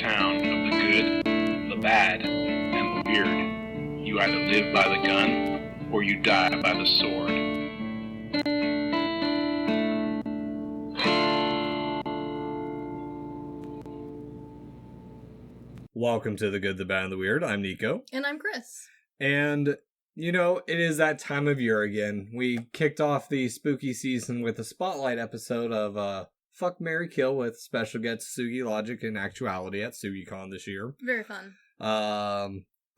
town of the good, the bad, and the weird. You either live by the gun, or you die by the sword. Welcome to The Good, the Bad, and the Weird. I'm Nico. And I'm Chris. And, you know, it is that time of year again. We kicked off the spooky season with a spotlight episode of Fuck, Marry, Kill with special guest Sugi Logic and Actuality at SugiCon this year. Very fun.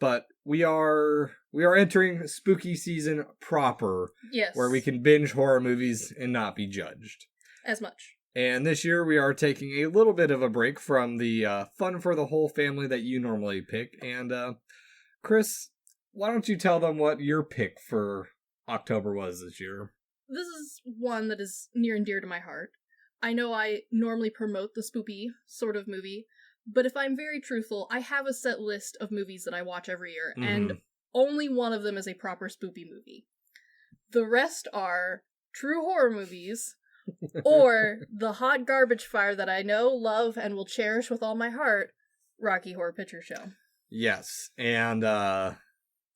But we are entering spooky season proper. Yes. Where we can binge horror movies and not be judged. As much. And this year we are taking a little bit of a break from the fun for the whole family that you normally pick. And Chris, why don't you tell them what your pick for October was this year? This is one that is near and dear to my heart. I know I normally promote the spoopy sort of movie, but if I'm very truthful, I have a set list of movies that I watch every year, and only one of them is a proper spoopy movie. The rest are true horror movies, or the hot garbage fire that I know, love, and will cherish with all my heart, Rocky Horror Picture Show. Yes, and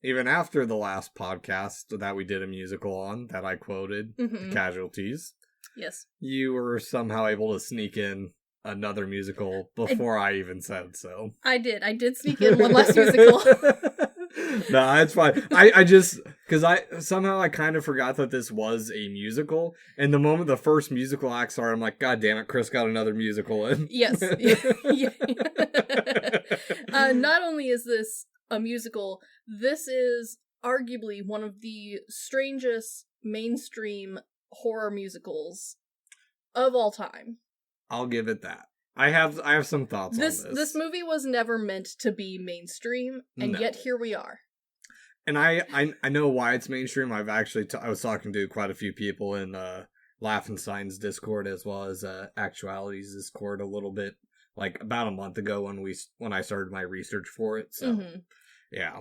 even after the last podcast that we did a musical on, that I quoted, The Casualties, yes, you were somehow able to sneak in another musical before I even said so. I did sneak in one last musical. No, it's fine. I just, because I kind of forgot that this was a musical, and the moment the first musical act started, I'm like, God damn it, Chris got another musical in. Yes. Not only is this a musical, this is arguably one of the strangest mainstream horror musicals of all time. I'll give it that. I have some thoughts on this. This movie was never meant to be mainstream, and yet here we are. And I know why it's mainstream. I've actually I was talking to quite a few people in Laughenstein's Discord as well as Actuality's Discord a little bit, like about a month ago when I started my research for it. So yeah.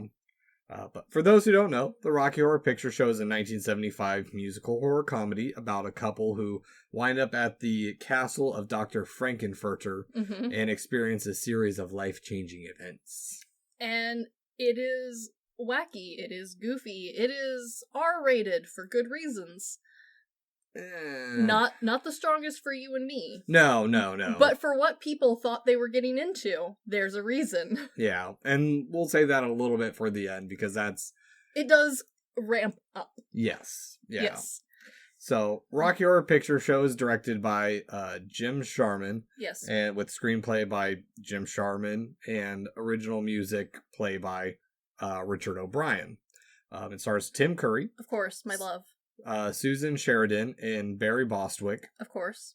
But for those who don't know, the Rocky Horror Picture Show is a 1975 musical horror comedy about a couple who wind up at the castle of Dr. Frankenfurter and experience a series of life-changing events. And it is wacky, it is goofy, it is R-rated for good reasons. Not the strongest for you and me. No. But for what people thought they were getting into, there's a reason. Yeah, and we'll say that a little bit for the end, because it does ramp up. Yes. Yeah. Yes. So, Rocky Horror Picture Show is directed by Jim Sharman. Yes. And with screenplay by Jim Sharman and original music play by Richard O'Brien. It stars Tim Curry. Of course, my love. Susan Sheridan and Barry Bostwick. Of course.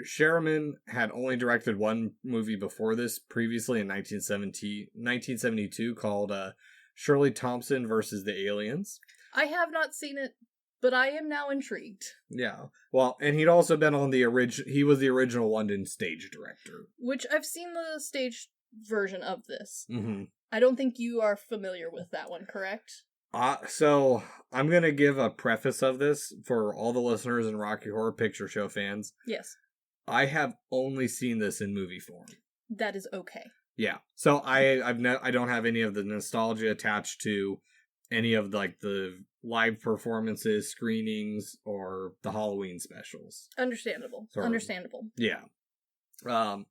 Sherman had only directed one movie before this, previously in 1972, called Shirley Thompson versus the Aliens. I have not seen it, but I am now intrigued. Yeah. Well, and he'd also been on he was the original London stage director. Which I've seen the stage version of this. Mm-hmm. I don't think you are familiar with that one, correct? So, I'm going to give a preface of this for all the listeners and Rocky Horror Picture Show fans. Yes. I have only seen this in movie form. That is okay. Yeah. So, I don't have any of the nostalgia attached to any of the live performances, screenings, or the Halloween specials. Understandable. Understandable. Yeah.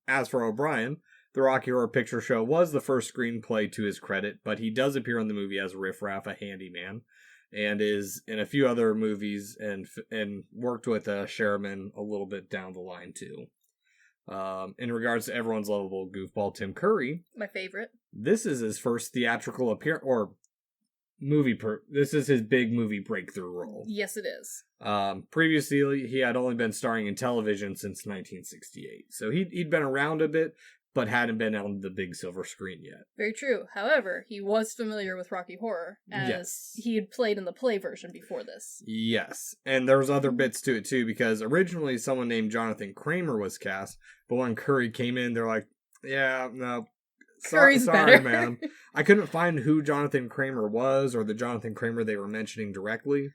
As for O'Brien, the Rocky Horror Picture Show was the first screenplay to his credit, but he does appear in the movie as Riff Raff, a handyman, and is in a few other movies and worked with Sherman a little bit down the line too. In regards to everyone's lovable goofball Tim Curry, my favorite, this is his first theatrical appearance or movie. This is his big movie breakthrough role. Yes, it is. Previously, he had only been starring in television since 1968, so he'd been around a bit, but hadn't been on the big silver screen yet. Very true. However, he was familiar with Rocky Horror, as he had played in the play version before this. Yes, and there's other bits to it too, because originally someone named Jonathan Kramer was cast, but when Curry came in, they're like, yeah, no, Curry's sorry, better. man. I couldn't find who Jonathan Kramer was, or the Jonathan Kramer they were mentioning directly.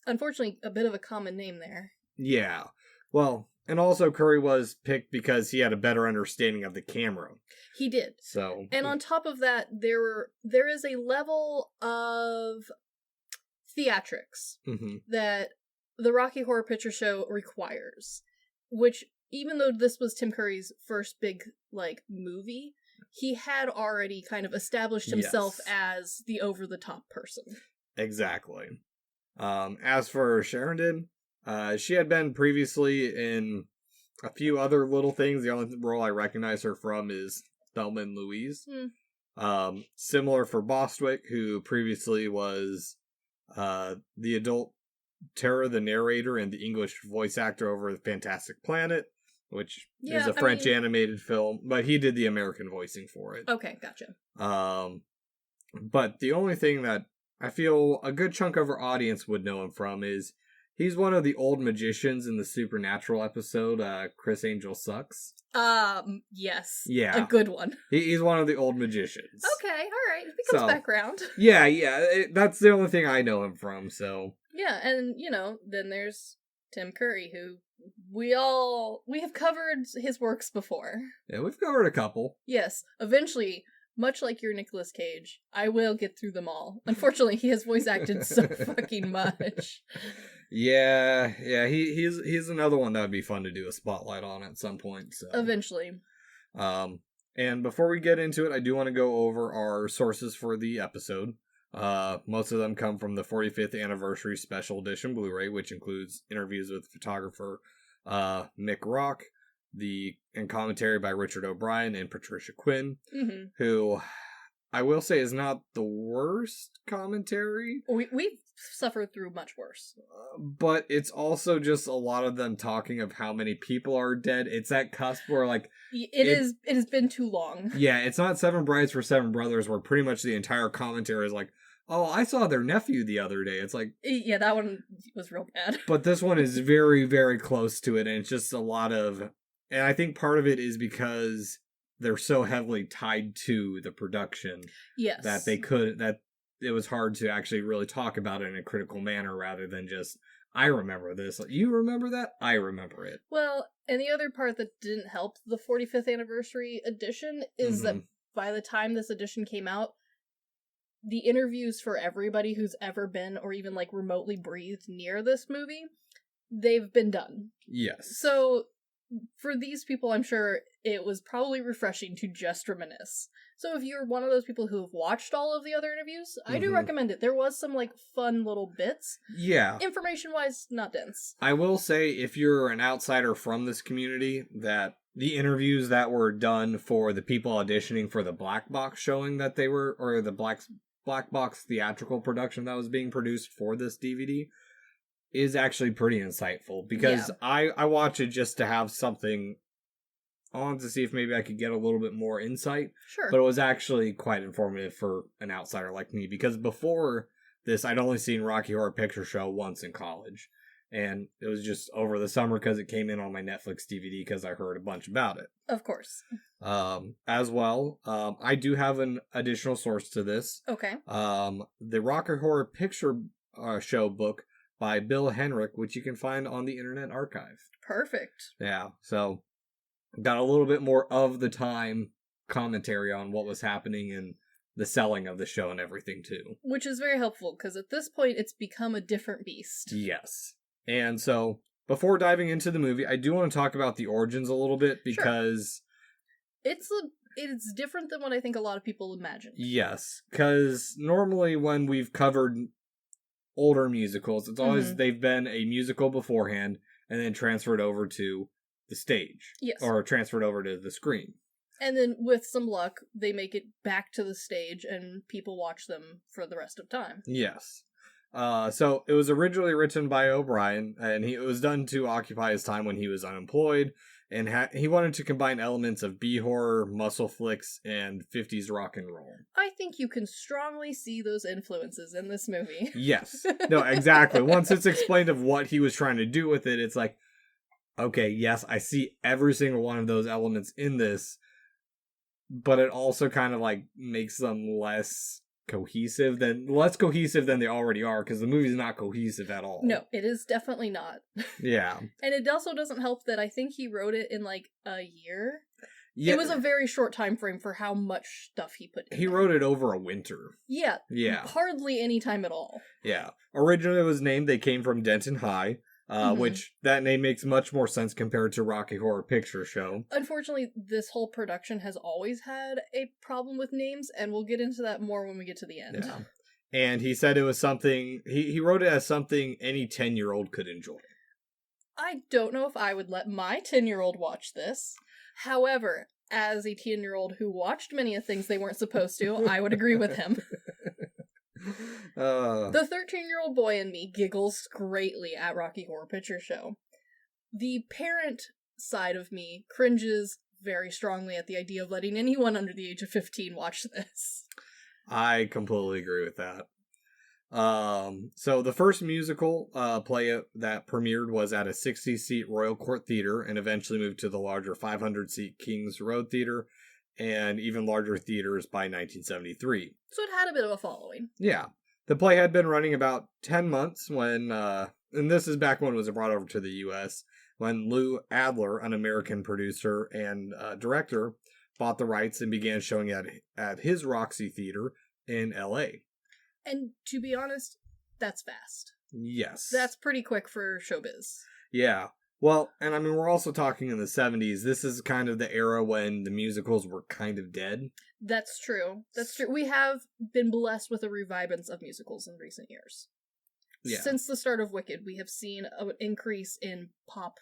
Unfortunately, a bit of a common name there. Yeah. Well, And also Curry was picked because he had a better understanding of the camera. He did. So, and on top of that, there is a level of theatrics that the Rocky Horror Picture Show requires, which, even though this was Tim Curry's first big, like, movie, he had already kind of established himself as the over-the-top person. Exactly. As for Sheridan, she had been previously in a few other little things. The only role I recognize her from is Thelma and Louise. Similar for Bostwick, who previously was the adult Tara, the narrator, and the English voice actor over the Fantastic Planet, which is a French animated film, but he did the American voicing for it. Okay, gotcha. But the only thing that I feel a good chunk of our audience would know him from is he's one of the old magicians in the Supernatural episode, Chris Angel Sucks. Yes. Yeah. A good one. He's one of the old magicians. Okay, alright. It becomes background. Yeah, that's the only thing I know him from, so. Yeah, and, then there's Tim Curry, who we have covered his works before. Yeah, we've covered a couple. Yes, eventually, much like your Nicolas Cage, I will get through them all. Unfortunately, he has voice acted so fucking much. Yeah, he's another one that would be fun to do a spotlight on at some point. So eventually. And before we get into it, I do want to go over our sources for the episode. Most of them come from the 45th anniversary special edition Blu-ray, which includes interviews with photographer Mick Rock, and commentary by Richard O'Brien and Patricia Quinn, who I will say is not the worst commentary. We've suffered through much worse. But it's also just a lot of them talking of how many people are dead. It's that cusp where, like... It has been too long. Yeah, it's not Seven Brides for Seven Brothers, where pretty much the entire commentary is like, oh, I saw their nephew the other day. It's like... Yeah, that one was real bad. But this one is very, very close to it, and it's just a lot of... And I think part of it is because they're so heavily tied to the production. Yes. That it was hard to actually really talk about it in a critical manner rather than just, I remember this. You remember that? I remember it. Well, and the other part that didn't help the 45th anniversary edition is that by the time this edition came out, the interviews for everybody who's ever been or even like remotely breathed near this movie, they've been done. Yes. So for these people, I'm sure it was probably refreshing to just reminisce. So if you're one of those people who have watched all of the other interviews, I do recommend it. There was some, like, fun little bits. Yeah. Information-wise, not dense. I will say, if you're an outsider from this community, that the interviews that were done for the people auditioning for the Black Box showing that they were, or the Black Box theatrical production that was being produced for this DVD, is actually pretty insightful. Because I watch it just to have something on to see if maybe I could get a little bit more insight. Sure. But it was actually quite informative for an outsider like me, because before this, I'd only seen Rocky Horror Picture Show once in college. And it was just over the summer because it came in on my Netflix DVD because I heard a bunch about it. Of course. As well, I do have an additional source to this. Okay. The Rocky Horror Picture Show book by Bill Henrik, which you can find on the Internet Archive. Perfect. Yeah, so got a little bit more of the time commentary on what was happening and the selling of the show and everything too. Which is very helpful, because at this point it's become a different beast. Yes. And so, before diving into the movie, I do want to talk about the origins a little bit, because... Sure. It's different than what I think a lot of people imagine. Yes, because normally when we've covered older musicals, it's always they've been a musical beforehand and then transferred over to the stage. Yes. Or transferred over to the screen. And then, with some luck, they make it back to the stage and people watch them for the rest of time. Yes. So, it was originally written by O'Brien, and it was done to occupy his time when he was unemployed, and he wanted to combine elements of B-horror, muscle flicks, and 50s rock and roll. I think you can strongly see those influences in this movie. Yes. No, exactly. Once it's explained of what he was trying to do with it, it's like, okay, yes, I see every single one of those elements in this, but it also kind of like makes them less cohesive, then less cohesive than they already are, because the movie's not cohesive at all. No, it is definitely not. Yeah. And it also doesn't help that I think he wrote it in like a year. Yeah. It was a very short time frame for how much stuff he put in. He wrote it over a winter. Yeah. Yeah. Hardly any time at all. Yeah. Originally it was named They Came from Denton High, which that name makes much more sense compared to Rocky Horror Picture Show. Unfortunately, this whole production has always had a problem with names, and we'll get into that more when we get to the end. Yeah. And he said it was something, he wrote it as something any 10-year-old could enjoy. I don't know if I would let my 10-year-old watch this. However, as a 10-year-old who watched many of things they weren't supposed to, I would agree with him. The 13-year-old boy in me giggles greatly at Rocky Horror Picture Show. The parent side of me cringes very strongly at the idea of letting anyone under the age of 15 watch this. I completely agree with that. So the first musical play that premiered was at a 60-seat Royal Court Theater and eventually moved to the larger 500-seat King's Road Theater and even larger theaters by 1973. So it had a bit of a following. Yeah. The play had been running about 10 months when, and this is back when it was brought over to the U.S., when Lou Adler, an American producer and director, bought the rights and began showing it at his Roxy Theater in L.A. And to be honest, that's fast. Yes. That's pretty quick for showbiz. Yeah. Well, and I mean, we're also talking in the 70s. This is kind of the era when the musicals were kind of dead. That's true. That's true. We have been blessed with a revivance of musicals in recent years. Yeah. Since the start of Wicked, we have seen an increase in pop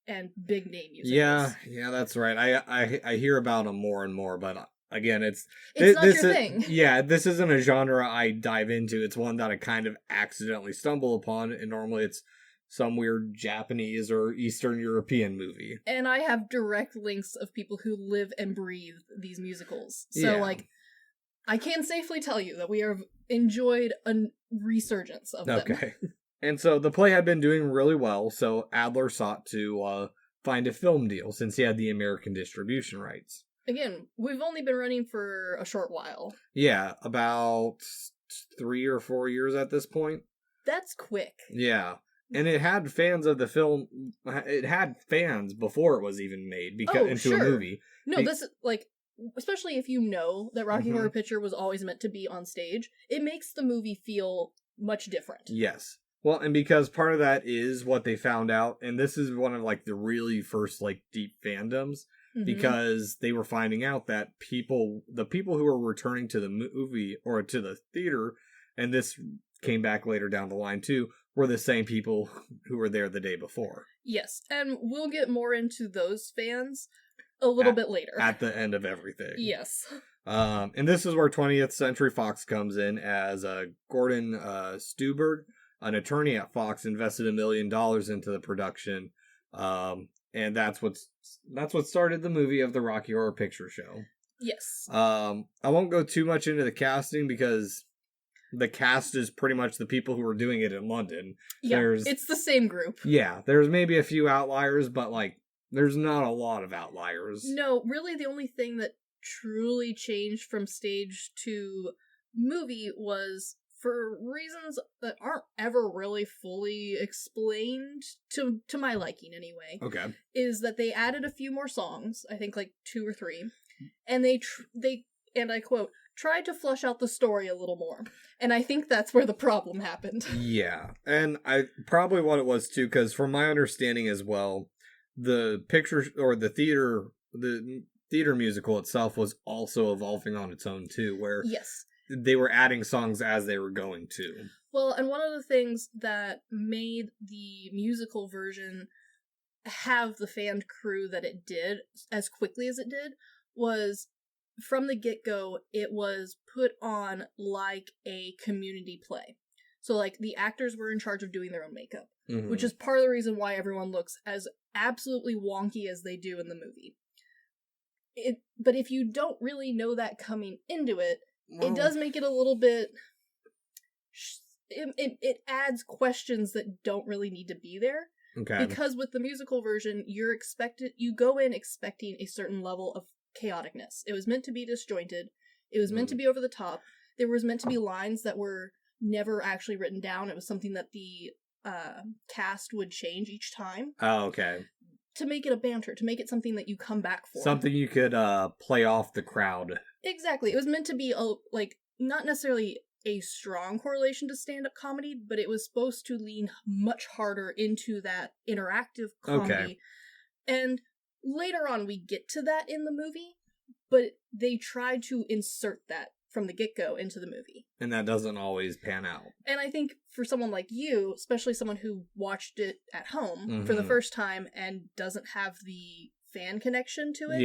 and big name musicals. Yeah, that's right. I hear about them more and more, but again, it's not your thing. Yeah, this isn't a genre I dive into. It's one that I kind of accidentally stumble upon, and normally it's some weird Japanese or Eastern European movie. And I have direct links of people who live and breathe these musicals. So, Yeah. like, I can safely tell you that we have enjoyed a resurgence of them. Okay. And so the play had been doing really well, so Adler sought to find a film deal since he had the American distribution rights. Again, we've only been running for a short while. Yeah, about 3 or 4 years at this point. That's quick. Yeah. And it had fans of the film. It had fans before it was even made into a movie. No, this is like, especially if you know that Rocky Horror Picture was always meant to be on stage, it makes the movie feel much different. Yes. Well, and because part of that is what they found out, and this is one of like the really first like deep fandoms, because they were finding out that the people who were returning to the movie or to the theater, and this came back later down the line too, were the same people who were there the day before. Yes, and we'll get more into those fans a little bit later. At the end of everything. Yes. And this is where 20th Century Fox comes in as Gordon Stuberg, an attorney at Fox, invested $1 million into the production. And that's what started the movie of the Rocky Horror Picture Show. Yes. I won't go too much into the casting because the cast is pretty much the people who were doing it in London. Yeah, it's the same group. Yeah, there's maybe a few outliers, but like there's not a lot of outliers. No, really the only thing that truly changed from stage to movie was, for reasons that aren't ever really fully explained to my liking anyway. Okay. Is that they added a few more songs, I think like 2 or 3, and they and I quote, tried to flush out the story a little more. And I think that's where the problem happened. Yeah. And I probably what it was too, because from my understanding as well, the picture or the theater musical itself was also evolving on its own too, where yes, they were adding songs as they were going to. Well, and one of the things that made the musical version have the fan crew that it did as quickly as it did was, from the get-go, it was put on like a community play. So, like, the actors were in charge of doing their own makeup, which is part of the reason why everyone looks as absolutely wonky as they do in the movie. But if you don't really know that coming into it, it does make it a little bit... It adds questions that don't really need to be there. Okay. Because with the musical version, you go in expecting a certain level of chaoticness. It was meant to be disjointed. It was meant to be over the top. there was meant to be lines that were never actually written down. It was something that the cast would change each time. Oh, okay. To make it a banter, to make it something that you come back for. Something you could play off the crowd. Exactly. It was meant to be, not necessarily a strong correlation to stand-up comedy, but it was supposed to lean much harder into that interactive comedy. Okay. And later on, we get to that in the movie, but they tried to insert that from the get-go into the movie. And that doesn't always pan out. And I think for someone like you, especially someone who watched it at home for the first time and doesn't have the fan connection to it,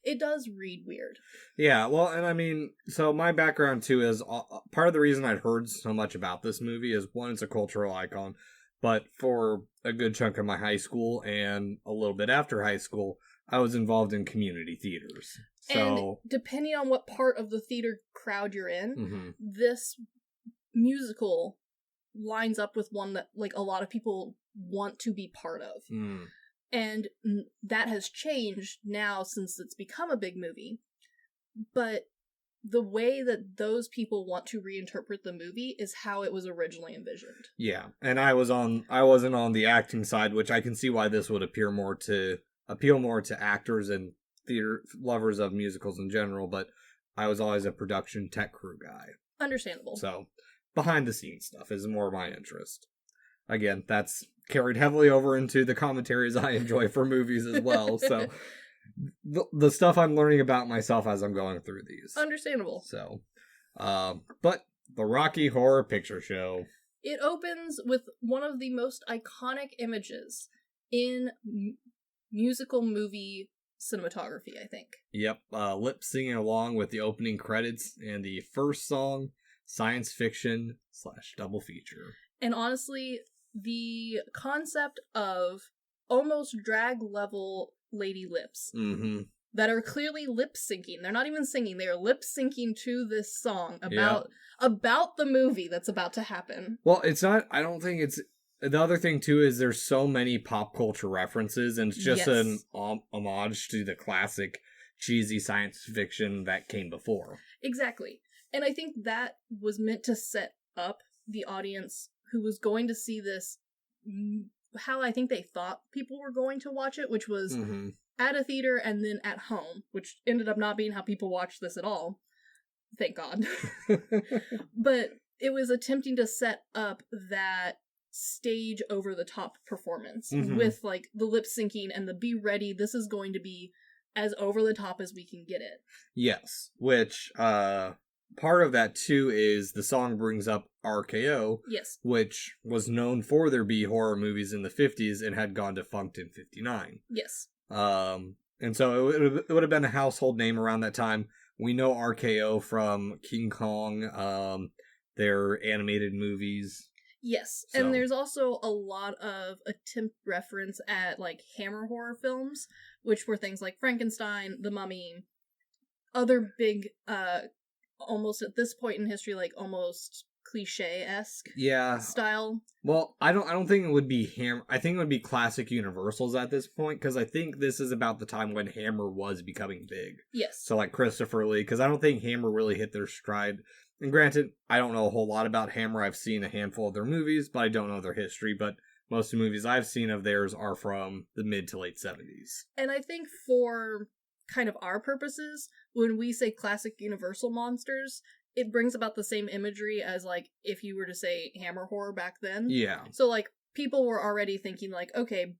it does read weird. Yeah, well, and I mean, so my background too is, part of the reason I'd heard so much about this movie is, one, it's a cultural icon, but for a good chunk of my high school and a little bit after high school, I was involved in community theaters. So, and depending on what part of the theater crowd you're in, this musical lines up with one that, like, a lot of people want to be part of. And that has changed now since it's become a big movie. But the way that those people want to reinterpret the movie is how it was originally envisioned. Yeah, and I wasn't on the acting side, which I can see why this would appeal more to actors and theater lovers of musicals in general, but I was always a production tech crew guy. Understandable. So, behind the scenes stuff is more my interest. Again, that's carried heavily over into the commentaries I enjoy for movies as well, so the stuff I'm learning about myself as I'm going through these. Understandable. So, but the Rocky Horror Picture Show. It opens with one of the most iconic images in musical movie cinematography, I think. Yep, lip singing along with the opening credits and the first song, science fiction / double feature. And honestly, the concept of almost drag level lady lips that are clearly lip syncing. They're not even singing, they are lip syncing to this song about the movie that's about to happen. Well, it's not, I don't think it's, the other thing too is there's so many pop culture references, and it's just an homage to the classic cheesy science fiction that came before. Exactly. And I think that was meant to set up the audience who was going to see this how I think they thought people were going to watch it, which was at a theater and then at home, which ended up not being how people watched this at all. Thank God. But it was attempting to set up that stage over the top performance with, like, the lip syncing and the be ready, this is going to be as over the top as we can get it. Yes, which part of that too is the song brings up RKO, which was known for their B horror movies in the 50s and had gone defunct in 59. Yes. And so it would have been a household name around that time. We know RKO from King Kong, their animated movies. Yes, so. And there's also a lot of attempt reference at, like, Hammer horror films, which were things like Frankenstein, The Mummy, other big, almost at this point in history, like, almost cliche-esque style. Well, I don't think it would be Hammer. I think it would be classic Universals at this point, because I think this is about the time when Hammer was becoming big. Yes. So, like, Christopher Lee, because I don't think Hammer really hit their stride. And granted, I don't know a whole lot about Hammer. I've seen a handful of their movies, but I don't know their history. But most of the movies I've seen of theirs are from the mid to late 70s. And I think for kind of our purposes, when we say classic Universal monsters, it brings about the same imagery as, like, if you were to say Hammer horror back then. Yeah. So, like, people were already thinking, like, okay,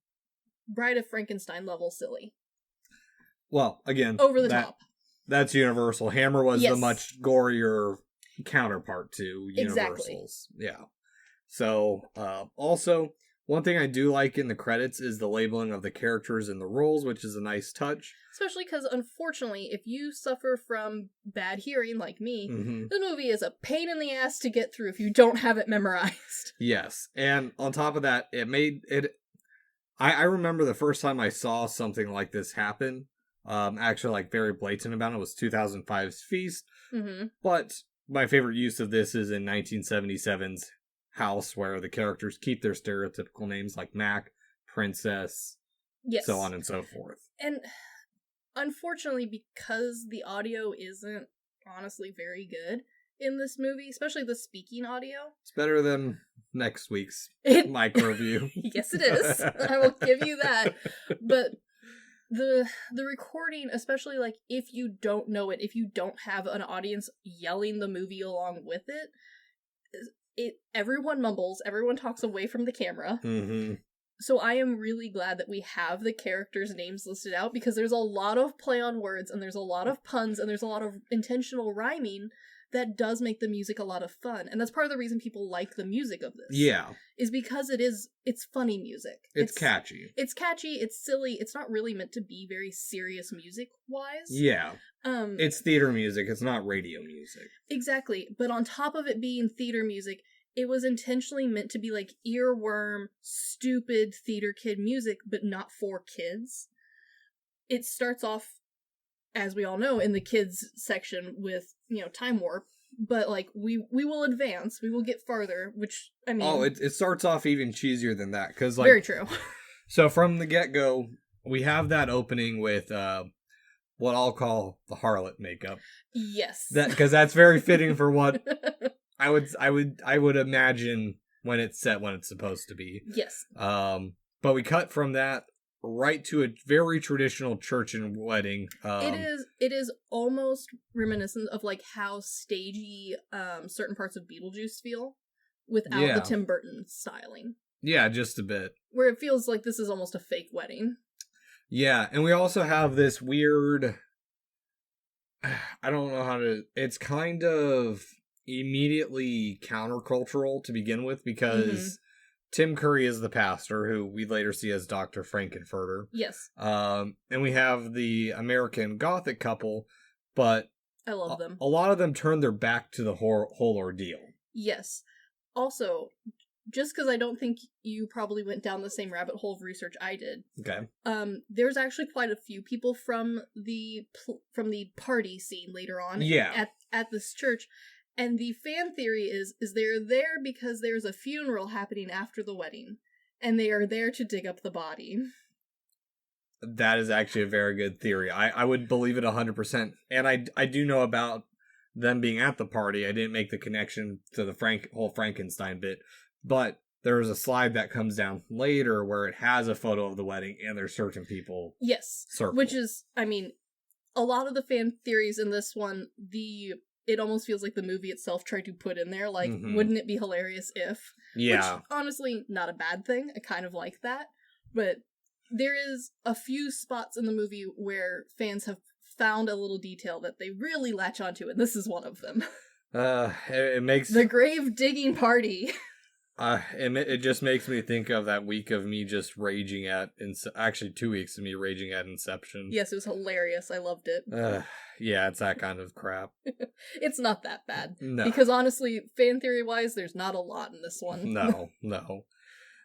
Bride of Frankenstein level silly. Well, again, over the top. That's Universal. Hammer was the much gorier counterpart to Universal's. Exactly. Yeah. So, also, one thing I do like in the credits is the labeling of the characters and the roles, which is a nice touch. Especially because, unfortunately, if you suffer from bad hearing like me, the movie is a pain in the ass to get through if you don't have it memorized. Yes. And on top of that, it made it... I remember the first time I saw something like this happen, actually, like, very blatant about it, was 2005's Feast. But my favorite use of this is in 1977's House, where the characters keep their stereotypical names like Mac, Princess, so on and so forth. And unfortunately, because the audio isn't honestly very good, in this movie, especially the speaking audio. It's better than next week's micro review. Yes, it is. I will give you that. But the recording, especially like if you don't know it, if you don't have an audience yelling the movie along with it everyone mumbles, everyone talks away from the camera. Mm-hmm. So I am really glad that we have the characters' names listed out, because there's a lot of play on words, and there's a lot of puns, and there's a lot of intentional rhyming that does make the music a lot of fun. And that's part of the reason people like the music of this. Yeah. Is because it's funny music. It's catchy. It's catchy, it's silly, it's not really meant to be very serious music-wise. Yeah. It's theater music, it's not radio music. Exactly. But on top of it being theater music, it was intentionally meant to be like earworm, stupid theater kid music, but not for kids. It starts off, as we all know, in the kids section with, Time Warp. But, like, we will advance, we will get farther, which, I mean... Oh, it starts off even cheesier than that, because, like... Very true. So, from the get-go, we have that opening with, what I'll call the harlot makeup. Yes. Because that's very fitting for what I would imagine when it's set, when it's supposed to be. Yes. But we cut from that right to a very traditional church and wedding. It is almost reminiscent of like how stagey certain parts of Beetlejuice feel without the Tim Burton styling. Yeah, just a bit. Where it feels like this is almost a fake wedding. Yeah, and we also have this weird, I don't know how to, it's kind of immediately countercultural to begin with, because Tim Curry is the pastor, who we later see as Dr. Frankenfurter. Yes. And we have the American Gothic couple, but I love them. A lot of them turn their back to the whole ordeal. Yes. Also, just because I don't think you probably went down the same rabbit hole of research I did. Okay. There's actually quite a few people from the party scene later on. Yeah. At this church. And the fan theory is they're there because there's a funeral happening after the wedding, and they are there to dig up the body. That is actually a very good theory. I would believe it 100%. And I do know about them being at the party. I didn't make the connection to the whole Frankenstein bit, but there is a slide that comes down later where it has a photo of the wedding, and there's certain people. Yes, circled. Which is, I mean, a lot of the fan theories in this one, it almost feels like the movie itself tried to put in there, like, wouldn't it be hilarious if? Yeah. Which, honestly, not a bad thing. I kind of like that. But there is a few spots in the movie where fans have found a little detail that they really latch onto, and this is one of them. It makes... The grave digging party. It just makes me think of that week of me just raging at... Actually, 2 weeks of me raging at Inception. Yes, it was hilarious. I loved it. Yeah, it's that kind of crap. It's not that bad. No. Because honestly, fan theory-wise, there's not a lot in this one. No.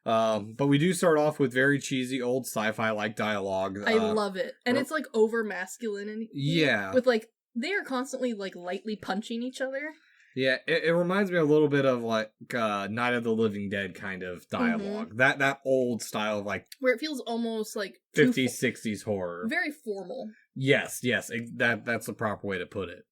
But we do start off with very cheesy old sci-fi-like dialogue. I love it. And it's like over-masculine. And yeah. With like, they are constantly like lightly punching each other. Yeah, it reminds me a little bit of like Night of the Living Dead kind of dialogue. That old style of like... Where it feels almost like... 50s, 60s horror. Very formal. Yes, that's the proper way to put it.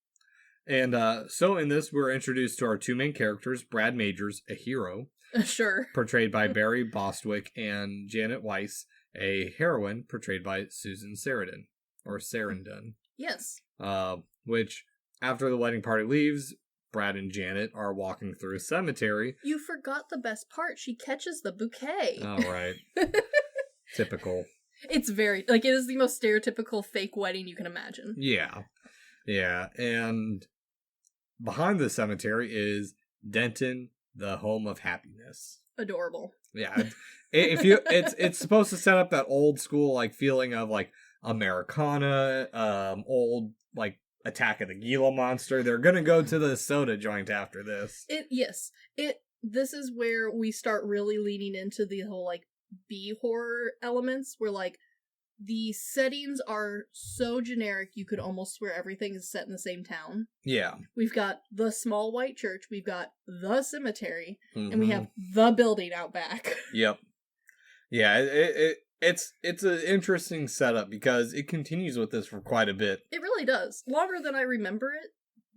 And so in this, we're introduced to our two main characters, Brad Majors, a hero. Sure. Portrayed by Barry Bostwick, and Janet Weiss, a heroine, portrayed by Susan Sarandon. Or Sarandon. Yes. Which, after the wedding party leaves... Brad and Janet are walking through a cemetery. You forgot the best part. She catches the bouquet. Oh, right. Typical. It's very, like, it is the most stereotypical fake wedding you can imagine. Yeah. And behind the cemetery is Denton, the home of happiness. Adorable. Yeah. It's supposed to set up that old school, like, feeling of, like, Americana, old, like, Attack of the Gila Monster. They're gonna go to the soda joint after this. This is where we start really leaning into the whole like B horror elements, where like the settings are so generic you could almost swear everything is set in the same town. Yeah. We've got the small white church, we've got the cemetery, and we have the building out back. Yep. Yeah, It's an interesting setup because it continues with this for quite a bit. It really does. Longer than I remember it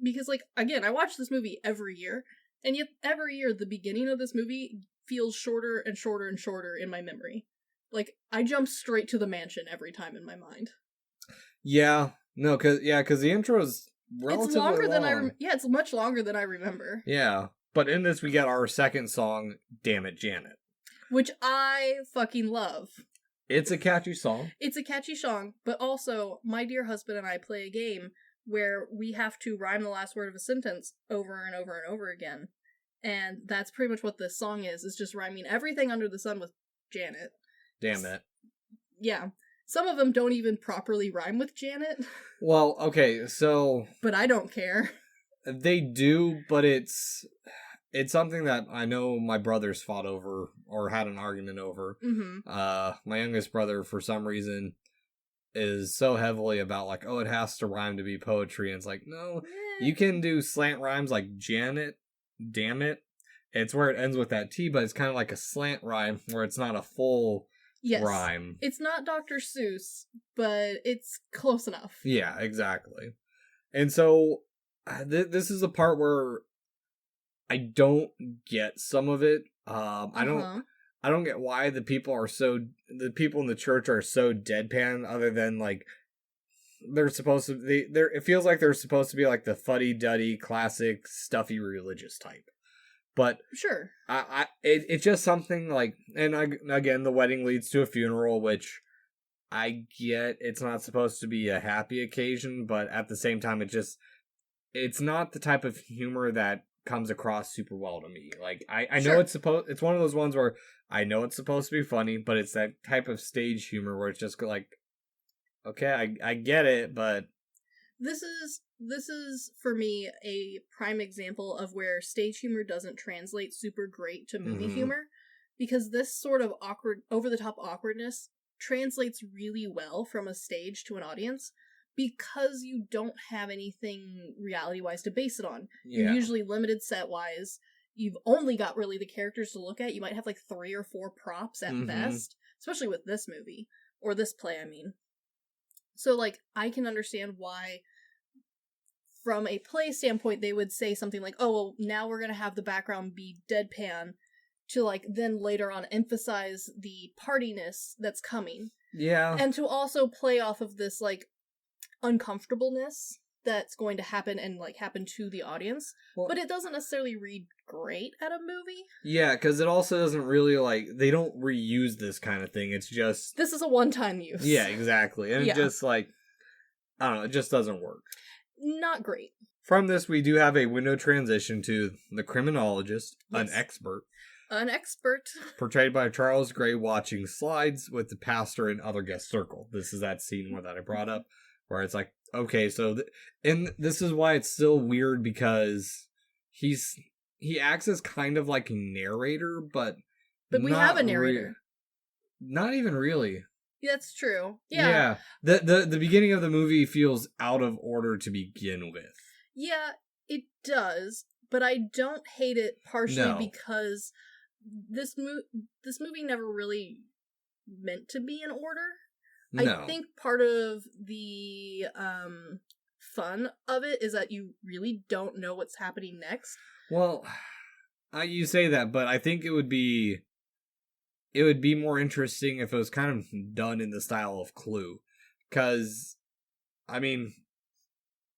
Because, like, again, I watch this movie every year, and yet every year the beginning of this movie feels shorter and shorter and shorter in my memory. Like, I jump straight to the mansion every time in my mind. Yeah. No, cause the intro is relatively It's longer long. than it's much longer than I remember. Yeah. But in this, we get our second song, Damn It, Janet. Which I fucking love. It's a catchy song. It's a catchy song, but also, my dear husband and I play a game where we have to rhyme the last word of a sentence over and over and over again. And that's pretty much what this song is just rhyming everything under the sun with Janet. Damn it. Yeah. Some of them don't even properly rhyme with Janet. Well, okay, so... But I don't care. They do, but it's something that I know my brothers fought over, or had an argument over. Mm-hmm. My youngest brother, for some reason, is so heavily about, like, oh, it has to rhyme to be poetry, and it's like, no, you can do slant rhymes like Janet, damn it. It's where it ends with that T, but it's kind of like a slant rhyme, where it's not a full... Yes. rhyme. It's not Dr. Seuss, but it's close enough. Yeah, exactly. And so this is a part where I don't get some of it. I don't get why the people in the church are so deadpan, other than like they're supposed to it feels like they're supposed to be like the fuddy-duddy classic stuffy religious type. But sure, it's just something like, and again, the wedding leads to a funeral, which I get. It's not supposed to be a happy occasion, but at the same time, it's not the type of humor that comes across super well to me. Like I know it's one of those ones where I know it's supposed to be funny, but it's that type of stage humor where it's just like, okay, I get it, but This is for me a prime example of where stage humor doesn't translate super great to movie humor, because this sort of awkward, over-the-top awkwardness translates really well from a stage to an audience, because you don't have anything reality-wise to base it on. Yeah. You're usually limited set-wise. You've only got really the characters to look at. You might have like 3 or 4 props at best, especially with this movie, or this play, I mean. So, like, I can understand why, from a play standpoint, they would say something like, oh, well, now we're going to have the background be deadpan, to, like, then later on emphasize the partiness that's coming. Yeah. And to also play off of this, like, uncomfortableness that's going to happen and, like, happen to the audience. Well, but it doesn't necessarily read great at a movie. Yeah, because it also doesn't really, like, they don't reuse this kind of thing. It's just... This is a one-time use. Yeah, exactly. And it just, like, I don't know, it just doesn't work. Not great. From this, we do have a window transition to the criminologist, an expert. An expert. Portrayed by Charles Gray, watching slides with the pastor and other guest circle. This is that scene that I brought up, where it's like, okay, so... and this is why it's still weird, because he acts as kind of like a narrator, but we have a narrator. Not even really. That's true. Yeah. The beginning of the movie feels out of order to begin with. Yeah, it does, but I don't hate it partially because this movie never really meant to be in order. No. I think part of the fun of it is that you really don't know what's happening next. Well, you say that, but I think it would be more interesting if it was kind of done in the style of Clue. Because, I mean,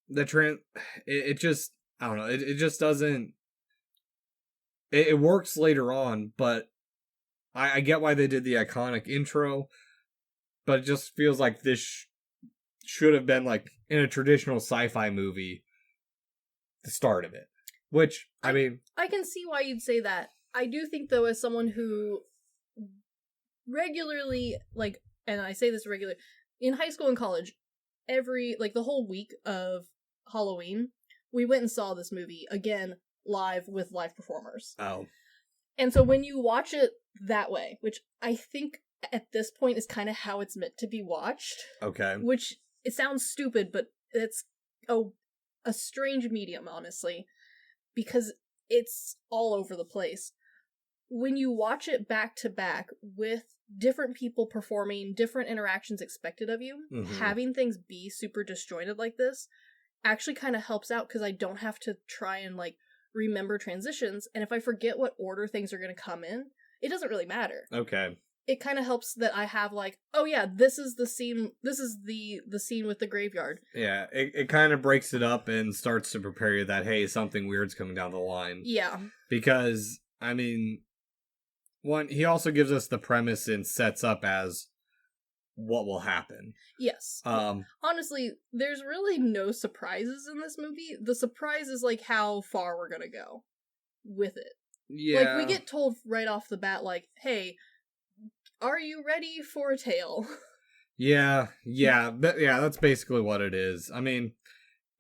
it just, I don't know, it just doesn't, it works later on, but I get why they did the iconic intro, but it just feels like this should have been, like, in a traditional sci-fi movie, the start of it. Which, I mean... I can see why you'd say that. I do think, though, as someone who regularly, like, and I say this regularly, in high school and college, the whole week of Halloween, we went and saw this movie, again, live with live performers. Oh. And so when you watch it that way, which I think at this point is kind of how it's meant to be watched. Okay. Which, it sounds stupid, but it's a strange medium, honestly, because it's all over the place. When you watch it back to back with different people performing, different interactions expected of you, having things be super disjointed like this, actually kind of helps out because I don't have to try and, like, remember transitions, and if I forget what order things are going to come in, it doesn't really matter. Okay. It kind of helps that I have, like, oh yeah, this is the scene with the graveyard. Yeah, it kind of breaks it up and starts to prepare you that, hey, something weird's coming down the line. Yeah. Because, I mean, one, he also gives us the premise and sets up as what will happen. Yes. Honestly, there's really no surprises in this movie. The surprise is, like, how far we're gonna go with it. Yeah. Like, we get told right off the bat, like, hey, are you ready for a tale? Yeah, that's basically what it is. I mean,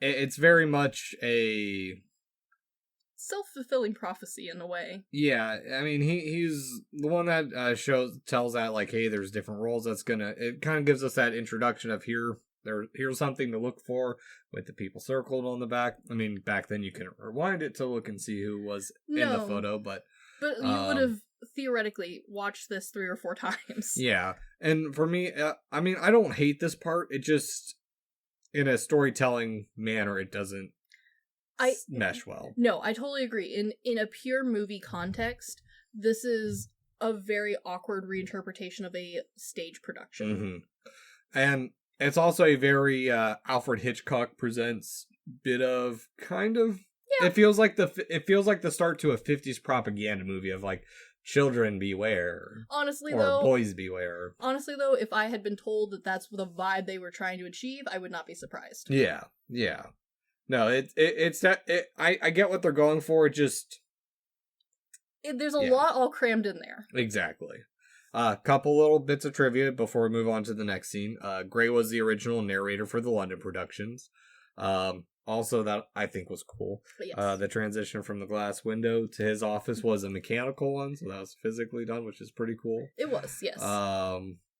it's very much a self-fulfilling prophecy in a way. Yeah, I mean, he's the one that tells that, like, hey, there's different roles. It kind of gives us that introduction of here's something to look for with the people circled on the back. I mean, back then you couldn't rewind it to look and see who was in the photo, but you would have theoretically watched this 3 or 4 times. Yeah, and for me, I mean, I don't hate this part. It just, in a storytelling manner, it doesn't mesh well. No, I totally agree. In a pure movie context, this is a very awkward reinterpretation of a stage production. Mm-hmm. And it's also a very Alfred Hitchcock presents bit of kind of. Yeah. It feels like the start to a 50s propaganda movie of, like, children beware. Honestly, boys beware. Honestly, though, if I had been told that that's the vibe they were trying to achieve, I would not be surprised. Yeah. No, it's that. I get what they're going for. It just there's a lot all crammed in there. Exactly. Couple little bits of trivia before we move on to the next scene. Gray was the original narrator for the London productions. Also, that I think was cool. Yes. The transition from the glass window to his office was a mechanical one, so that was physically done, which is pretty cool. It was, yes.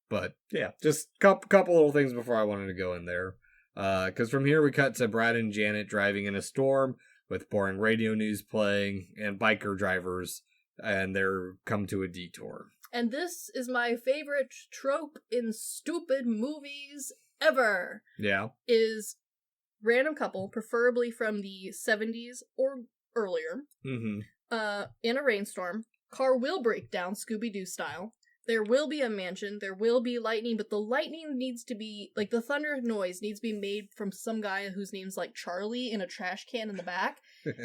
But yeah, just couple little things before I wanted to go in there. Because from here we cut to Brad and Janet driving in a storm with boring radio news playing and biker drivers, and they're come to a detour. And this is my favorite trope in stupid movies ever. Yeah. Is random couple, preferably from the 70s or earlier, in a rainstorm. Car will break down Scooby-Doo style. There will be a mansion, there will be lightning, but the lightning needs to be, like, the thunder noise needs to be made from some guy whose name's, like, Charlie in a trash can in the back.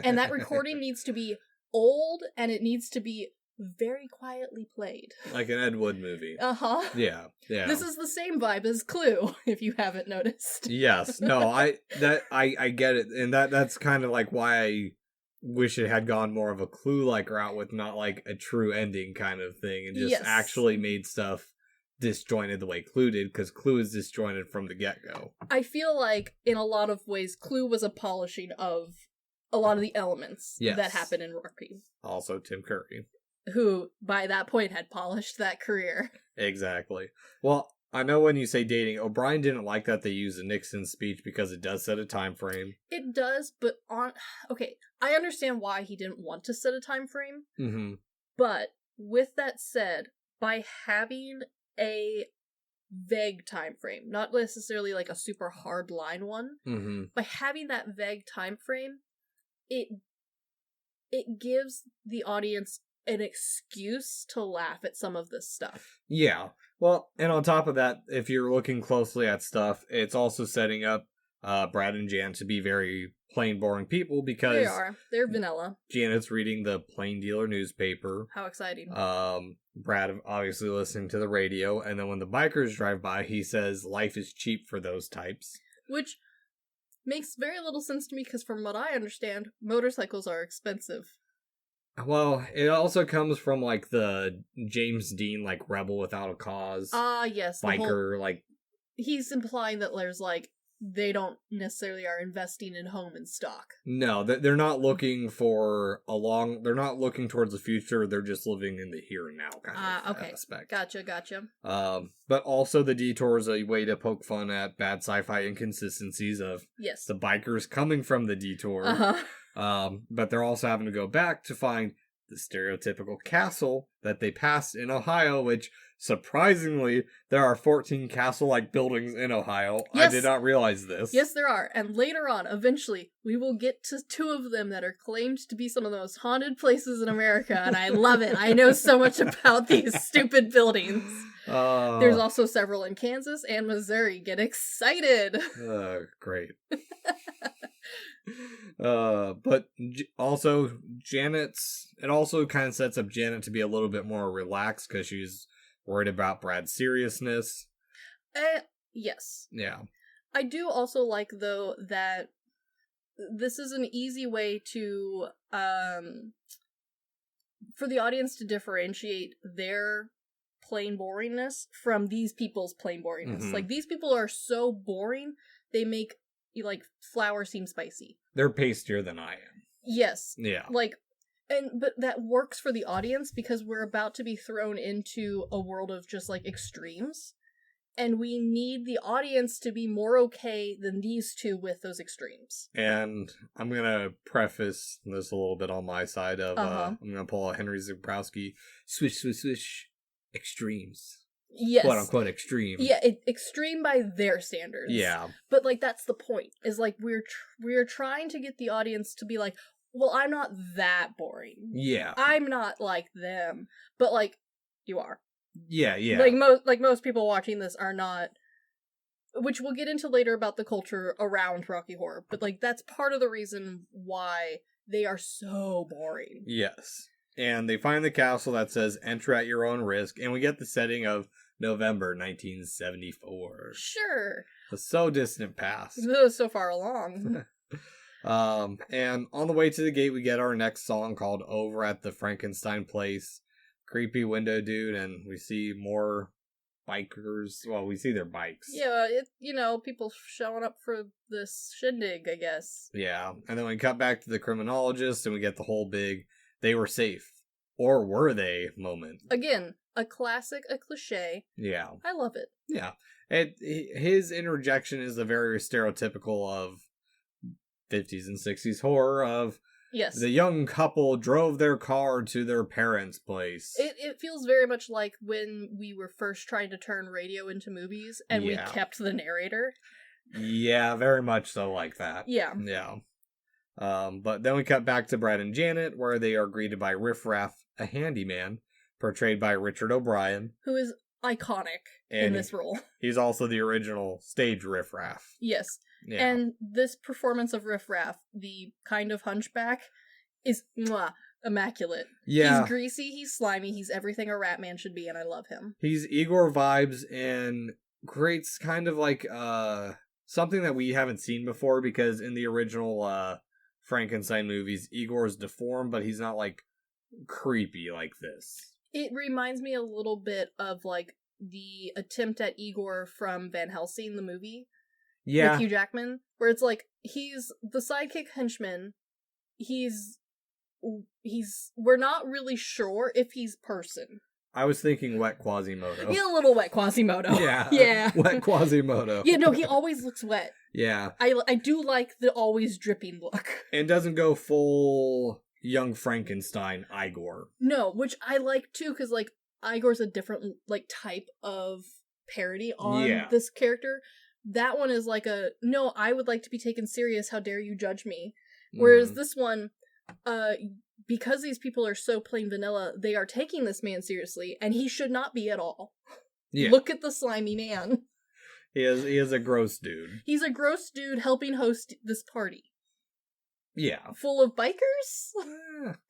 And that recording needs to be old, and it needs to be very quietly played. Like an Ed Wood movie. Uh-huh. Yeah. This is the same vibe as Clue, if you haven't noticed. Yes. No, I get it. And that's kind of like why I wish it had gone more of a Clue-like route with not, like, a true ending kind of thing, and just actually made stuff disjointed the way Clue did, because Clue is disjointed from the get-go. I feel like, in a lot of ways, Clue was a polishing of a lot of the elements that happen in Rocky. Also Tim Curry, who, by that point, had polished that career. Exactly. Well, I know when you say dating, O'Brien didn't like that they used the Nixon speech because it does set a time frame. It does, but okay, I understand why he didn't want to set a time frame. Mm-hmm. But with that said, by having a vague time frame, not necessarily like a super hard line one, by having that vague time frame, it gives the audience an excuse to laugh at some of this stuff. Yeah. Well, and on top of that, if you're looking closely at stuff, it's also setting up Brad and Jan to be very plain, boring people because... They are. They're vanilla. Janet's reading the Plain Dealer newspaper. How exciting. Brad obviously listening to the radio, and then when the bikers drive by, he says life is cheap for those types. Which makes very little sense to me because from what I understand, motorcycles are expensive. Well, it also comes from, like, the James Dean, like, Rebel Without a Cause. Yes. Biker, like... He's implying that there's, like, they don't necessarily are investing in home and stock. No, they're not looking for they're not looking towards the future, they're just living in the here and now kind of aspect. Gotcha. But also the detour is a way to poke fun at bad sci-fi inconsistencies of the bikers coming from the detour. But they're also having to go back to find the stereotypical castle that they passed in Ohio, which surprisingly, there are 14 castle-like buildings in Ohio. Yes. I did not realize this. Yes, there are. And later on, eventually, we will get to 2 of them that are claimed to be some of the most haunted places in America, and I love it. I know so much about these stupid buildings. There's also several in Kansas and Missouri. Get excited! Great. But also, it also kind of sets up Janet to be a little bit more relaxed because she's worried about Brad's seriousness. Yes. Yeah. I do also like, though, that this is an easy way to, for the audience to differentiate their plain boringness from these people's plain boringness. Mm-hmm. Like, these people are so boring, they make, like, flour seem spicy. They're pastier than I am. Yes. Yeah. Like, but that works for the audience because we're about to be thrown into a world of just, like, extremes. And we need the audience to be more okay than these 2 with those extremes. And I'm going to preface this a little bit on my side of, I'm going to pull a Henry Zebrowski, swish, swish, swish, extremes. Yes. Quote unquote extreme. Yeah, extreme by their standards. Yeah. But, like, that's the point, is, like, we're trying to get the audience to be like, well, I'm not that boring. Yeah. I'm not like them. But, like, you are. Yeah, yeah. Like most people watching this are not, which we'll get into later about the culture around Rocky Horror, but, like, that's part of the reason why they are so boring. Yes. And they find the castle that says enter at your own risk, and we get the setting of November 1974. Sure. It's so distant past. It was so far along. And on the way to the gate, we get our next song called Over at the Frankenstein Place. Creepy window dude, and we see more bikers. Well, we see their bikes. Yeah, people showing up for this shindig, I guess. Yeah, and then we cut back to the criminologist, and we get the whole big "they were safe," or were they moment. Again, a classic, a cliche. Yeah. I love it. Yeah. His interjection is the very stereotypical of 50s and 60s horror of yes, the young couple drove their car to their parents' place. It feels very much like when we were first trying to turn radio into movies and we kept the narrator. Yeah, very much so like that. Yeah. Yeah. But then we cut back to Brad and Janet, where they are greeted by Riff Raff, a handyman, portrayed by Richard O'Brien. Who is iconic in this role. He's also the original stage Riff Raff. Yes. Yeah. And this performance of Riff Raff, the kind of hunchback, is immaculate. Yeah. He's greasy, he's slimy, he's everything a rat man should be, and I love him. He's Igor vibes and creates kind of like something that we haven't seen before, because in the original Frankenstein movies, Igor's deformed, but he's not like creepy like this. It reminds me a little bit of like the attempt at Igor from Van Helsing, the movie. Yeah. With Hugh Jackman, where it's like, he's the sidekick henchman. We're not really sure if he's person. I was thinking wet Quasimodo. He's a little wet Quasimodo. Yeah. Yeah. Wet Quasimodo. Yeah, no, he always looks wet. Yeah. I do like the always dripping look. And doesn't go full young Frankenstein Igor. No, which I like too, because like Igor's a different like type of parody on this character. That one is like no, I would like to be taken serious, how dare you judge me. Whereas this one, because these people are so plain vanilla, they are taking this man seriously, and he should not be at all. Yeah. Look at the slimy man. He is a gross dude. He's a gross dude helping host this party. Yeah. Full of bikers?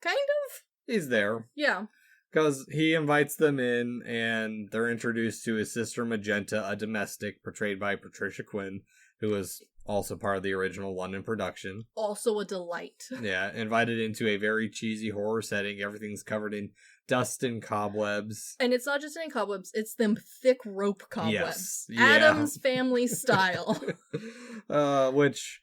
Kind of? He's there. Yeah. Because he invites them in, and they're introduced to his sister Magenta, a domestic, portrayed by Patricia Quinn, who was also part of the original London production. Also a delight. Yeah, invited into a very cheesy horror setting. Everything's covered in dust and cobwebs. And it's not just any cobwebs, it's them thick rope cobwebs. Yes. Addams Family style. Which,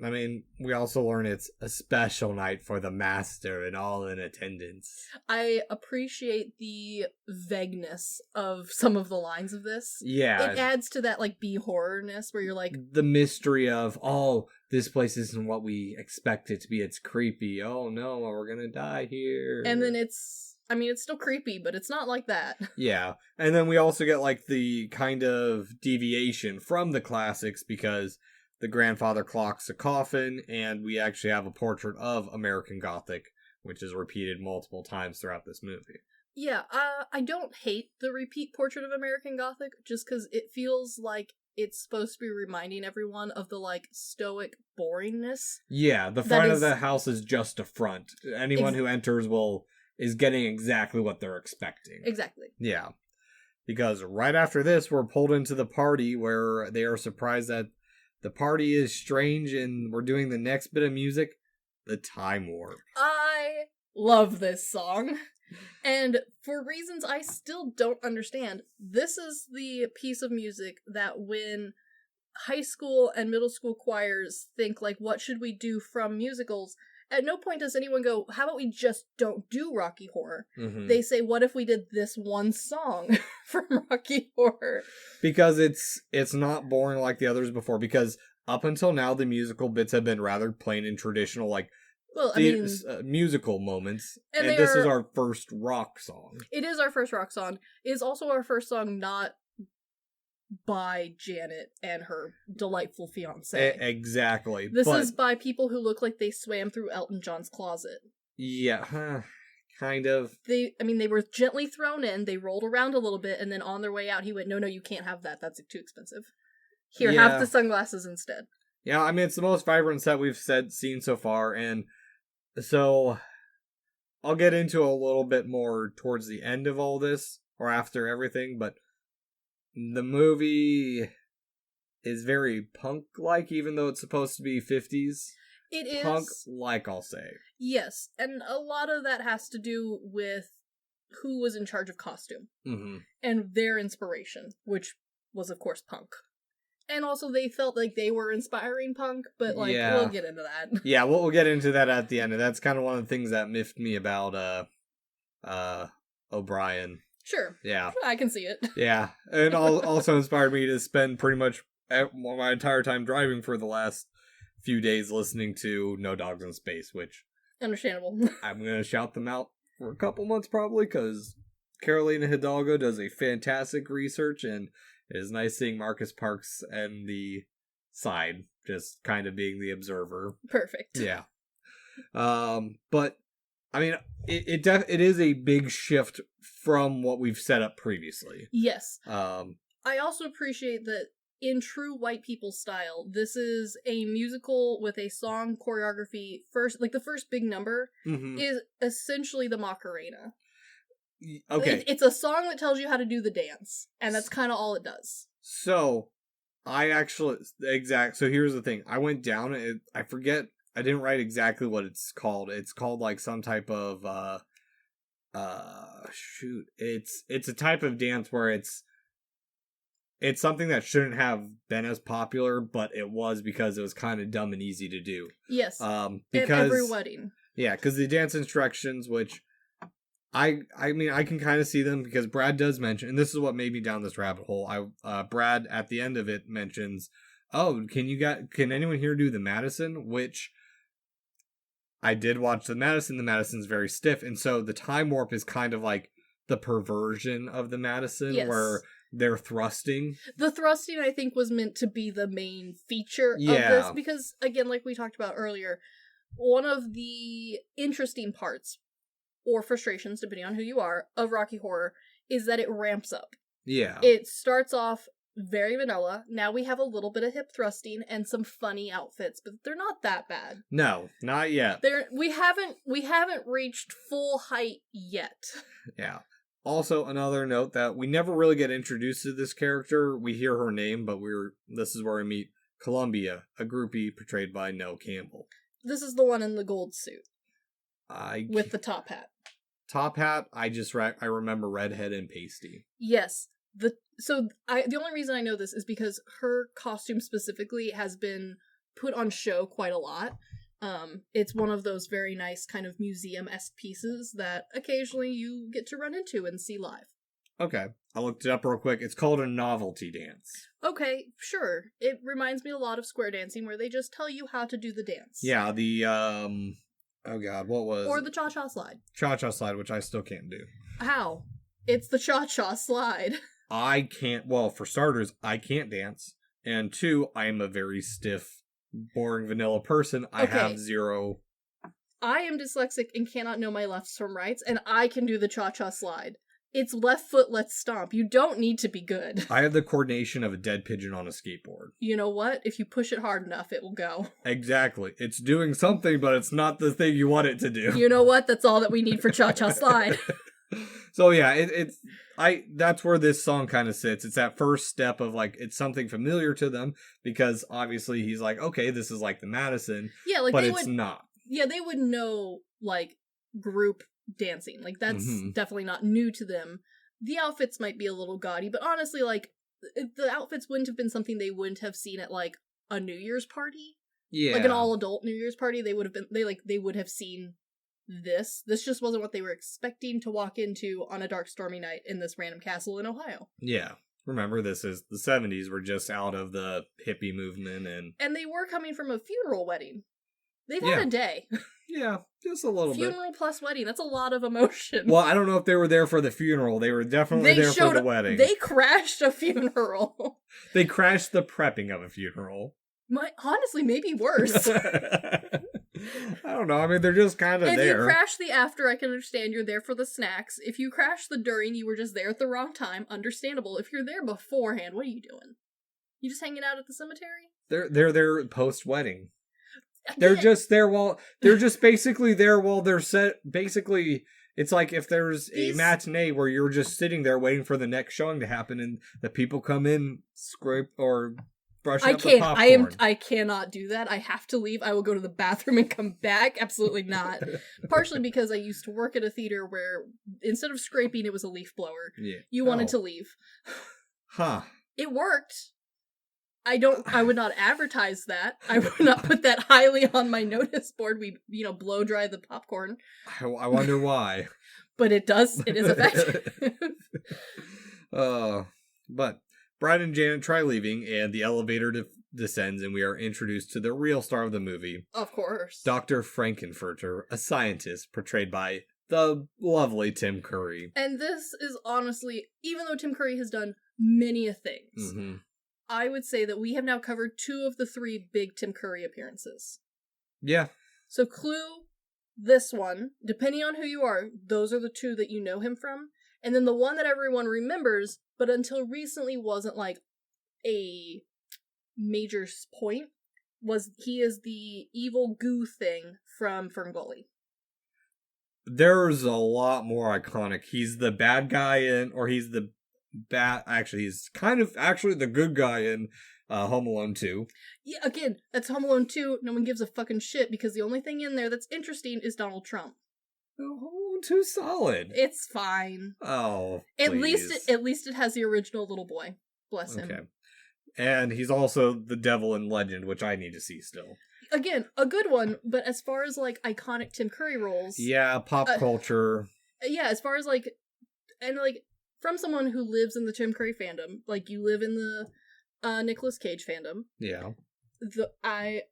I mean, we also learn it's a special night for the master and all in attendance. I appreciate the vagueness of some of the lines of this. Yeah. It adds to that, like, B-horror-ness where you're like... The mystery of, oh, this place isn't what we expect it to be. It's creepy. Oh, no, we're gonna die here. And then it's I mean, it's still creepy, but it's not like that. Yeah. And then we also get, like, the kind of deviation from the classics because the grandfather clocks a coffin, and we actually have a portrait of American Gothic, which is repeated multiple times throughout this movie. Yeah, I don't hate the repeat portrait of American Gothic, just because it feels like it's supposed to be reminding everyone of the, like, stoic boringness. Yeah, the front of the house is just a front. Anyone who enters is getting exactly what they're expecting. Exactly. Yeah. Because right after this, we're pulled into the party where they are surprised that the party is strange and we're doing the next bit of music, the Time Warp. I love this song. And for reasons I still don't understand, this is the piece of music that when high school and middle school choirs think, like, what should we do from musicals? At no point does anyone go, how about we just don't do Rocky Horror? Mm-hmm. They say, what if we did this one song from Rocky Horror? Because it's not boring like the others before, because up until now, the musical bits have been rather plain and traditional, like, musical moments, and this is our first rock song. It is our first rock song. It is also our first song not by Janet and her delightful fiancé. Exactly. This is by people who look like they swam through Elton John's closet. Yeah, kind of. They were gently thrown in, they rolled around a little bit, and then on their way out, he went, no, you can't have that. That's too expensive. Here, have the sunglasses instead. Yeah, I mean, it's the most vibrant set we've seen so far, and so I'll get into a little bit more towards the end of all this, or after everything, but the movie is very punk-like, even though it's supposed to be 50s. It is. Punk-like, I'll say. Yes, and a lot of that has to do with who was in charge of costume. Mm-hmm. And their inspiration, which was, of course, punk. And also they felt like they were inspiring punk, but, like, we'll get into that. Yeah, we'll get into that at the end, and that's kind of one of the things that miffed me about, O'Brien. Sure. Yeah. I can see it. Yeah. And also inspired me to spend pretty much my entire time driving for the last few days listening to No Dogs in Space, which... Understandable. I'm going to shout them out for a couple months probably, because Carolina Hidalgo does a fantastic research, and it is nice seeing Marcus Parks and the side, just kind of being the observer. Perfect. Yeah. But... I mean, it is a big shift from what we've set up previously. Yes. I also appreciate that in true white people style, this is a musical with a song choreography first, like the first big number is essentially the Macarena. Okay. It's a song that tells you how to do the dance, and that's kind of all it does. So, so here's the thing. I went down, I forget, I didn't write exactly what it's called. It's called like some type of it's a type of dance where it's something that shouldn't have been as popular, but it was because it was kind of dumb and easy to do. Yes. Because at every wedding. Yeah, because the dance instructions, which I mean I can kind of see them because Brad does mention, and this is what made me down this rabbit hole. Brad at the end of it mentions, "Oh, can anyone here do the Madison?" Which I did watch the Madison. The Madison's very stiff, and so the Time Warp is kind of like the perversion of the Madison, where they're thrusting. The thrusting, I think, was meant to be the main feature of this, because, again, like we talked about earlier, one of the interesting parts, or frustrations, depending on who you are, of Rocky Horror, is that it ramps up. Yeah. It starts off very vanilla. Now we have a little bit of hip thrusting and some funny outfits, but they're not that bad. No, not yet. We haven't reached full height yet. Yeah. Also, another note that we never really get introduced to this character. We hear her name, but this is where we meet Columbia, a groupie portrayed by Nell Campbell. This is the one in the gold suit. With the top hat. Top hat, I remember redhead and pasty. Yes. The only reason I know this is because her costume specifically has been put on show quite a lot. It's one of those very nice kind of museum-esque pieces that occasionally you get to run into and see live. Okay. I looked it up real quick. It's called a novelty dance. Okay, sure. It reminds me a lot of square dancing where they just tell you how to do the dance. Yeah, the Oh god, what was... Or the cha-cha slide. Cha-cha slide, which I still can't do. How? It's the cha-cha slide. I can't... Well, for starters, I can't dance. And 2, I am a very stiff, boring vanilla person. I have 0... I am dyslexic and cannot know my lefts from rights, and I can do the cha-cha slide. It's left foot, let's stomp. You don't need to be good. I have the coordination of a dead pigeon on a skateboard. You know what? If you push it hard enough, it will go. Exactly. It's doing something, but it's not the thing you want it to do. You know what? That's all that we need for cha-cha slide. So yeah, that's where this song kind of sits. It's that first step of like, it's something familiar to them, because obviously he's like, okay, this is like the Madison, yeah, like but it's not. Yeah, they would know, like, group dancing. Like, that's definitely not new to them. The outfits might be a little gaudy, but honestly, like, the outfits wouldn't have been something they wouldn't have seen at, like, a New Year's party. Yeah. Like, an all-adult New Year's party, they would have seen this. This just wasn't what they were expecting to walk into on a dark, stormy night in this random castle in Ohio. Yeah. Remember, this is the 70s. We're just out of the hippie movement, and they were coming from a funeral wedding. They've had a day. Yeah, just a little bit. Funeral plus wedding. That's a lot of emotion. Well, I don't know if they were there for the funeral. They were definitely there for the wedding. They crashed a funeral. They crashed the prepping of a funeral. Honestly, maybe worse. I don't know. I mean, they're just kind of there. If you crash the after, I can understand you're there for the snacks. If you crash the during, you were just there at the wrong time. Understandable. If you're there beforehand, what are you doing? You just hanging out at the cemetery? They're there post-wedding. They're just there they're just basically there while they're set. Basically, it's like if there's a matinee where you're just sitting there waiting for the next showing to happen, and the people come in, scrape or brush up the popcorn. I cannot do that. I have to leave. I will go to the bathroom and come back. Absolutely not. Partially because I used to work at a theater where instead of scraping, it was a leaf blower. Yeah. You wanted to leave. Huh. It worked. I would not advertise that. I would not put that highly on my notice board. We, blow dry the popcorn. I wonder why. But it is effective. But Brad and Janet try leaving, and the elevator descends, and we are introduced to the real star of the movie. Of course. Dr. Frankenfurter, a scientist portrayed by the lovely Tim Curry. And this is honestly, even though Tim Curry has done many a things, I would say that we have now covered 2 of the 3 big Tim Curry appearances. Yeah. So Clue, this one, depending on who you are, those are the 2 that you know him from. And then the one that everyone remembers, but until recently wasn't like a major point, was he is the evil goo thing from Ferngully. There's a lot more iconic. He's the bad guy he's the he's kind of actually the good guy in Home Alone 2. Yeah, again, that's Home Alone 2. No one gives a fucking shit because the only thing in there that's interesting is Donald Trump. Oh, Home Alone 2 solid. It's fine. Oh, please. At least it has the original little boy. Bless him. Okay. And he's also the devil in Legend, which I need to see still. Again, a good one, but as far as like iconic Tim Curry roles, yeah, pop culture. Yeah, as far as like from someone who lives in the Tim Curry fandom, like you live in the Nicolas Cage fandom. Yeah. I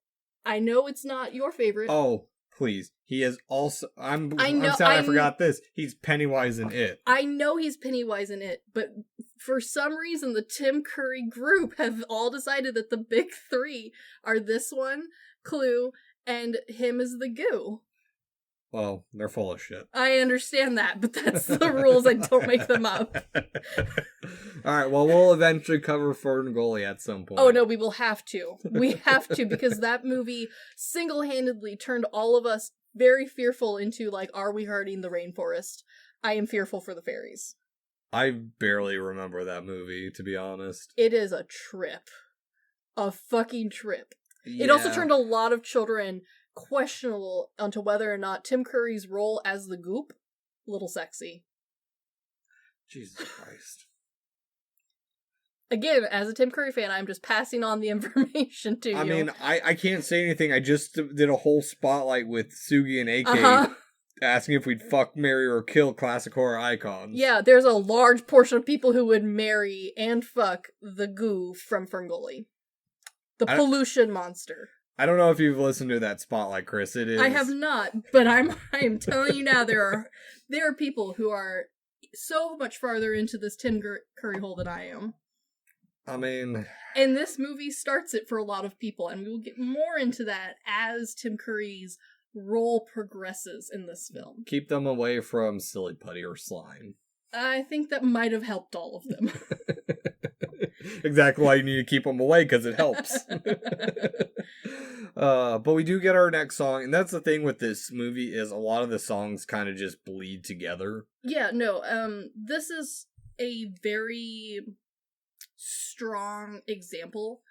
know it's not your favorite. Oh, please. He is also I'm sad I forgot this. He's Pennywise in It. I know he's Pennywise in It, but for some reason the Tim Curry group have all decided that the big 3 are this one, Clue, and him as the goo. Well, they're full of shit. I understand that, but that's the rules. I don't make them up. Alright, well, we'll eventually cover Ferngully at some point. Oh, no, we will have to. We have to, because that movie single-handedly turned all of us very fearful into, like, are we hurting the rainforest? I am fearful for the fairies. I barely remember that movie, to be honest. It is a trip. A fucking trip. Yeah. It also turned a lot of children questionable onto whether or not Tim Curry's role as the Goop, a little sexy. Jesus Christ. Again, as a Tim Curry fan, I'm just passing on the information to you. I mean, I can't say anything. I just did a whole spotlight with Sugi and AK asking if we'd fuck, marry, or kill classic horror icons. Yeah, there's a large portion of people who would marry and fuck the goo from Ferngully. The pollution monster. I don't know if you've listened to that Spotlight, Chris. It is. I have not, but I am telling you now, there are people who are so much farther into this Tim Curry hole than I am. I mean... And this movie starts it for a lot of people, and we will get more into that as Tim Curry's role progresses in this film. Keep them away from silly putty or slime. I think that might have helped all of them. Exactly why you need to keep them away, because it helps. But we do get our next song, and that's the thing with this movie, is a lot of the songs kind of just bleed together. Yeah, no, this is a very strong example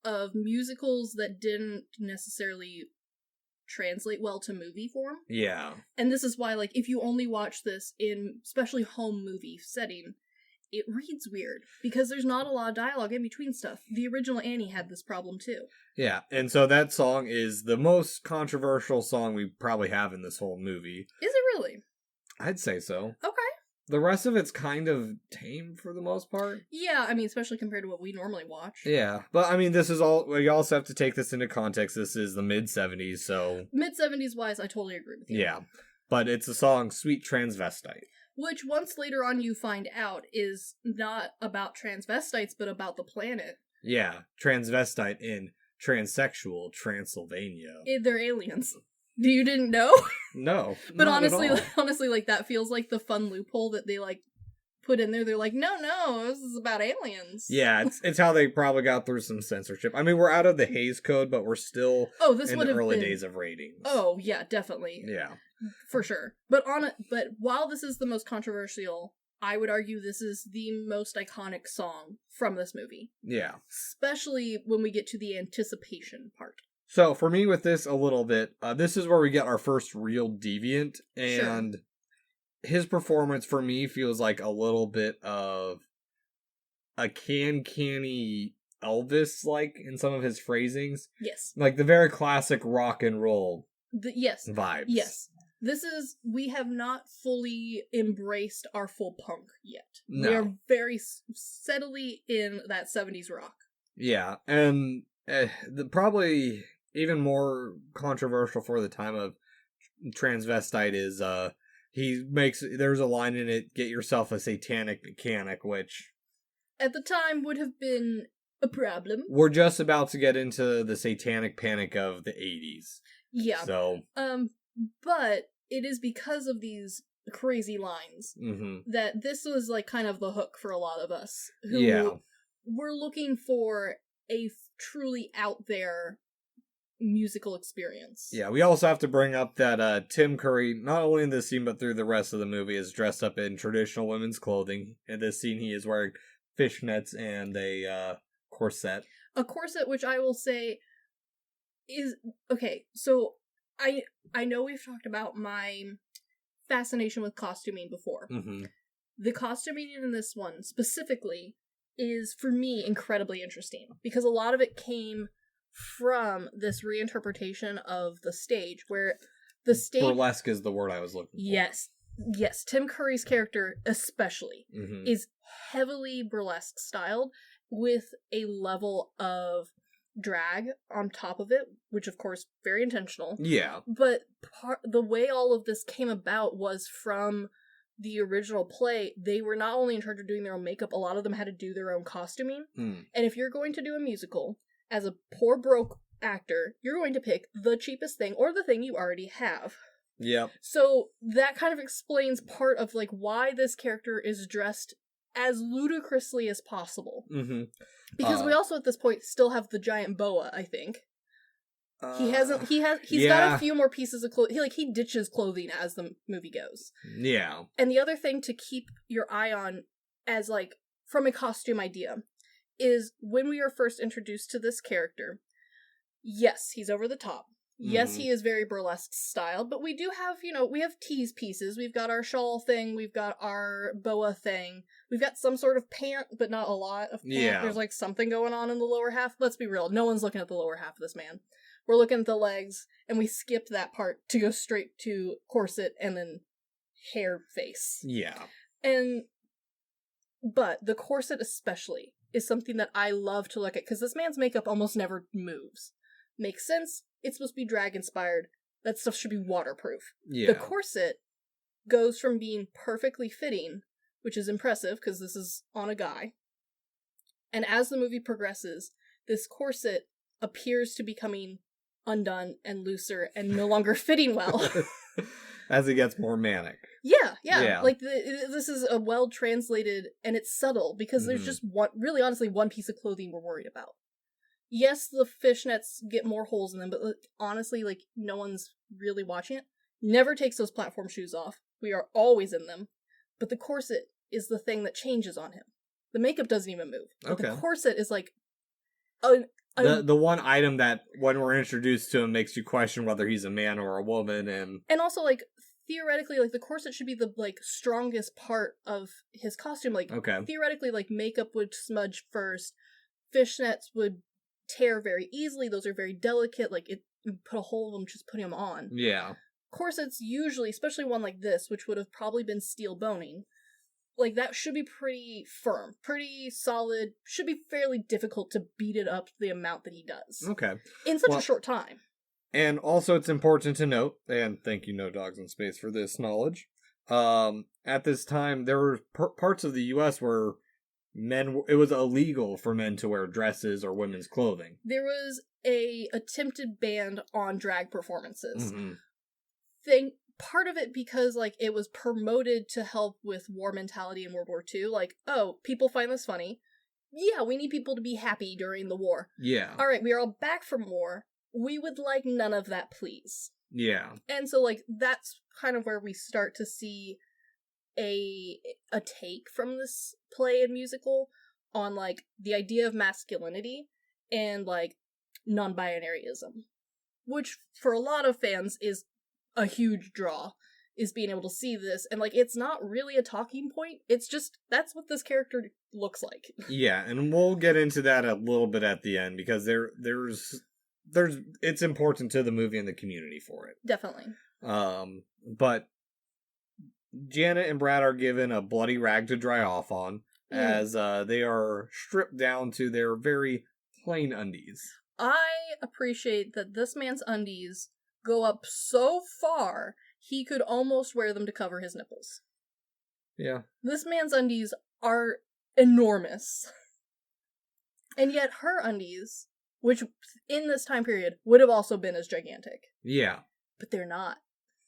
of musicals that didn't necessarily translate well to movie form. Yeah. And this is why, like, if you only watch this in especially home movie setting, it reads weird because there's not a lot of dialogue in between stuff. The original Annie had this problem too. Yeah, and so that song is the most controversial song we probably have in this whole movie. Is it really? I'd say so. Okay. The rest of it's kind of tame for the most part. Yeah, I mean, especially compared to what we normally watch. Yeah, but I mean, this is all, we also have to take this into context. This is the mid-70s, so... Mid-70s wise, I totally agree with you. Yeah, but it's a song, Sweet Transvestite. Which, once later on you find out, is not about transvestites, but about the planet. Yeah, transvestite in transsexual Transylvania. They're aliens. You didn't know? No. But honestly, like, that feels like the fun loophole that they, like, put in there. They're like, no, this is about aliens. Yeah, it's how they probably got through some censorship. I mean, we're out of the Hays Code, but we're still in the early days of ratings. Oh, yeah, definitely. Yeah. For sure. But while this is the most controversial, I would argue this is the most iconic song from this movie. Yeah. Especially when we get to the anticipation part. So, for me with this a little bit, this is where we get our first real deviant, and his performance for me feels like a little bit of a canny Elvis-like in some of his phrasings. Yes. Like the very classic rock and roll vibes. Yes. We have not fully embraced our full punk yet. No. We are very steadily in that 70s rock. Yeah, and probably even more controversial for the time of transvestite is there's a line in it, get yourself a satanic mechanic, which at the time would have been a problem. We're just about to get into the satanic panic of the 80s. Yeah. So but it is because of these crazy lines that this was like kind of the hook for a lot of us who were looking for a truly out there musical experience. Yeah, we also have to bring up that Tim Curry, not only in this scene but through the rest of the movie, is dressed up in traditional women's clothing. In this scene, he is wearing fishnets and a corset. A corset, which I will say is okay. So I know we've talked about my fascination with costuming before. The costuming in this one specifically is for me incredibly interesting because a lot of it came from this reinterpretation of the stage where the stage... Burlesque is the word I was looking for. Yes, Tim Curry's character especially is heavily burlesque styled with a level of drag on top of it, which of course very intentional. Yeah. But the way all of this came about was from the original play. They were not only in charge of doing their own makeup, a lot of them had to do their own costuming. And if you're going to do a musical as a poor broke actor, you're going to pick the cheapest thing or the thing you already have. Yep. So that kind of explains part of like why this character is dressed as ludicrously as possible. Because we also at this point still have the giant boa, I think. He's got a few more pieces of clothing. He ditches clothing as the movie goes. Yeah. And the other thing to keep your eye on as like from a costume idea is when we are first introduced to this character, yes, he's over the top. Yes, he is very burlesque styled, but we do have, we have tease pieces. We've got our shawl thing, we've got our boa thing, we've got some sort of pant, but not a lot of pant. Yeah. There's like something going on in the lower half. Let's be real, no one's looking at the lower half of this man. We're looking at the legs, and we skipped that part to go straight to corset and then hair face. Yeah. But the corset especially is something that I love to look at, because this man's makeup almost never moves. Makes sense. It's supposed to be drag inspired. That stuff should be waterproof. Yeah. The corset goes from being perfectly fitting, which is impressive because this is on a guy. And as the movie progresses, this corset appears to becoming undone and looser and no longer fitting well. As it gets more manic. Yeah. Like, this is a well-translated, and it's subtle, because there's just really honestly one piece of clothing we're worried about. Yes, the fishnets get more holes in them, but honestly, like, no one's really watching it. Never takes those platform shoes off. We are always in them. But the corset is the thing that changes on him. The makeup doesn't even move. But the corset is like... the one item that, when we're introduced to him, makes you question whether he's a man or a woman, and also, like, theoretically, like, the corset should be the, like, strongest part of his costume. Like, theoretically, like, makeup would smudge first, fishnets would tear very easily, those are very delicate, like, you put a hole in them just putting them on. Yeah. Corsets usually, especially one like this, which would have probably been steel boning, like, that should be pretty firm, pretty solid, should be fairly difficult to beat it up the amount that he does. Okay. In such a short time. And also, it's important to note, and thank you, No Dogs in Space, for this knowledge, at this time, there were parts of the U.S. where it was illegal for men to wear dresses or women's clothing. There was a attempted ban on drag performances. Part of it because, like, it was promoted to help with war mentality in World War II. Like, oh, people find this funny. Yeah, we need people to be happy during the war. Yeah. All right, we are all back from war. We would like none of that, please. Yeah. And so, like, that's kind of where we start to see a take from this play and musical on, like, the idea of masculinity and, like, non-binaryism. Which, for a lot of fans, is a huge draw, is being able to see this, and, like, it's not really a talking point, it's just, that's what this character looks like. Yeah, and we'll get into that a little bit at the end, because there's it's important to the movie and the community for it. Definitely. But Janet and Brad are given a bloody rag to dry off on, as they are stripped down to their very plain undies. I appreciate that this man's undies go up so far, he could almost wear them to cover his nipples. Yeah. This man's undies are enormous. And yet her undies, which in this time period would have also been as gigantic. Yeah. But they're not.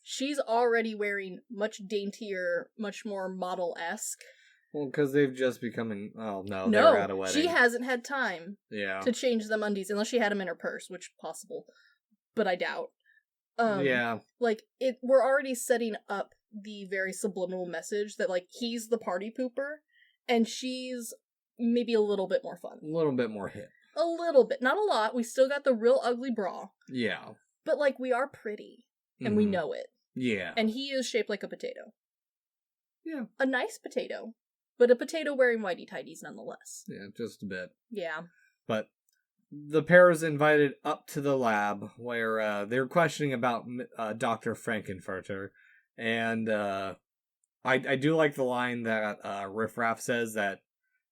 She's already wearing much daintier, much more model-esque. Well, because they've just become... Oh, no, they're at a wedding. She hasn't had time to change them undies, unless she had them in her purse, which possible. But I doubt. Like, we're already setting up the very subliminal message that, like, he's the party pooper, and she's maybe a little bit more fun. A little bit more hip. A little bit. Not a lot. We still got the real ugly bra. Yeah. But, like, we are pretty, and we know it. Yeah. And he is shaped like a potato. Yeah. A nice potato, but a potato wearing whitey-tighties nonetheless. Yeah, just a bit. Yeah. But the pair is invited up to the lab where they're questioning about Dr. Frankenfurter. And I do like the line that Riff Raff says that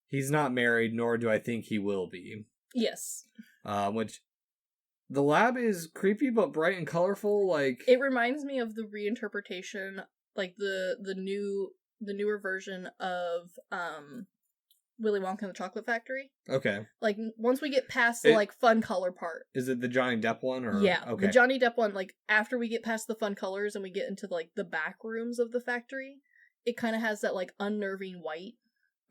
he's not married, nor do I think he will be. Yes. Which, the lab is creepy but bright and colorful. Like, it reminds me of the reinterpretation, like the newer version of Willy Wonka and the Chocolate Factory. Okay. Like, once we get past the, like, fun color part. Is it the Johnny Depp one? Or? Yeah. Okay. The Johnny Depp one, like, after we get past the fun colors and we get into, like, the back rooms of the factory, it kind of has that, like, unnerving white.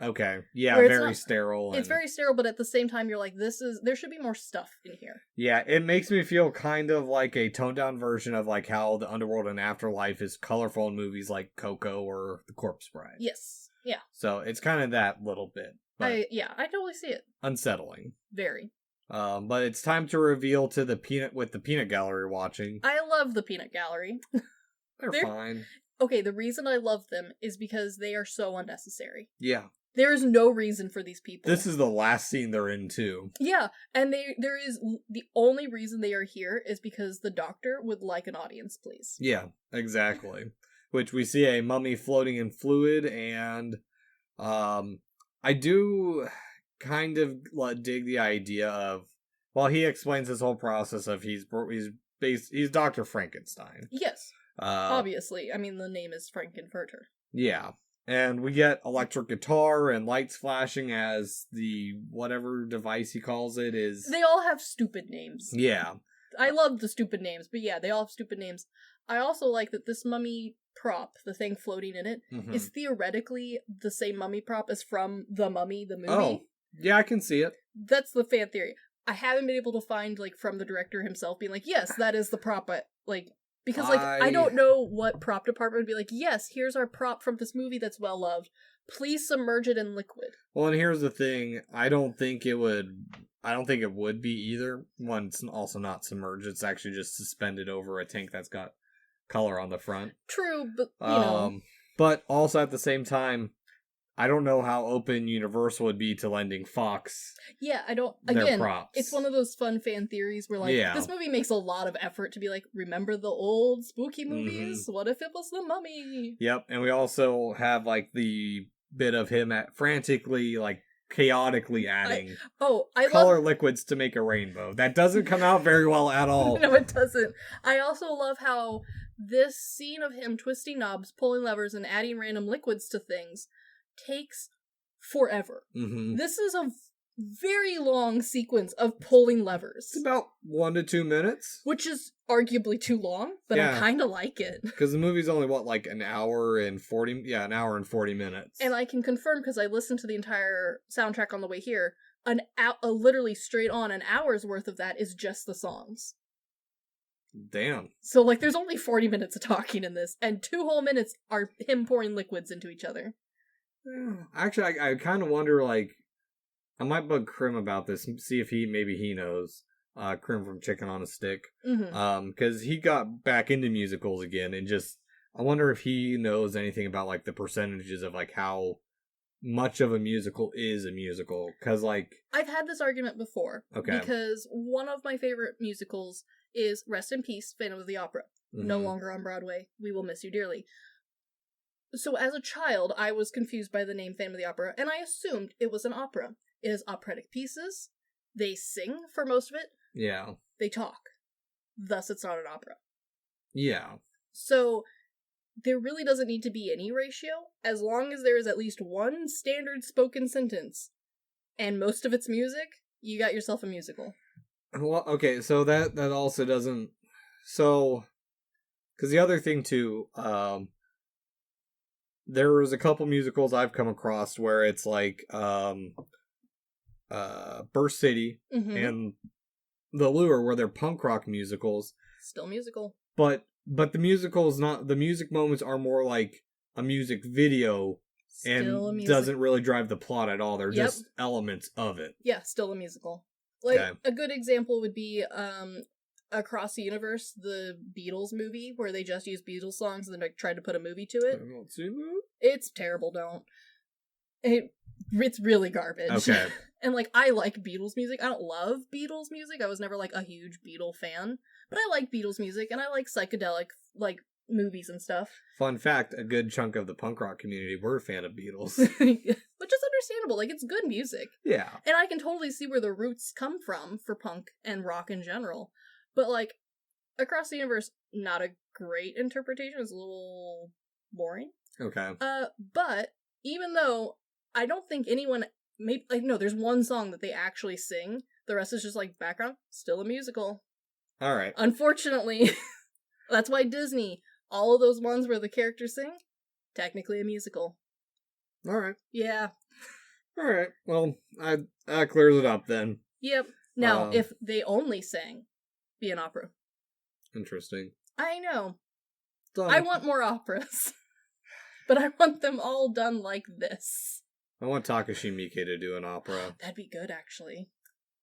Okay. Yeah, very sterile. It's very sterile, but at the same time, you're like, there should be more stuff in here. Yeah, it makes me feel kind of like a toned-down version of, like, how the Underworld and Afterlife is colorful in movies like Coco or The Corpse Bride. Yes. Yeah. So it's kind of that little bit. I totally see it. Unsettling. Very. But it's time to reveal to the peanut gallery watching. I love the peanut gallery. They're fine. Okay, the reason I love them is because they are so unnecessary. Yeah. There is no reason for these people. This is the last scene they're in, too. Yeah, and there is the only reason they are here is because the doctor would like an audience, please. Yeah, exactly. Which we see a mummy floating in fluid, and I do kind of dig the idea of, Well, he explains his whole process of he's Dr. Frankenstein. Yes. Obviously. I mean, the name is Frankenfurter. Yeah. And we get electric guitar and lights flashing as the whatever device he calls it is. They all have stupid names. Yeah. I love the stupid names, but yeah, they all have stupid names. I also like that this mummy prop, the thing floating in it, is theoretically the same mummy prop as from The Mummy, the movie. Oh, yeah, I can see it. That's the fan theory. I haven't been able to find, like, from the director himself being like, yes, that is the prop, because, I don't know what prop department would be like, yes, here's our prop from this movie that's well-loved. Please submerge it in liquid. Well, and here's the thing. I don't think it would be either. One, it's also not submerged. It's actually just suspended over a tank that's got color on the front. True, but, you know. But also at the same time, I don't know how open Universal would be to lending Fox their props. It's one of those fun fan theories where, this movie makes a lot of effort to be like, remember the old spooky movies? What if it was The Mummy? Yep, and we also have, the bit of him frantically, chaotically adding color liquids to make a rainbow. That doesn't come out very well at all. No, it doesn't. I also love how this scene of him twisting knobs, pulling levers, and adding random liquids to things takes forever. This is a very long sequence of pulling levers. It's about 1 to 2 minutes. Which is arguably too long, but I kind of like it. Because the movie's only, an hour and 40 minutes. And I can confirm, because I listened to the entire soundtrack on the way here, literally straight on an hour's worth of that is just the songs. Damn. So, there's only 40 minutes of talking in this, and 2 whole minutes are him pouring liquids into each other. Actually, I kind of wonder, I might bug Krim about this, see if maybe he knows. Krim from Chicken on a Stick. Because he got back into musicals again, and I wonder if he knows anything about, the percentages of, how much of a musical is a musical. Because, I've had this argument before. Okay. Because one of my favorite musicals is, rest in peace, Phantom of the Opera. No longer on Broadway. We will miss you dearly. So as a child, I was confused by the name Phantom of the Opera, and I assumed it was an opera. It has operatic pieces. They sing for most of it. Yeah. They talk. Thus, it's not an opera. Yeah. So, there really doesn't need to be any ratio, as long as there is at least one standard spoken sentence, and most of it's music, you got yourself a musical. Well, okay, so that also doesn't... So, because the other thing, too, there was a couple musicals I've come across where it's Burst City and The Lure, where they're punk rock musicals. Still musical. But the musicals the music moments are more like a music video and doesn't really drive the plot at all. They're just elements of it. Yeah, still a musical. A good example would be Across the Universe, the Beatles movie, where they just use Beatles songs and then tried to put a movie to it. I don't see that. It's terrible, don't. It's really garbage. Okay. And, I like Beatles music. I don't love Beatles music. I was never, a huge Beatle fan. But I like Beatles music, and I like psychedelic, movies and stuff. Fun fact, a good chunk of the punk rock community were a fan of Beatles. Which is understandable. It's good music. Yeah. And I can totally see where the roots come from for punk and rock in general. But, Across the Universe, not a great interpretation. It's a little boring. Okay. But, even though I don't think anyone... no, there's one song that they actually sing. The rest is just, background. Still a musical. Alright. Unfortunately. That's why Disney, all of those ones where the characters sing, technically a musical. Alright. Yeah. Alright. Well, that clears it up then. Yep. Now, if they only sang, be an opera. Interesting. I know. Done. I want more operas. But I want them all done like this. I want Takashi Miike to do an opera. That'd be good, actually.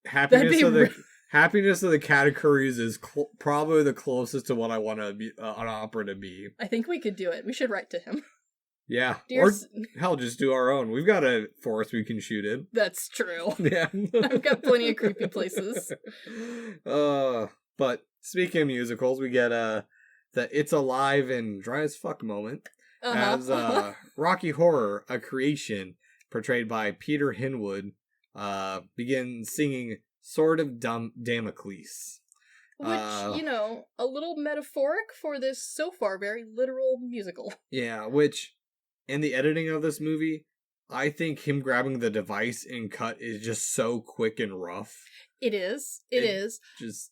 Happiness of the Katakuris is probably the closest to what I want an opera to be. I think we could do it. We should write to him. Yeah. Hell, just do our own. We've got a forest we can shoot in. That's true. Yeah. I've got plenty of creepy places. But speaking of musicals, we get the It's Alive and Dry as Fuck moment as Rocky Horror, a creation portrayed by Peter Hinwood, begins singing Sword of Damocles. Which, a little metaphoric for this so far very literal musical. Yeah, which, in the editing of this movie, I think him grabbing the device and cut is just so quick and rough. It is. It is.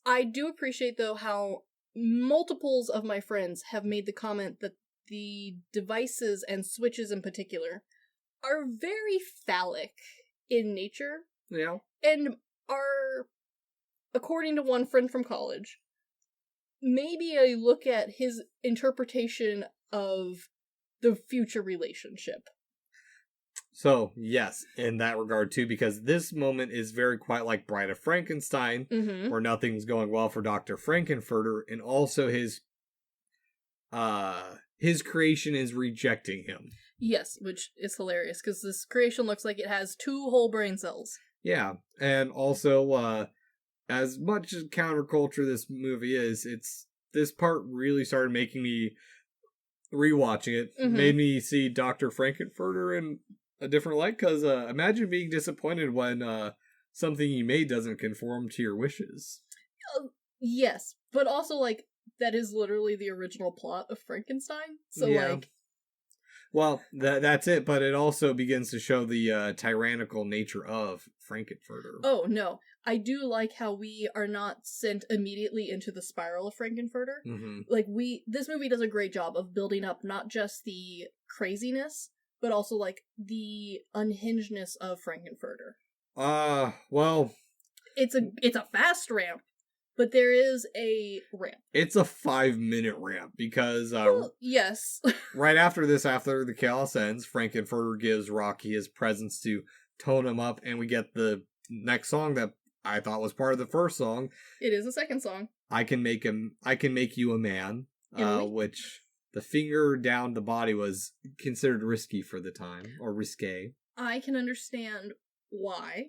I do appreciate, though, how multiples of my friends have made the comment that the devices and switches in particular are very phallic in nature. Yeah. And are, according to one friend from college, maybe a look at his interpretation of the future relationship. So, yes, in that regard, too, because this moment is very quite like Bride of Frankenstein, where nothing's going well for Dr. Frankenfurter, and also his creation is rejecting him. Yes, which is hilarious, because this creation looks like it has 2 whole brain cells. Yeah, and also, as much as counterculture this movie is, this part really started making me rewatching it, made me see Dr. Frankenfurter in a different light, because imagine being disappointed when something you made doesn't conform to your wishes. Yes, but also, like, that is literally the original plot of Frankenstein, so, yeah. Well, that's it, but it also begins to show the tyrannical nature of Frankenfurter. Oh, no. I do like how we are not sent immediately into the spiral of Frankenfurter. Like, this movie does a great job of building up not just the craziness, but also, like, the unhingedness of Frankenfurter. Well... It's a fast ramp, but there is a ramp. It's a 5-minute ramp, because... yes. Right after the chaos ends, Frankenfurter gives Rocky his presents to tone him up, and we get the next song that I thought was part of the first song. It is the second song. I Can Make You a Man, which... The finger down the body was considered risky for the time, or risque. I can understand why.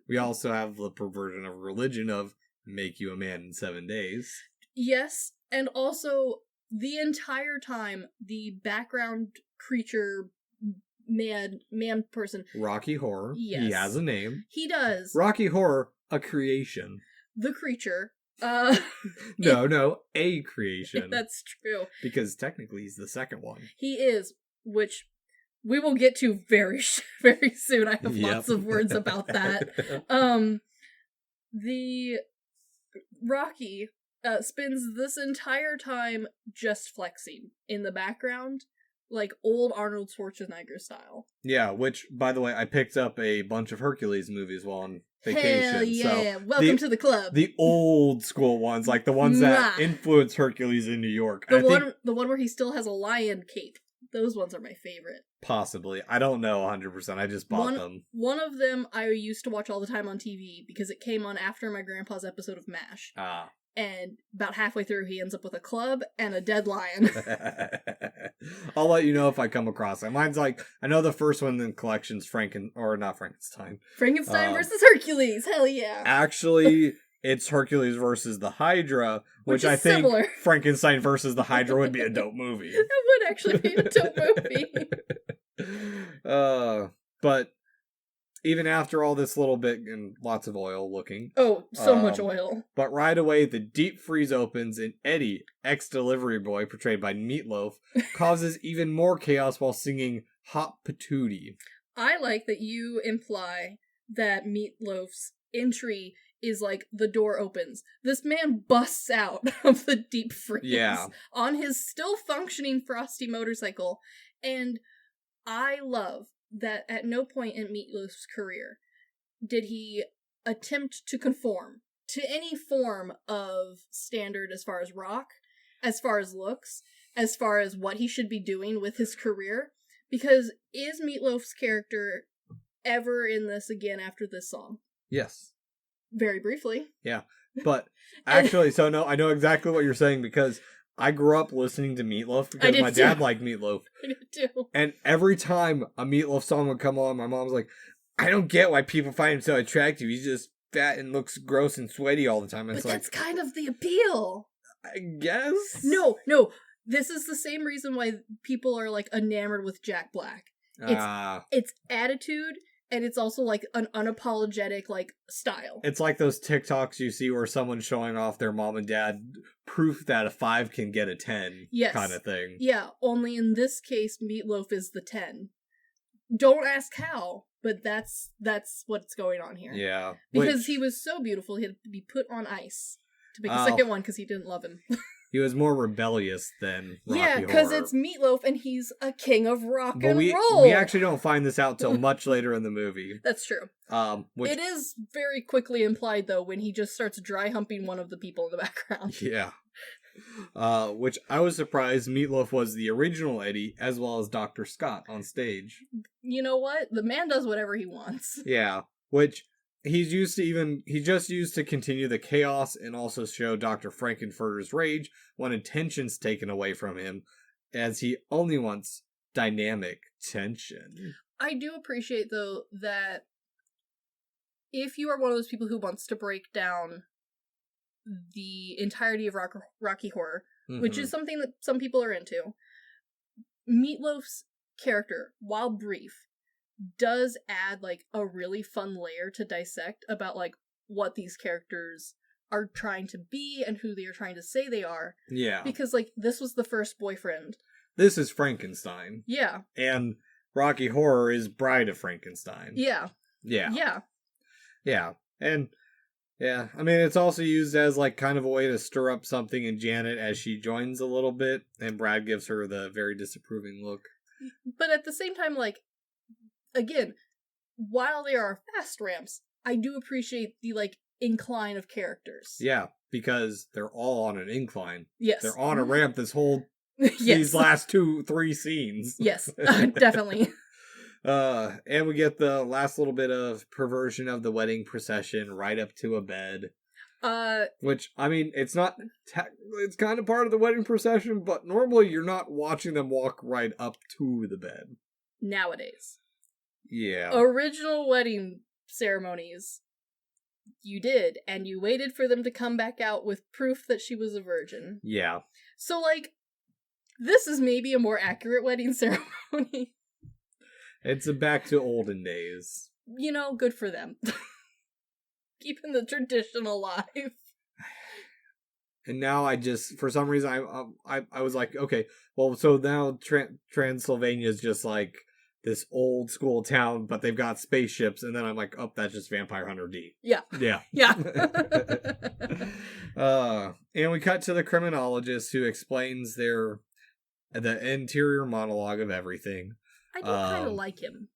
We also have the perversion of religion of make you a man in 7 days. Yes, and also the entire time the background creature man person. Rocky Horror. Yes. He has a name. He does. Rocky Horror, a creation. The creature. No, a creation. That's true. Because technically he's the second one. He is, which we will get to very, very soon. I have lots of words about that. The Rocky spends this entire time just flexing in the background, like old Arnold Schwarzenegger style. Yeah, which, by the way, I picked up a bunch of Hercules movies while on vacation. Hell yeah! So Welcome to the club. The old school ones, like the ones that influenced Hercules in New York. The one where he still has a lion cape. Those ones are my favorite. Possibly. I don't know 100%. I just bought them. One of them I used to watch all the time on TV because it came on after my grandpa's episode of MASH. And about halfway through, he ends up with a club and a dead lion. I'll let you know if I come across it. Mine's like, I know the first one in the collection's Frankenstein versus Hercules. Hell yeah. Actually, it's Hercules versus the Hydra, which I think similar. Frankenstein versus the Hydra would be a dope movie. It would actually be a dope movie. But even after all this little bit and lots of oil looking. Oh, so much oil. But right away, the deep freeze opens and Eddie, ex-delivery boy, portrayed by Meatloaf, causes even more chaos while singing Hot Patootie. I like that you imply that Meatloaf's entry is like the door opens. This man busts out of the deep freeze on his still functioning Frosty motorcycle. And I love that at no point in Meatloaf's career did he attempt to conform to any form of standard as far as rock, as far as looks, as far as what he should be doing with his career. Because is Meatloaf's character ever in this again after this song? Yes. Very briefly. Yeah. But actually, so no, I know exactly what you're saying because I grew up listening to Meatloaf because my dad liked Meatloaf. I did too. And every time a Meatloaf song would come on, my mom was like, I don't get why people find him so attractive. He's just fat and looks gross and sweaty all the time. And but that's kind of the appeal. I guess? No. This is the same reason why people are like enamored with Jack Black. It's attitude, and it's also like an unapologetic like style. It's like those TikToks you see where someone's showing off their mom and dad proof that a 5 can get a 10 kind of thing. Yeah, only in this case, Meatloaf is the 10. Don't ask how, but that's what's going on here. Yeah. Because he was so beautiful, he had to be put on ice to make a second one because he didn't love him. He was more rebellious than Rocky Yeah, because Horror. it's Meatloaf and he's a king of rock and roll. We actually don't find this out till much later in the movie. That's true. It is very quickly implied, though, when he just starts dry humping one of the people in the background. Yeah. Which I was surprised Meatloaf was the original Eddie, as well as Dr. Scott on stage. You know what? The man does whatever he wants. Yeah, which he just used to continue the chaos and also show Dr. Frankenfurter's rage when attention's taken away from him, as he only wants dynamic tension. I do appreciate, though, that if you are one of those people who wants to break down the entirety of Rocky Horror, which is something that some people are into, Meatloaf's character, while brief, does add like a really fun layer to dissect about like what these characters are trying to be and who they are trying to say they are. Yeah. Because like this was the first boyfriend. This is Frankenstein. Yeah. And Rocky Horror is Bride of Frankenstein. Yeah. Yeah. Yeah. Yeah. And yeah, I mean, it's also used as like kind of a way to stir up something in Janet as she joins a little bit, and Brad gives her the very disapproving look. But at the same time, like, again, while there are fast ramps, I do appreciate the like incline of characters. Yeah, because they're all on an incline. Yes. They're on a ramp this whole yes. these last 2-3 scenes. Yes, definitely. And we get the last little bit of perversion of the wedding procession right up to a bed. Which, I mean, it's kind of part of the wedding procession, but normally you're not watching them walk right up to the bed. Nowadays. Yeah. Original wedding ceremonies, you did, and you waited for them to come back out with proof that she was a virgin. Yeah. So, like, this is maybe a more accurate wedding ceremony. It's back to olden days. You know, good for them. Keeping the tradition alive. And now I just, for some reason, I was like, okay, well, so now Transylvania is just like this old school town, but they've got spaceships, and then I'm like, oh, that's just Vampire Hunter D. Yeah. Yeah. Yeah. And we cut to the criminologist who explains the interior monologue of everything. I do kind of like him.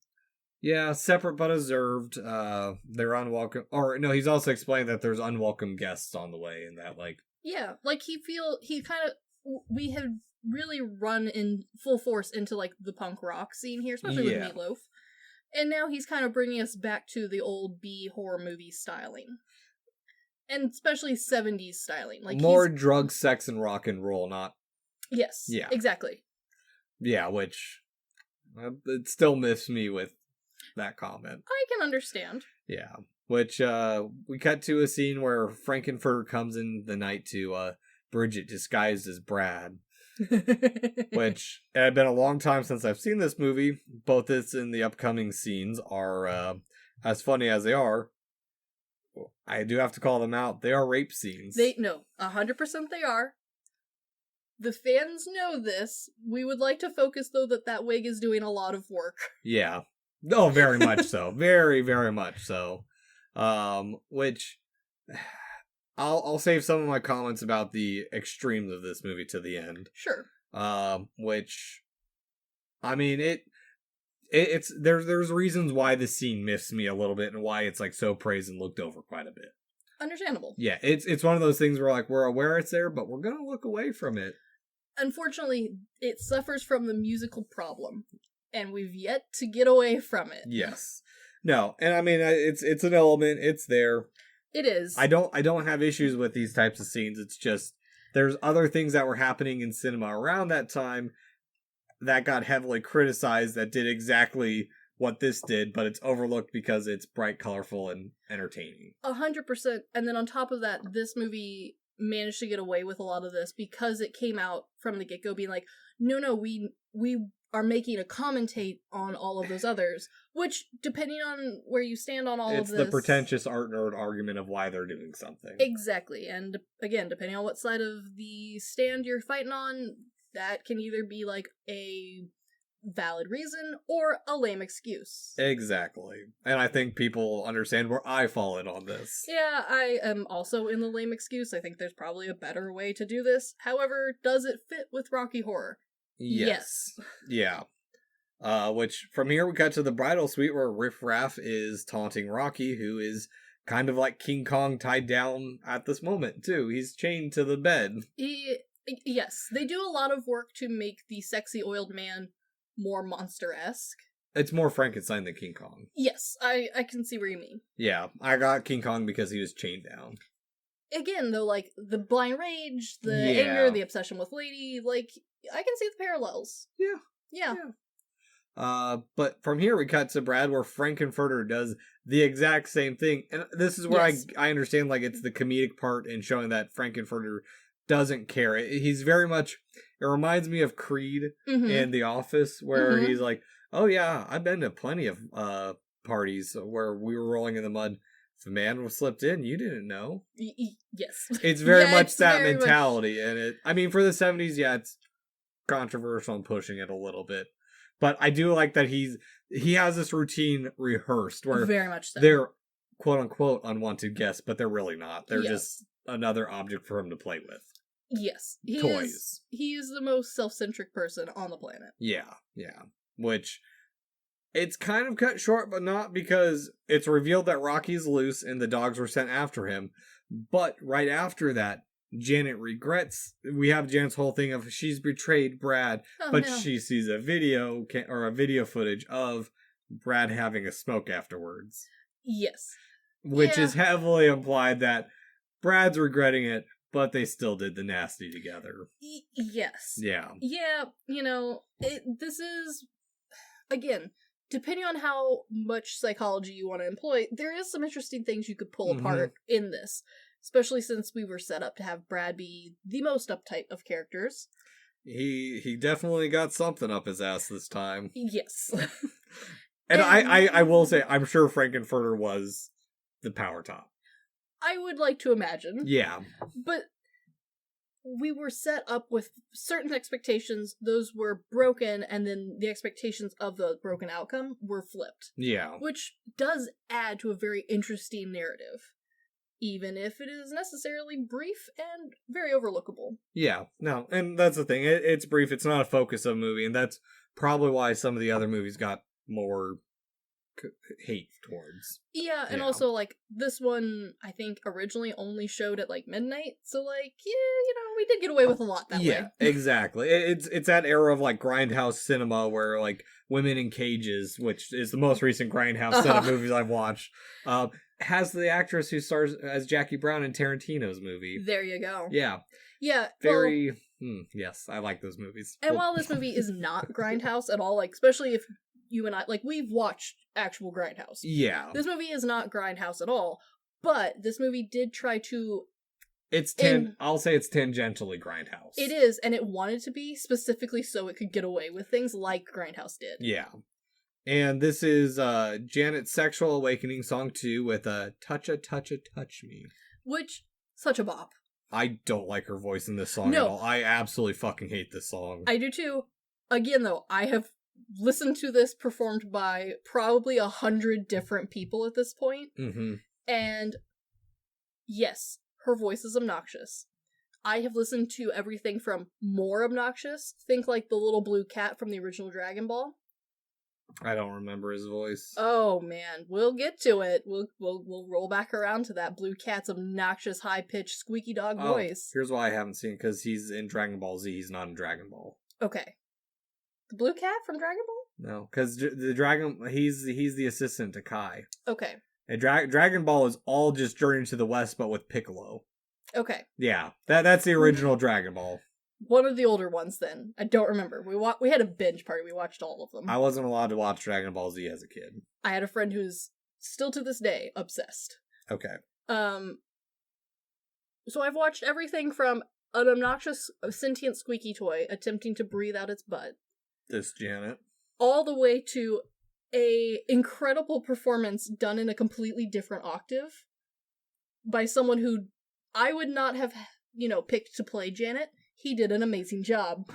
Yeah, separate but observed. They're unwelcome. Or no, he's also explained that there's unwelcome guests on the way, and that like. Yeah, like we have really run in full force into like the punk rock scene here, especially with Meatloaf, and now he's kind of bringing us back to the old B horror movie styling, and especially 70s styling, like more drugs, sex, and rock and roll, not. Yes. Yeah. Exactly. Yeah, which. It still miffs me with that comment. I can understand. Yeah. Which, we cut to a scene where Frankenfurter comes in the night to, Bridget disguised as Brad. Which, it had been a long time since I've seen this movie. Both this and the upcoming scenes are, as funny as they are. I do have to call them out. They are rape scenes. 100% they are. The fans know this. We would like to focus, though, that wig is doing a lot of work. Yeah. Oh, very much so. Very, very much so. Which, I'll save some of my comments about the extremes of this movie to the end. Sure. Which, I mean, there's reasons why this scene miffs me a little bit and why it's, like, so praised and looked over quite a bit. Understandable. Yeah, it's one of those things where, like, we're aware it's there, but we're gonna look away from it. Unfortunately, it suffers from the musical problem, and we've yet to get away from it. Yes. No, and I mean, it's an element, it's there. It is. I don't have issues with these types of scenes, it's just, there's other things that were happening in cinema around that time that got heavily criticized that did exactly what this did, but it's overlooked because it's bright, colorful, and entertaining. 100%, and then on top of that, this movie managed to get away with a lot of this because it came out from the get-go being like, no, we are making a commentate on all of those others, which, depending on where you stand on all of this... It's the pretentious art nerd argument of why they're doing something. Exactly, and again, depending on what side of the stand you're fighting on, that can either be, like, a valid reason or a lame excuse. Exactly. And I think people understand where I fall in on this. Yeah, I am also in the lame excuse. I think there's probably a better way to do this. However, does it fit with Rocky Horror? Yes. Yeah. Which, from here we cut to the bridal suite where Riff Raff is taunting Rocky, who is kind of like King Kong tied down at this moment, too. He's chained to the bed. Yes, they do a lot of work to make the sexy oiled man more monster-esque. It's more Frankenstein than King Kong. Yes, I can see where you mean. Yeah, I got King Kong because he was chained down. Again, though, like, the blind rage, the anger, the obsession with Lady, like, I can see the parallels. Yeah. But from here we cut to Brad where Frankenfurter does the exact same thing. And this is where I understand, like, it's the comedic part in showing that Frankenfurter doesn't care. He's very much... It reminds me of Creed in The Office, where he's like, oh yeah, I've been to plenty of parties where we were rolling in the mud. If a man was slipped in, you didn't know. Yes. It's very much that mentality. And it, I mean, for the 70s, yeah, it's controversial and pushing it a little bit. But I do like that he has this routine rehearsed where very much so. They're quote-unquote unwanted guests, but they're really not. They're just another object for him to play with. Yes. Toys. He is the most self-centric person on the planet. Yeah. Which, it's kind of cut short, but not, because it's revealed that Rocky's loose and the dogs were sent after him. But right after that, Janet regrets. We have Janet's whole thing of she's betrayed Brad, but she sees a video footage of Brad having a smoke afterwards. Yes. Which is heavily implied that Brad's regretting it, but they still did the nasty together. Yes. Yeah. Yeah, this is, again, depending on how much psychology you want to employ, there is some interesting things you could pull apart in this. Especially since we were set up to have Brad be the most uptight of characters. He definitely got something up his ass this time. Yes. and I will say, I'm sure Frankenfurter was the power top. I would like to imagine. Yeah. But we were set up with certain expectations, those were broken, and then the expectations of the broken outcome were flipped. Yeah. Which does add to a very interesting narrative. Even if it is necessarily brief and very overlookable. Yeah, no, and that's the thing. It's brief. It's not a focus of a movie, and that's probably why some of the other movies got more hate towards. Yeah, and also, like, this one, I think, originally only showed at, like, midnight, so, like, we did get away with a lot that way. Yeah, exactly. It's that era of, like, grindhouse cinema where, like, Women in Cages, which is the most recent grindhouse set of movies I've watched, has the actress who stars as Jackie Brown in Tarantino's movie. There you go. Yeah. Yeah. Very... yes, I like those movies. And while this movie is not grindhouse at all, like, especially if you and I, like, we've watched actual grindhouse. Yeah. This movie is not grindhouse at all, but this movie did try to... I'll say it's tangentially grindhouse. It is, and it wanted to be, specifically so it could get away with things like grindhouse did. Yeah. And this is Janet's Sexual Awakening Song 2 with a Touch Me. Which, such a bop. I don't like her voice in this song at all. I absolutely fucking hate this song. I do too. Again, though, I have listened to this performed by probably 100 different people at this point. And yes, her voice is obnoxious. I have listened to everything from more obnoxious, think like the little blue cat from the original Dragon Ball. I don't remember his voice. Oh man, we'll get to it. We'll roll back around to that blue cat's obnoxious, high-pitched, squeaky dog voice. Here's why I haven't seen it, because he's in Dragon Ball Z. He's not in Dragon Ball. Okay. The blue cat from Dragon Ball? No, because the Dragon he's the assistant to Kai. Okay. And Dragon Ball is all just Journey to the West, but with Piccolo. Okay. Yeah, that's the original Dragon Ball. One of the older ones, then. I don't remember. We had a binge party. We watched all of them. I wasn't allowed to watch Dragon Ball Z as a kid. I had a friend who's still to this day obsessed. Okay. So I've watched everything from an obnoxious, sentient squeaky toy attempting to breathe out its butt This Janet. All the way to a incredible performance done in a completely different octave by someone who I would not have, picked to play Janet. He did an amazing job.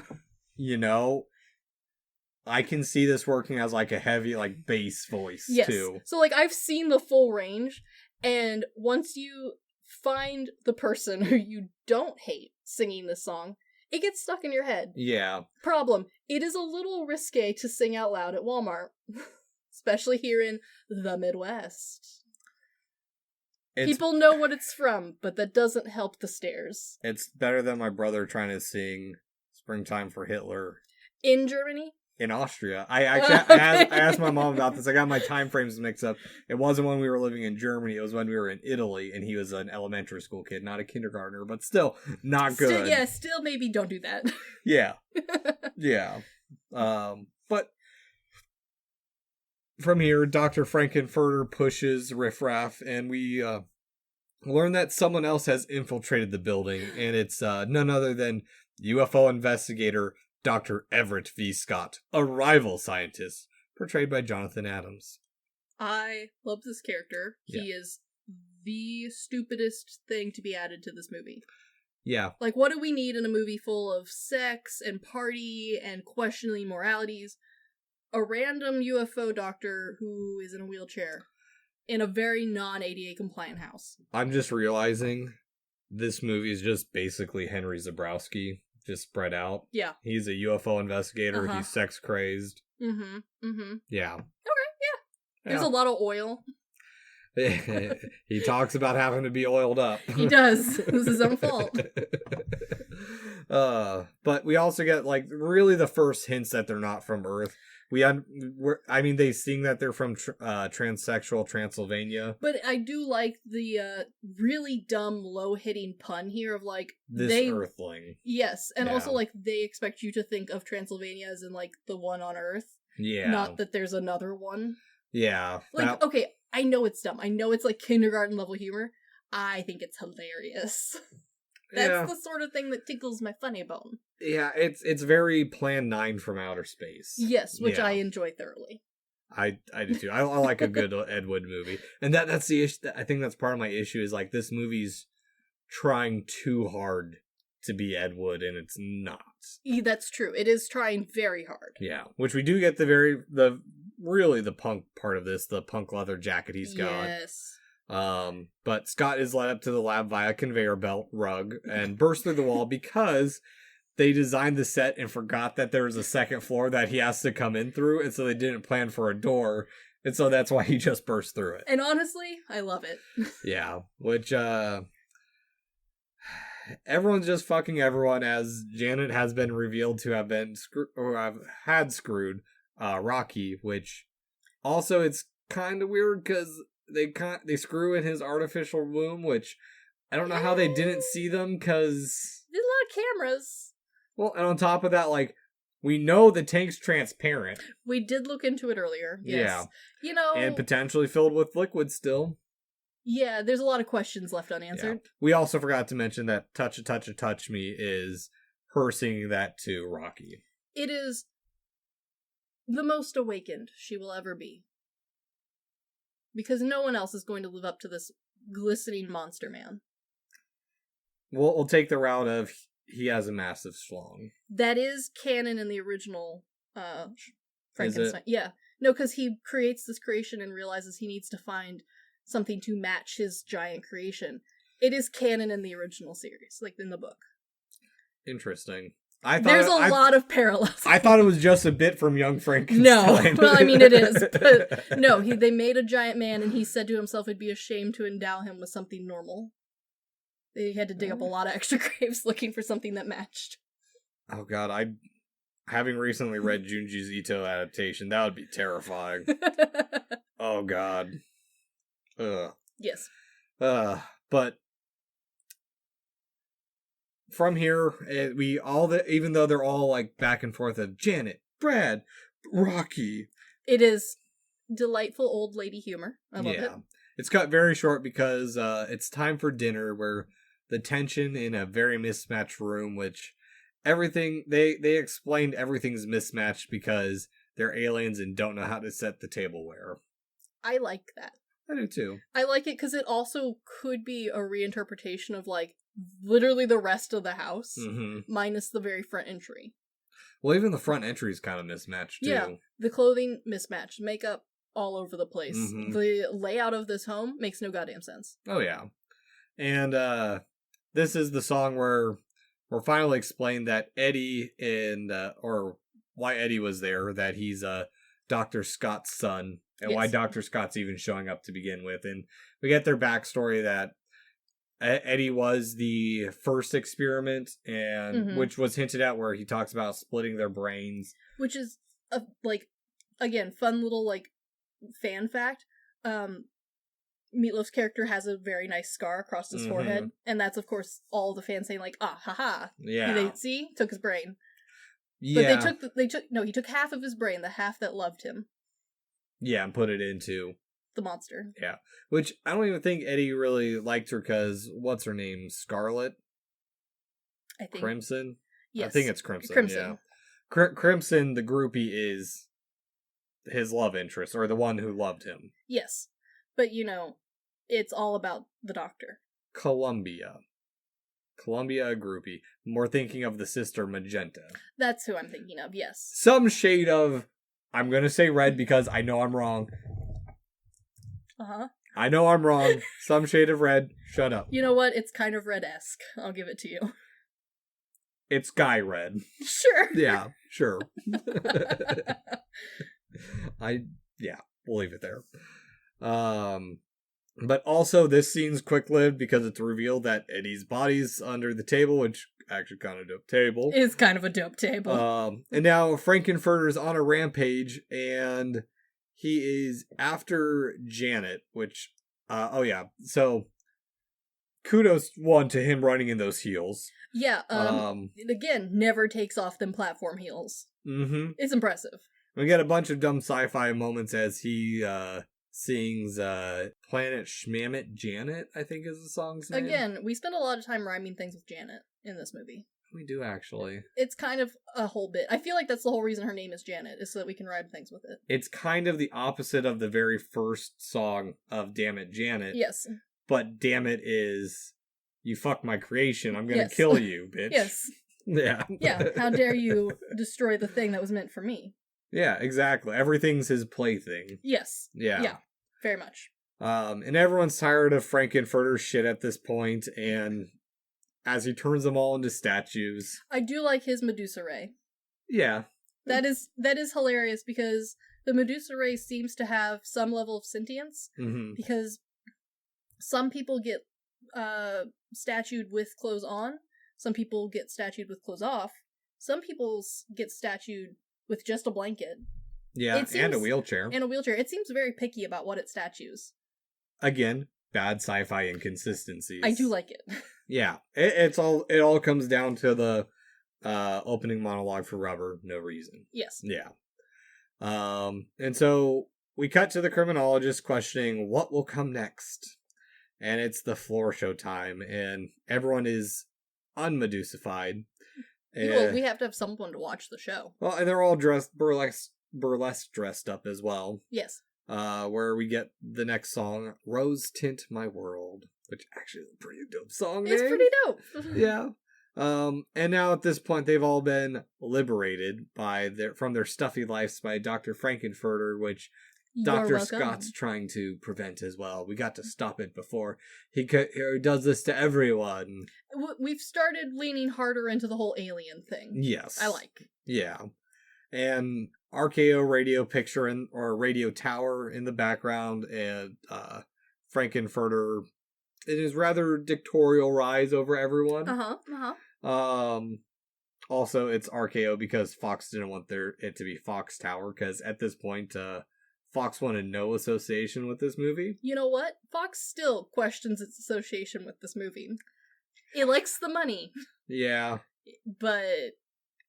I can see this working as like a heavy bass voice too. So I've seen the full range, and once you find the person who you don't hate singing this song, it gets stuck in your head. Yeah. Problem, it is a little risque to sing out loud at Walmart. Especially here in the Midwest. People know what it's from, but that doesn't help the stares. It's better than my brother trying to sing Springtime for Hitler. In Germany? In Austria. I asked my mom about this. I got my time frames mixed up. It wasn't when we were living in Germany. It was when we were in Italy, and he was an elementary school kid, not a kindergartner, but still not good. Still maybe don't do that. Yeah. Yeah. But from here, Dr. Frankenfurter pushes Riffraff, and we learn that someone else has infiltrated the building, and it's none other than UFO investigator Dr. Everett V. Scott, a rival scientist, portrayed by Jonathan Adams. I love this character. Yeah. He is the stupidest thing to be added to this movie. Yeah. What do we need in a movie full of sex and party and questioning moralities? A random UFO doctor who is in a wheelchair in a very non-ADA compliant house. I'm just realizing this movie is just basically Henry Zebrowski, just spread out. Yeah. He's a UFO investigator. He's sex crazed. Mm-hmm. Mm-hmm. Yeah. Okay, yeah. There's a lot of oil. He talks about having to be oiled up. He does. This is his own fault. But we also get really the first hints that they're not from Earth. They sing that they're from transsexual Transylvania. But I do like the really dumb, low-hitting pun here of this Earthling. Yes, and also they expect you to think of Transylvania as in the one on Earth. Yeah. Not that there's another one. Yeah. Okay, I know it's dumb. I know it's kindergarten level humor. I think it's hilarious. That's the sort of thing that tickles my funny bone. Yeah, it's very Plan 9 from outer space. Yes, which I enjoy thoroughly. I do too. I like a good Ed Wood movie. And that's the issue. I think that's part of my issue is this movie's trying too hard to be Ed Wood, and it's not. That's true. It is trying very hard. Yeah, which we do get the punk part of this, the punk leather jacket he's got. Yes. But Scott is led up to the lab via conveyor belt rug and bursts through the wall because they designed the set and forgot that there was a second floor that he has to come in through, and so they didn't plan for a door, and so that's why he just burst through it. And honestly, I love it. Yeah, which, everyone's just fucking everyone, as Janet has been revealed to have been had screwed Rocky, which also it's kind of weird because they screw in his artificial womb, which I don't know how they didn't see them because there's a lot of cameras. Well, and on top of that, we know the tank's transparent. We did look into it earlier. Yes. Yeah. And potentially filled with liquid still. Yeah, there's a lot of questions left unanswered. Yeah. We also forgot to mention that Touch Me is her singing that to Rocky. It is the most awakened she will ever be. Because no one else is going to live up to this glistening monster man. We'll take the route of he has a massive schlong. That is canon in the original Frankenstein. Yeah. No, because he creates this creation and realizes he needs to find something to match his giant creation. It is canon in the original series, in the book. Interesting. There's a lot of parallels. I thought it was just a bit from Young Frankenstein. No, well, it is. But no, they made a giant man, and he said to himself it'd be a shame to endow him with something normal. They had to dig up a lot of extra graves looking for something that matched. Oh god, having recently read Junji's Ito adaptation, that would be terrifying. Oh god. Ugh. Yes. But from here, even though they're all back and forth of Janet, Brad, Rocky. It is delightful old lady humor. I love it. It's cut very short because it's time for dinner where the tension in a very mismatched room, which everything, they explained everything's mismatched because they're aliens and don't know how to set the tableware. I like that. I do too. I like it because it also could be a reinterpretation of, like, literally the rest of the house, minus the very front entry. Well, even the front entry is kind of mismatched, too. Yeah, the clothing mismatched, makeup all over the place. The layout of this home makes no goddamn sense. Oh, yeah. And this is the song where we're finally explained that Eddie and, or why Eddie was there, that he's Dr. Scott's son, and why Dr. Scott's even showing up to begin with. And we get their backstory that Eddie was the first experiment, and which was hinted at where he talks about splitting their brains. Which is, like, again, fun little, like, fan fact. Meatloaf's character has a very nice scar across his forehead, and that's, of course, all the fans saying, like, ah, haha. Yeah. They see? Took his brain. Yeah. But he took half of his brain, the half that loved him. Yeah, and put it into the monster. Yeah. Which I don't even think Eddie really liked her because what's her name? Scarlet? I think. Crimson? Yes. I think it's Crimson. Crimson. Yeah. Crimson, the groupie, is his love interest, or the one who loved him. Yes. But, you know, it's all about the doctor. Columbia, a groupie. More thinking of the sister Magenta. That's who I'm thinking of, yes. Some shade of, I'm going to say red because I know I'm wrong. Uh-huh. I know I'm wrong. Some shade of red. Shut up. You know what? It's kind of red-esque. I'll give it to you. It's guy red. Sure. Yeah, sure. We'll leave it there. But also this scene's quick-lived because it's revealed that Eddie's body's under the table, which actually kind of dope table. It is kind of a dope table. And now Frankenfurter's on a rampage, and he is after Janet, which, so kudos, one, to him running in those heels. Yeah, again, never takes off them platform heels. Mm-hmm. It's impressive. We get a bunch of dumb sci-fi moments as he, sings, Planet Schmammet Janet, I think is the song's name. Again, we spend a lot of time rhyming things with Janet in this movie. We do, actually. It's kind of a whole bit. I feel like that's the whole reason her name is Janet, is so that we can rhyme things with it. It's kind of the opposite of the very first song of Damn It, Janet. Yes. But Damn It is, you fuck my creation, I'm gonna kill you, bitch. Yes. Yeah. Yeah, how dare you destroy the thing that was meant for me. Yeah, exactly. Everything's his plaything. Yes. Yeah. Yeah, very much. And everyone's tired of Frankenfurter's shit at this point, and as he turns them all into statues. I do like his Medusa Ray. Yeah. That is hilarious because the Medusa Ray seems to have some level of sentience, because some people get statued with clothes on, some people get statued with clothes off, some people get statued with just a blanket. Yeah, and a wheelchair. And a wheelchair. It seems very picky about what it statues. Again, bad sci-fi inconsistencies. I do like it. Yeah, it all comes down to the opening monologue for Rubber, no reason. Yes. Yeah. And so we cut to the criminologist questioning what will come next. And it's the floor show time, and everyone is unmedusified. Well, we have to have someone to watch the show. Well, and they're all burlesque dressed up as well. Yes. Where we get the next song, Rose Tint My World, which actually is a pretty dope song. It's pretty dope. Yeah. And now at this point, they've all been liberated from their stuffy lives by Dr. Frankenfurter, which Dr. Scott's trying to prevent as well. We got to stop it before he does this to everyone. We've started leaning harder into the whole alien thing. Yes. I like. Yeah. And RKO radio picture or radio tower in the background, and Frankenfurter in his rather dictatorial rise over everyone. Also, it's RKO because Fox didn't want it to be Fox Tower, because at this point, Fox wanted no association with this movie. You know what? Fox still questions its association with this movie. It likes the money. Yeah. But,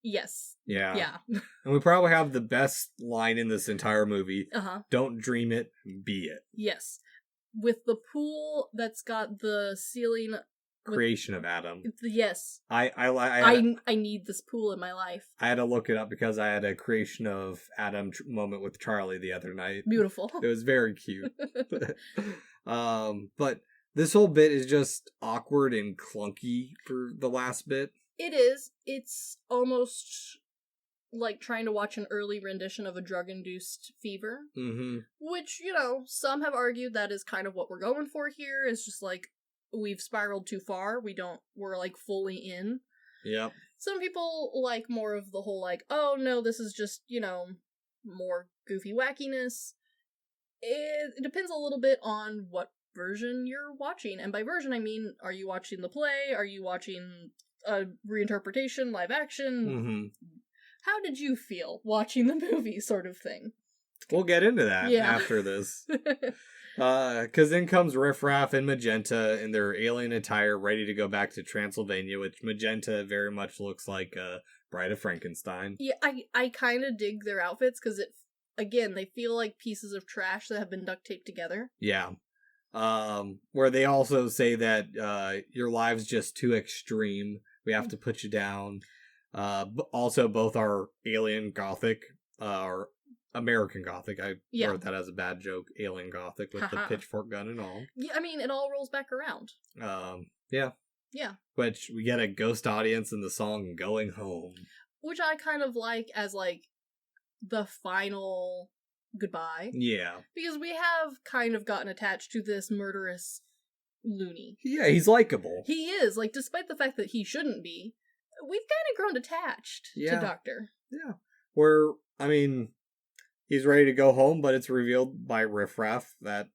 yes. Yeah. Yeah. And we probably have the best line in this entire movie. Don't dream it, be it. Yes. With the pool that's got the ceiling creation of Adam. Yes. I need this pool in my life. I had to look it up because I had a creation of Adam moment with Charlie the other night. Beautiful. It was very cute. But this whole bit is just awkward and clunky for the last bit. It is. It's almost like trying to watch an early rendition of a drug-induced fever. Mm-hmm. Which, some have argued that is kind of what we're going for here. It's just like, we've spiraled too far. We're like fully in. Yep. Some people like more of the whole like, oh no, this is just, more goofy wackiness. It depends a little bit on what version you're watching. And by version, I mean, are you watching the play? Are you watching a reinterpretation, live action? Mm-hmm. How did you feel watching the movie, sort of thing? We'll get into that after this. Because then comes Riff Raff and Magenta in their alien attire, ready to go back to Transylvania, which Magenta very much looks like Bride of Frankenstein. Yeah, I kind of dig their outfits, because they feel like pieces of trash that have been duct taped together. Yeah. Where they also say that your life's just too extreme. We have to put you down. Also, both are alien gothic, or American gothic. I wrote that as a bad joke. Alien gothic with the pitchfork gun and all. Yeah, I mean, it all rolls back around. Yeah. Yeah. Which we get a ghost audience in the song Going Home. Which I kind of like as, like, the final goodbye. Yeah. Because we have kind of gotten attached to this murderous loony. Yeah, he's likable. He is. Like, despite the fact that he shouldn't be, we've kind of grown attached to Doctor. Yeah. He's ready to go home, but it's revealed by Riff Raff that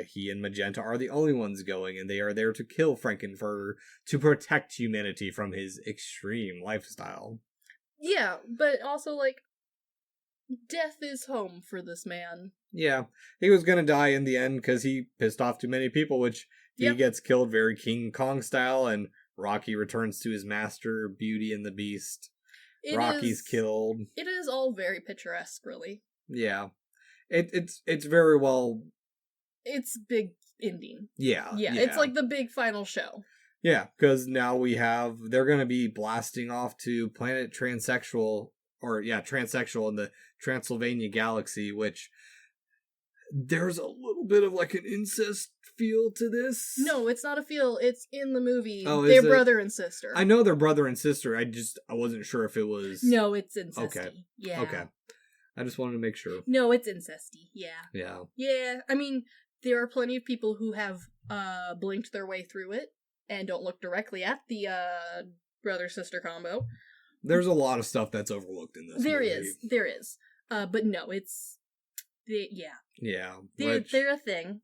he and Magenta are the only ones going, and they are there to kill Frankenfurter to protect humanity from his extreme lifestyle. Yeah, but also, like, death is home for this man. Yeah, he was gonna die in the end because he pissed off too many people, which he gets killed very King Kong style, and Rocky returns to his master, Beauty and the Beast. Rocky's killed. It is all very picturesque, really. Yeah. It's very well... It's big ending. Yeah. It's like the big final show. Yeah, because now they're going to be blasting off to planet Transsexual in the Transylvania galaxy, which there's a little bit of like an incest feel to this. No, it's not a feel. It's in the movie. Oh, they're brother and sister. I know they're brother and sister. I wasn't sure if it was... No, it's incesty. Okay. Yeah. Okay. I just wanted to make sure. No, it's incesty. Yeah. Yeah. Yeah. I mean, there are plenty of people who have blinked their way through it and don't look directly at the brother-sister combo. There's a lot of stuff that's overlooked in this movie. There is. But no, it's... Yeah. Yeah. They're a thing.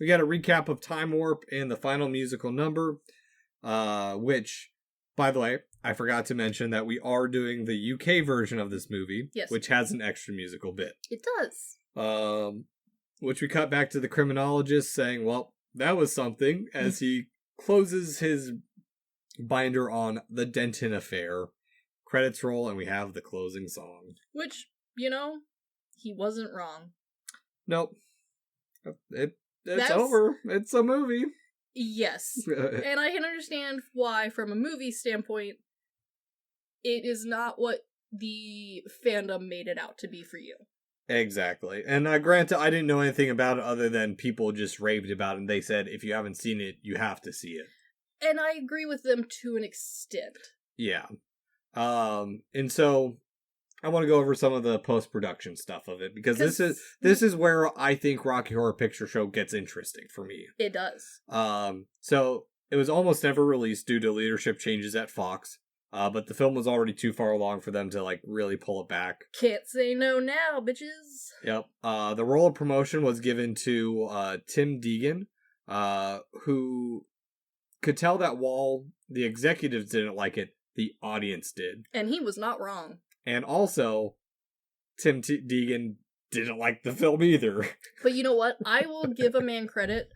We got a recap of Time Warp and the final musical number, which, by the way, I forgot to mention that we are doing the UK version of this movie, which has an extra musical bit. It does. Which we cut back to the criminologist saying, well, that was something, as he closes his binder on the Denton affair. Credits roll, and we have the closing song. Which, he wasn't wrong. Nope. It's over. It's a movie. Yes. And I can understand why, from a movie standpoint, it is not what the fandom made it out to be for you. Exactly. And granted, I didn't know anything about it other than people just raved about it, and they said, if you haven't seen it, you have to see it. And I agree with them to an extent. Yeah. And so I want to go over some of the post-production stuff of it, because this is where I think Rocky Horror Picture Show gets interesting for me. It does. So it was almost never released due to leadership changes at Fox, but the film was already too far along for them to like really pull it back. Can't say no now, bitches. Yep. The role of promotion was given to Tim Deegan, who could tell that while the executives didn't like it, the audience did. And he was not wrong. And also, Tim Deegan didn't like the film either. But you know what? I will give a man credit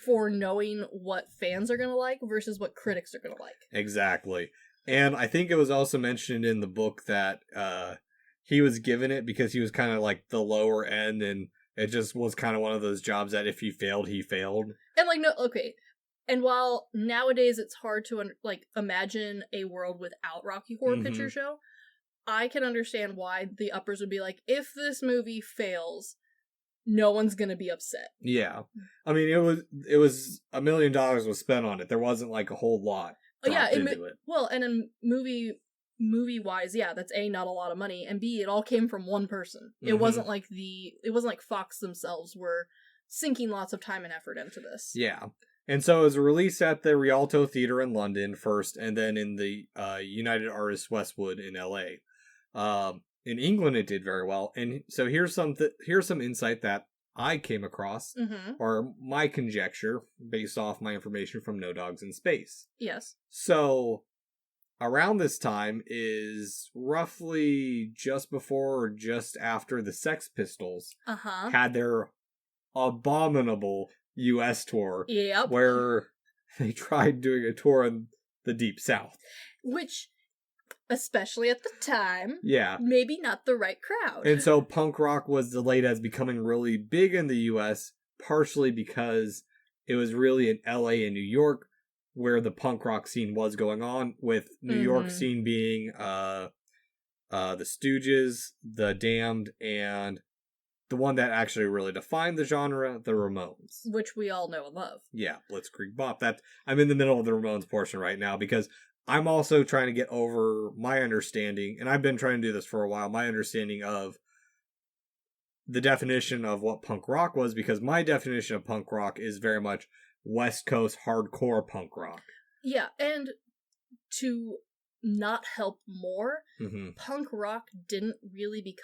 for knowing what fans are going to like versus what critics are going to like. Exactly. And I think it was also mentioned in the book that he was given it because he was kind of like the lower end, and it just was kind of one of those jobs that if he failed, he failed. And like, no, okay. And while nowadays it's hard to imagine a world without Rocky Horror Picture Show, I can understand why the uppers would be like, if this movie fails, no one's gonna be upset. Yeah. I mean, it was $1 million was spent on it. There wasn't like a whole lot into it. Well, and in movie-wise, yeah, that's A, not a lot of money, and B, it all came from one person. It wasn't like Fox themselves were sinking lots of time and effort into this. Yeah. And so it was released at the Rialto Theatre in London first, and then in the United Artists Westwood in LA. In England, it did very well. And so here's some insight that I came across, or my conjecture, based off my information from No Dogs in Space. Yes. So around this time is roughly just before or just after the Sex Pistols had their abominable U.S. tour, where they tried doing a tour in the Deep South. Which, especially at the time, yeah, maybe not the right crowd. And so punk rock was delayed as becoming really big in the U.S., partially because it was really in L.A. and New York where the punk rock scene was going on, with New York scene being the Stooges, the Damned, and the one that actually really defined the genre, the Ramones. Which we all know and love. Yeah, Blitzkrieg Bop. I'm in the middle of the Ramones portion right now, because I'm also trying to get over my understanding, and I've been trying to do this for a while, my understanding of the definition of what punk rock was, because my definition of punk rock is very much West Coast hardcore punk rock. Yeah, and to not help more, punk rock didn't really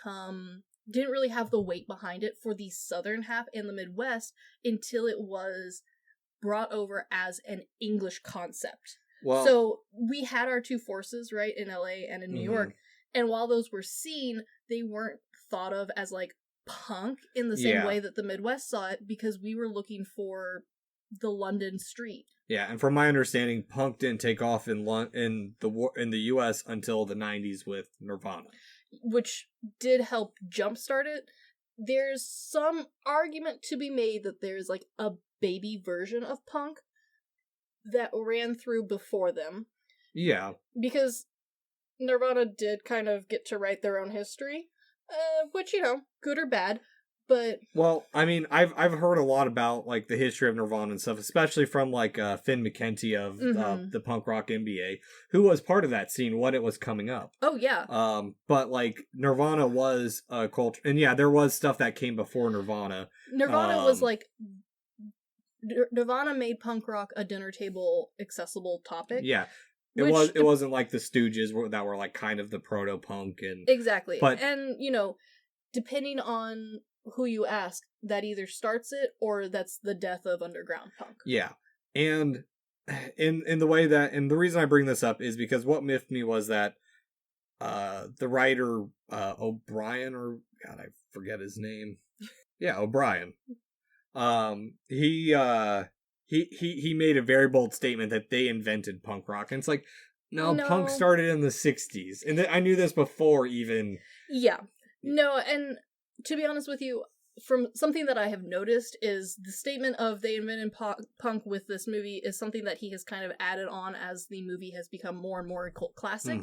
have the weight behind it for the southern half and the Midwest until it was brought over as an English concept. Well, so we had our two forces, right, in LA and in New York, and while those were seen, they weren't thought of as like punk in the same way that the Midwest saw it, because we were looking for the London street. Yeah, and from my understanding, punk didn't take off in the U.S. until the 90s with Nirvana, which did help jumpstart it. There's some argument to be made that there's like a baby version of punk that ran through before them. Yeah. Because Nirvana did kind of get to write their own history, which, good or bad, but... Well, I mean, I've heard a lot about, like, the history of Nirvana and stuff, especially from, like, Finn McKenty of the punk rock NBA, who was part of that scene when it was coming up. Oh, yeah. But, like, Nirvana was a culture... And, yeah, there was stuff that came before Nirvana. Nirvana was, like... Nirvana made punk rock a dinner table accessible topic. Yeah. It wasn't like the Stooges that were, like, kind of the proto-punk and... Exactly. But, and, depending on who you ask, that either starts it or that's the death of underground punk. Yeah. And in the way that, and the reason I bring this up is because what miffed me was that the writer O'Brien, or God, I forget his name. Yeah, O'Brien. He made a very bold statement that they invented punk rock, and it's like, no. Punk started in the 60s, and I knew this before even. Yeah. No, and to be honest with you, from something that I have noticed is the statement of they invented punk with this movie is something that he has kind of added on as the movie has become more and more a cult classic.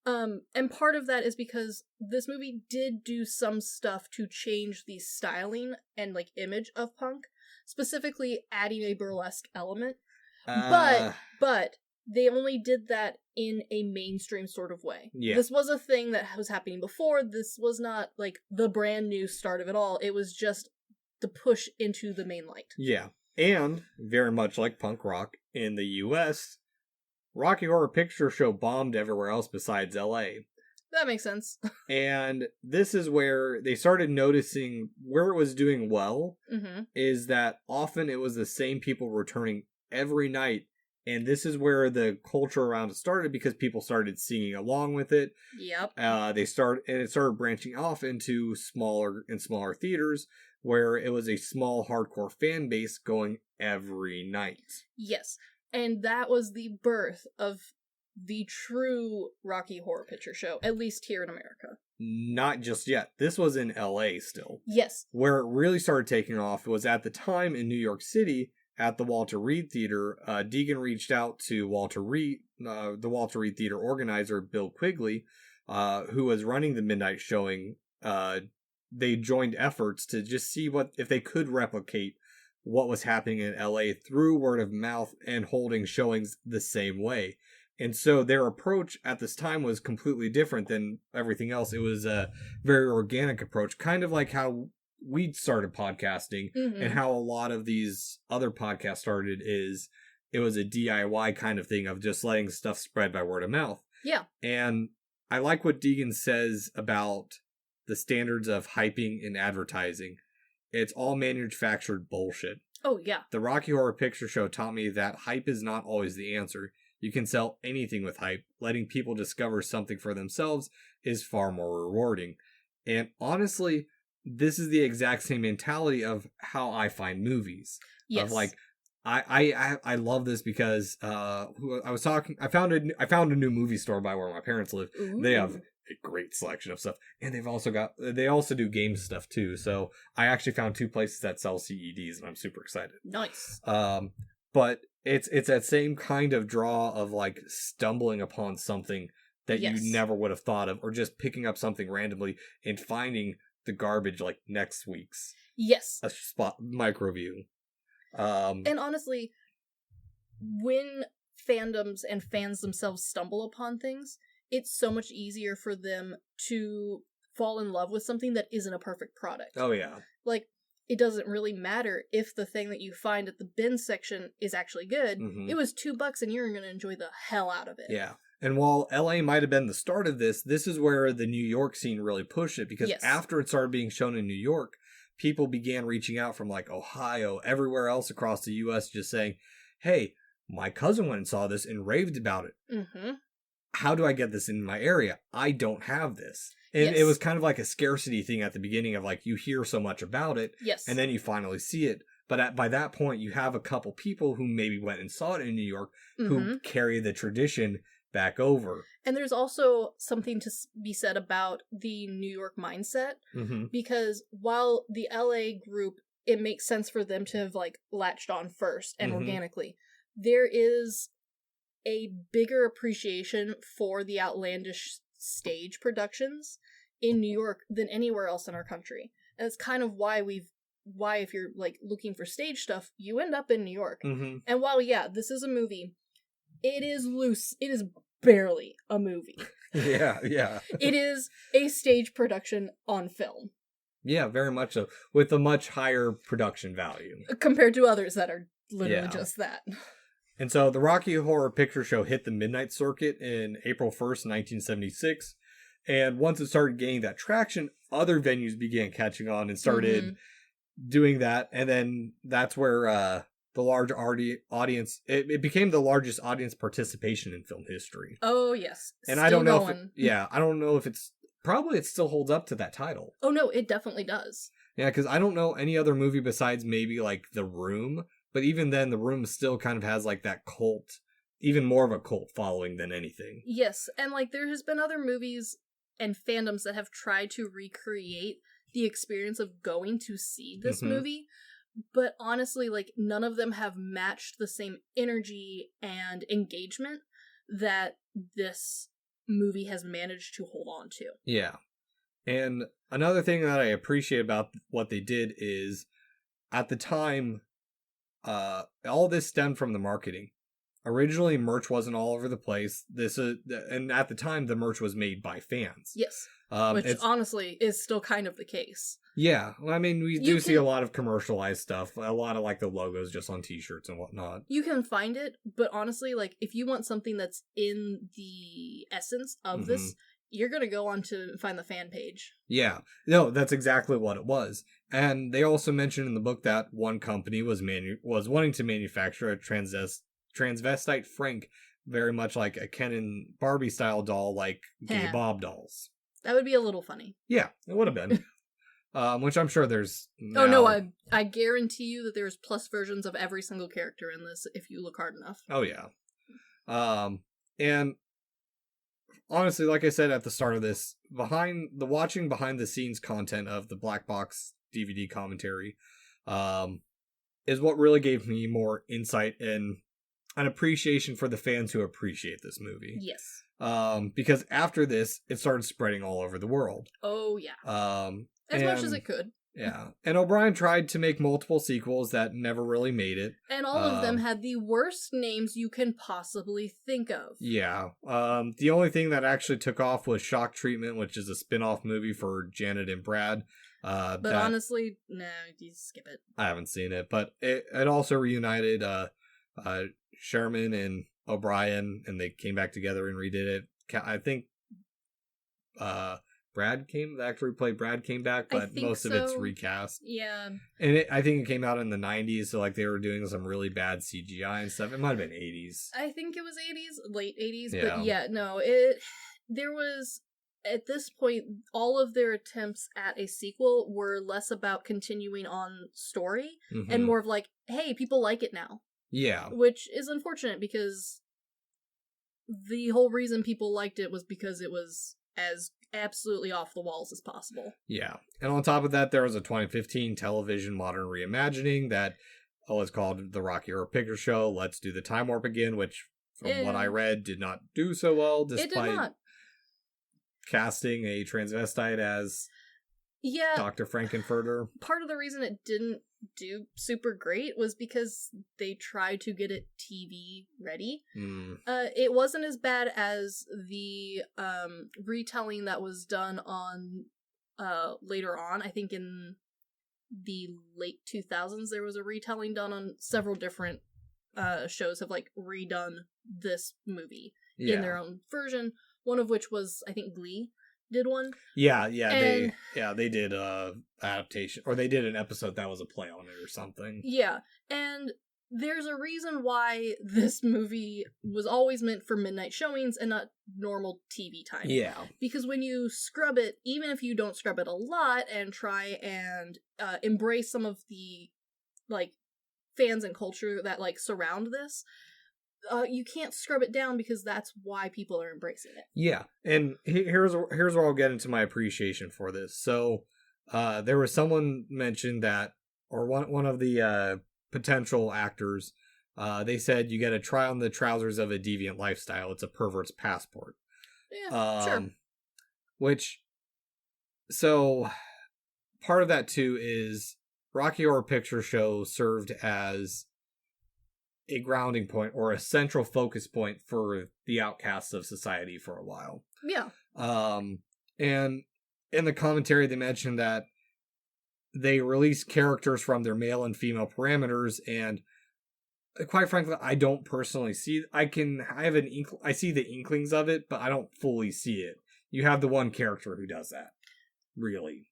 And part of that is because this movie did do some stuff to change the styling and, like, image of punk, specifically adding a burlesque element. But they only did that in a mainstream sort of way. Yeah. This was a thing that was happening before. This was not, like, the brand new start of it all. It was just the push into the main light. Yeah. And, very much like punk rock in the U.S., Rocky Horror Picture Show bombed everywhere else besides L.A. That makes sense. And this is where they started noticing where it was doing well, is that often it was the same people returning every night. And this is where the culture around it started, because people started singing along with it. Yep. It started branching off into smaller theaters, where it was a small hardcore fan base going every night. Yes. And that was the birth of the true Rocky Horror Picture Show, at least here in America. Not just yet. This was in LA still. Yes. Where it really started taking off was at the time in New York City, at the Walter Reed Theater, Deegan reached out to Walter Reed, the Walter Reed Theater organizer, Bill Quigley, who was running the midnight showing. They joined efforts to just see if they could replicate what was happening in LA through word of mouth and holding showings the same way. And so their approach at this time was completely different than everything else. It was a very organic approach, kind of like how we started podcasting and how a lot of these other podcasts started. It was a DIY kind of thing of just letting stuff spread by word of mouth. Yeah. And I like what Deegan says about the standards of hyping and advertising. It's all manufactured bullshit. Oh, yeah. The Rocky Horror Picture Show taught me that hype is not always the answer. You can sell anything with hype. Letting people discover something for themselves is far more rewarding. And honestly, this is the exact same mentality of how I find movies. Yes. Of like, I love this because I found a new movie store by where my parents live. Ooh. They have a great selection of stuff, and they also do game stuff too. So I actually found 2 places that sell CEDs, and I'm super excited. Nice. But it's that same kind of draw of like stumbling upon something that you never would have thought of, or just picking up something randomly and finding the garbage like next week's a spot micro view. And honestly, when fandoms and fans themselves stumble upon things, it's so much easier for them to fall in love with something that isn't a perfect product. Oh, yeah. Like, it doesn't really matter if the thing that you find at the bin section is actually good. Mm-hmm. It was $2 and you're going to enjoy the hell out of it. Yeah. And while LA might have been the start of this is where the New York scene really pushed it, because after it started being shown in New York, people began reaching out from like Ohio, everywhere else across the U.S., just saying, hey, my cousin went and saw this and raved about it. Mm-hmm. How do I get this in my area? I don't have this. And it was kind of like a scarcity thing at the beginning of like, you hear so much about it, and then you finally see it. But by that point, you have a couple people who maybe went and saw it in New York who carry the tradition back over. And there's also something to be said about the New York mindset, because while the LA group, it makes sense for them to have like latched on first and organically, there is a bigger appreciation for the outlandish stage productions in New York than anywhere else in our country. And it's kind of why if you're like looking for stage stuff, you end up in New York. And while this is a movie, it is loose. It is barely a movie. Yeah. It is a stage production on film. Yeah, very much so. With a much higher production value. Compared to others that are literally just that. And so the Rocky Horror Picture Show hit the midnight circuit in April 1st, 1976. And once it started gaining that traction, other venues began catching on and started doing that. And then that's where the large audience, it became the largest audience participation in film history. Oh, yes. And I don't know I don't know if it still holds up to that title. Oh, no, it definitely does. Yeah, because I don't know any other movie besides maybe like The Room. But even then, The Room still kind of has like that cult, even more of a cult following than anything. Yes, and like there has been other movies and fandoms that have tried to recreate the experience of going to see this movie. But honestly, like none of them have matched the same energy and engagement that this movie has managed to hold on to. Yeah. And another thing that I appreciate about what they did is at the time, all this stemmed from the marketing. Originally, merch wasn't all over the place. And at the time, the merch was made by fans. Yes, which honestly is still kind of the case. Yeah, well, I mean, we do see a lot of commercialized stuff. A lot of like the logos just on T-shirts and whatnot. You can find it, but honestly, like if you want something that's in the essence of this, you're gonna go on to find the fan page. Yeah, no, that's exactly what it was. And they also mentioned in the book that one company was wanting to manufacture a transvestite Frank, very much like a Ken and Barbie style doll, like Gay Bob dolls. That would be a little funny. Yeah, it would have been. Which I'm sure there's now. Oh no, I guarantee you that there's plus versions of every single character in this if you look hard enough. Oh yeah. And honestly, like I said at the start of this, behind the scenes content of the Black Box DVD commentary, is what really gave me more insight and an appreciation for the fans who appreciate this movie. Yes. Because after this, it started spreading all over the world. Oh, yeah. As much as it could. Yeah. And O'Brien tried to make multiple sequels that never really made it. And all of them had the worst names you can possibly think of. Yeah. The only thing that actually took off was Shock Treatment, which is a spin-off movie for Janet and Brad. But honestly, no, you skip it. I haven't seen it, but it also reunited Sherman and O'Brien, and they came back together and redid it. I think the actor who played Brad came back, but most of it's recast. Yeah. And I think it came out in the 90s, so like they were doing some really bad CGI and stuff. It might have been 80s. I think it was 80s, late 80s, yeah. But yeah, no, there was, at this point, all of their attempts at a sequel were less about continuing on story and more of like, hey, people like it now. Yeah. Which is unfortunate because the whole reason people liked it was because it was as absolutely off the walls as possible. Yeah. And on top of that, there was a 2015 television modern reimagining that was called The Rocky Horror Picture Show, Let's Do the Time Warp Again, which, from what I read, did not do so well, despite casting a transvestite as Dr. Frankenfurter. Part of the reason it didn't do super great was because they tried to get it TV ready. It wasn't as bad as the retelling that was done on later on. I think in the late 2000s there was a retelling done on several different shows have like redone this movie in their own version, one of which was I think Glee did one. They did adaptation, or they did an episode that was a play on it or something. Yeah, and there's a reason why this movie was always meant for midnight showings and not normal TV time. Yeah. Because when you scrub it, even if you don't scrub it a lot and try and embrace some of the like fans and culture that like surround this, you can't scrub it down because that's why people are embracing it. Yeah, and here's where I'll get into my appreciation for this. So, there was someone mentioned that, or one of the potential actors, they said you get to try on the trousers of a deviant lifestyle. It's a pervert's passport. Yeah, sure. Which, so, part of that too is Rocky Horror Picture Show served as a grounding point or a central focus point for the outcasts of society for a while. Yeah. And in the commentary, they mentioned that they release characters from their male and female parameters, and quite frankly, I don't personally see. I see the inklings of it, but I don't fully see it. You have the one character who does that, really.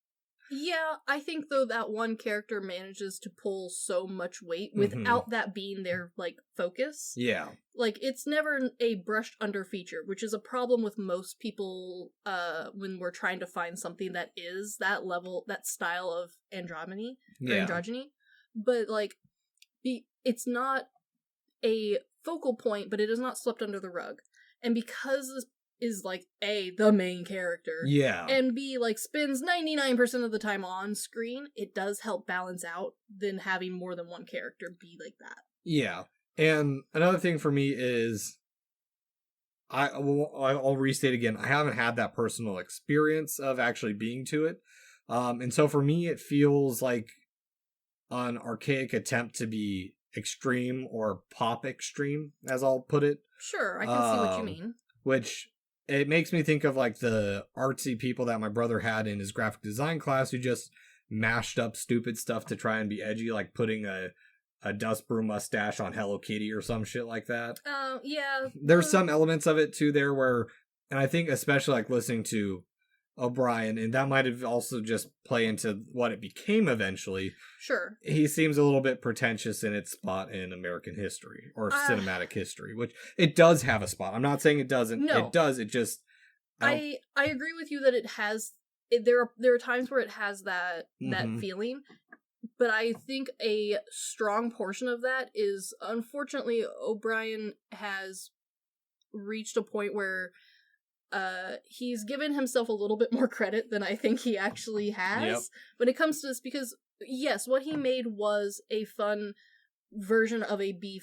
Yeah, I think though that one character manages to pull so much weight without that being their like focus. Yeah. Like it's never a brushed under feature, which is a problem with most people when we're trying to find something that is that level, that style of androgyny. But like it's not a focal point, but it is not swept under the rug. And because this is like A, the main character, and B, like spends 99% of the time on screen, it does help balance out than having more than one character be like that. Yeah. And another thing for me is I'll restate again, I haven't had that personal experience of actually being to it. And so for me it feels like an archaic attempt to be extreme or pop extreme, as I'll put it. Sure, I can see what you mean. Which it makes me think of like the artsy people that my brother had in his graphic design class who just mashed up stupid stuff to try and be edgy, like putting a dust broom mustache on Hello Kitty or some shit like that. Yeah. There's some elements of it too there where, and I think especially like listening to O'Brien, and that might have also just play into what it became eventually. Sure. He seems a little bit pretentious in its spot in American history or cinematic history, which it does have a spot. I'm not saying it doesn't. No. It does. It just. I agree with you that it has. There are times where it has that feeling, but I think a strong portion of that is unfortunately O'Brien has reached a point where he's given himself a little bit more credit than I think he actually has when it comes to this, because Yes, what he made was a fun version of a B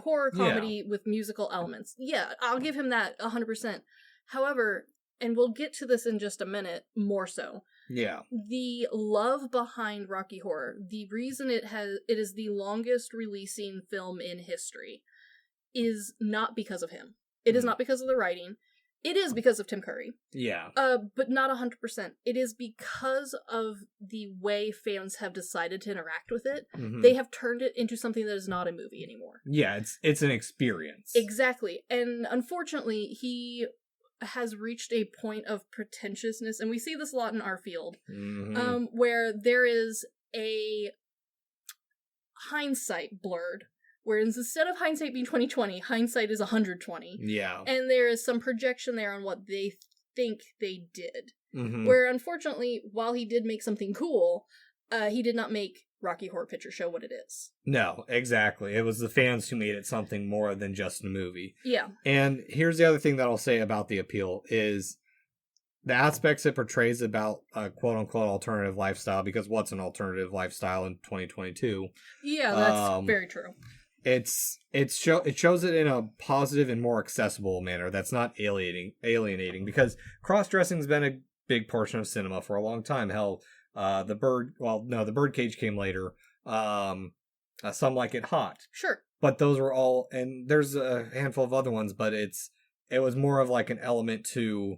horror comedy with musical elements. Yeah, I'll give him that 100%. However, and we'll get to this in just a minute, more so. Yeah. The love behind Rocky Horror, the reason it is the longest releasing film in history, is not because of him. It is not because of the writing. It is because of Tim Curry. Yeah. But not 100%. It is because of the way fans have decided to interact with it. Mm-hmm. They have turned it into something that is not a movie anymore. Yeah, it's an experience. Exactly. And unfortunately, he has reached a point of pretentiousness, and we see this a lot in our field, where there is a hindsight blurred. Whereas instead of hindsight being 20/20, hindsight is 120. Yeah. And there is some projection there on what they think they did. Mm-hmm. Where, unfortunately, while he did make something cool, he did not make Rocky Horror Picture Show what it is. No, exactly. It was the fans who made it something more than just a movie. Yeah. And here's the other thing that I'll say about the appeal is the aspects it portrays about a quote-unquote alternative lifestyle, because what's an alternative lifestyle in 2022? Yeah, that's very true. It shows it in a positive and more accessible manner that's not alienating, because cross-dressing's been a big portion of cinema for a long time. Hell, the Birdcage came later. Some Like It Hot. Sure. But those were all, and there's a handful of other ones, but it was more of like an element to,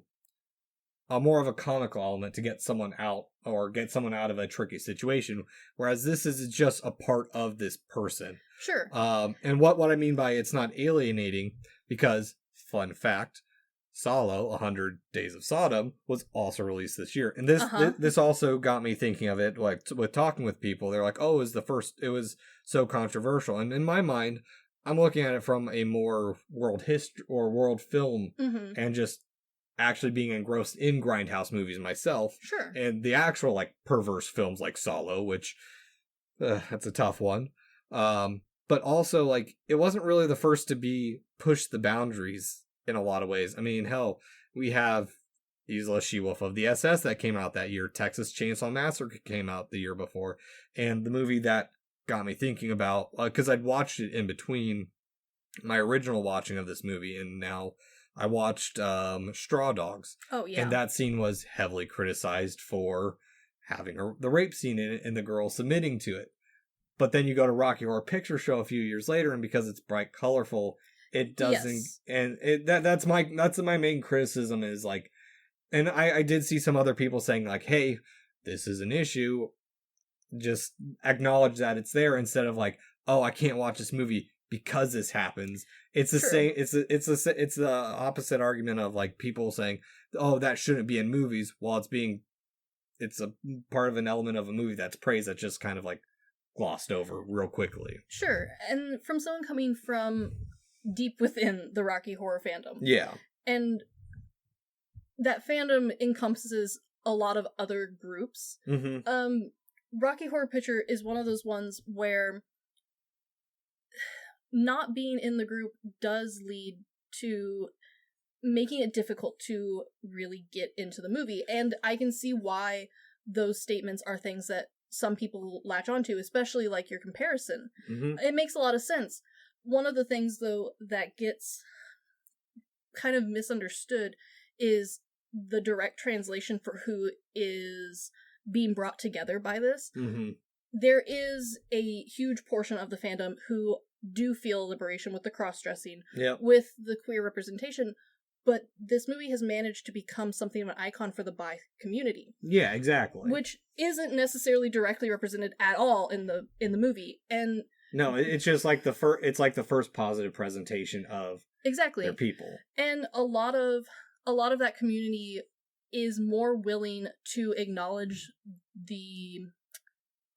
more of a comical element to get someone out or get someone out of a tricky situation. Whereas this is just a part of this person. Sure. And what I mean by it's not alienating, because, fun fact, Solo, 100 Days of Sodom, was also released this year. And this also got me thinking of it, like, with talking with people. They're like, oh, it was so controversial. And in my mind, I'm looking at it from a more world history or world film, and just actually being engrossed in grindhouse movies myself. Sure. And the actual, like, perverse films like Solo, which, that's a tough one. But also, like, it wasn't really the first to be push the boundaries in a lot of ways. I mean, hell, we have Isla She-Wolf of the SS that came out that year. Texas Chainsaw Massacre came out the year before. And the movie that got me thinking about, because I'd watched it in between my original watching of this movie, and now I watched Straw Dogs. Oh, yeah. And that scene was heavily criticized for having the rape scene in it and the girl submitting to it. But then you go to Rocky Horror Picture Show a few years later, and because it's bright, colorful, it doesn't. Yes. And that's my main criticism is, like, and I did see some other people saying, like, hey, this is an issue. Just acknowledge that it's there, instead of like, oh, I can't watch this movie because this happens. It's the same. It's the opposite argument of, like, people saying, oh, that shouldn't be in movies, while it's a part of an element of a movie that's praised, that's just kind of like glossed over real quickly. Sure. And from someone coming from deep within the Rocky Horror fandom. Yeah. And that fandom encompasses a lot of other groups. Rocky Horror Picture is one of those ones where not being in the group does lead to making it difficult to really get into the movie. And I can see why those statements are things that some people latch onto, especially like your comparison. It makes a lot of sense. One of the things, though, that gets kind of misunderstood is the direct translation for who is being brought together by this. There is a huge portion of the fandom who do feel liberation with the cross-dressing, with the queer representation, but this movie has managed to become something of an icon for the bi community. Yeah, exactly. Which isn't necessarily directly represented at all in the movie. And no, it's just like the first positive presentation of their people. And a lot of that community is more willing to acknowledge the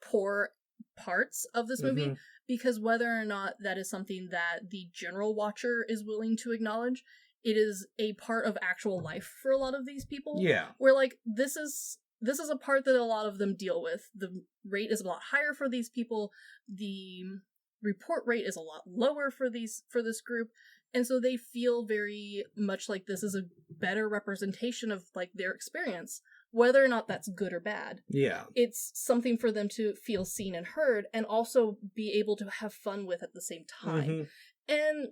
poor parts of this movie, because whether or not that is something that the general watcher is willing to acknowledge, it is a part of actual life for a lot of these people. Yeah. Where, like, this is a part that a lot of them deal with. The rate is a lot higher for these people. The report rate is a lot lower for this group. And so they feel very much like this is a better representation of, like, their experience. whether or not that's good or bad. Yeah. It's something for them to feel seen and heard, and also be able to have fun with at the same time. Mm-hmm. And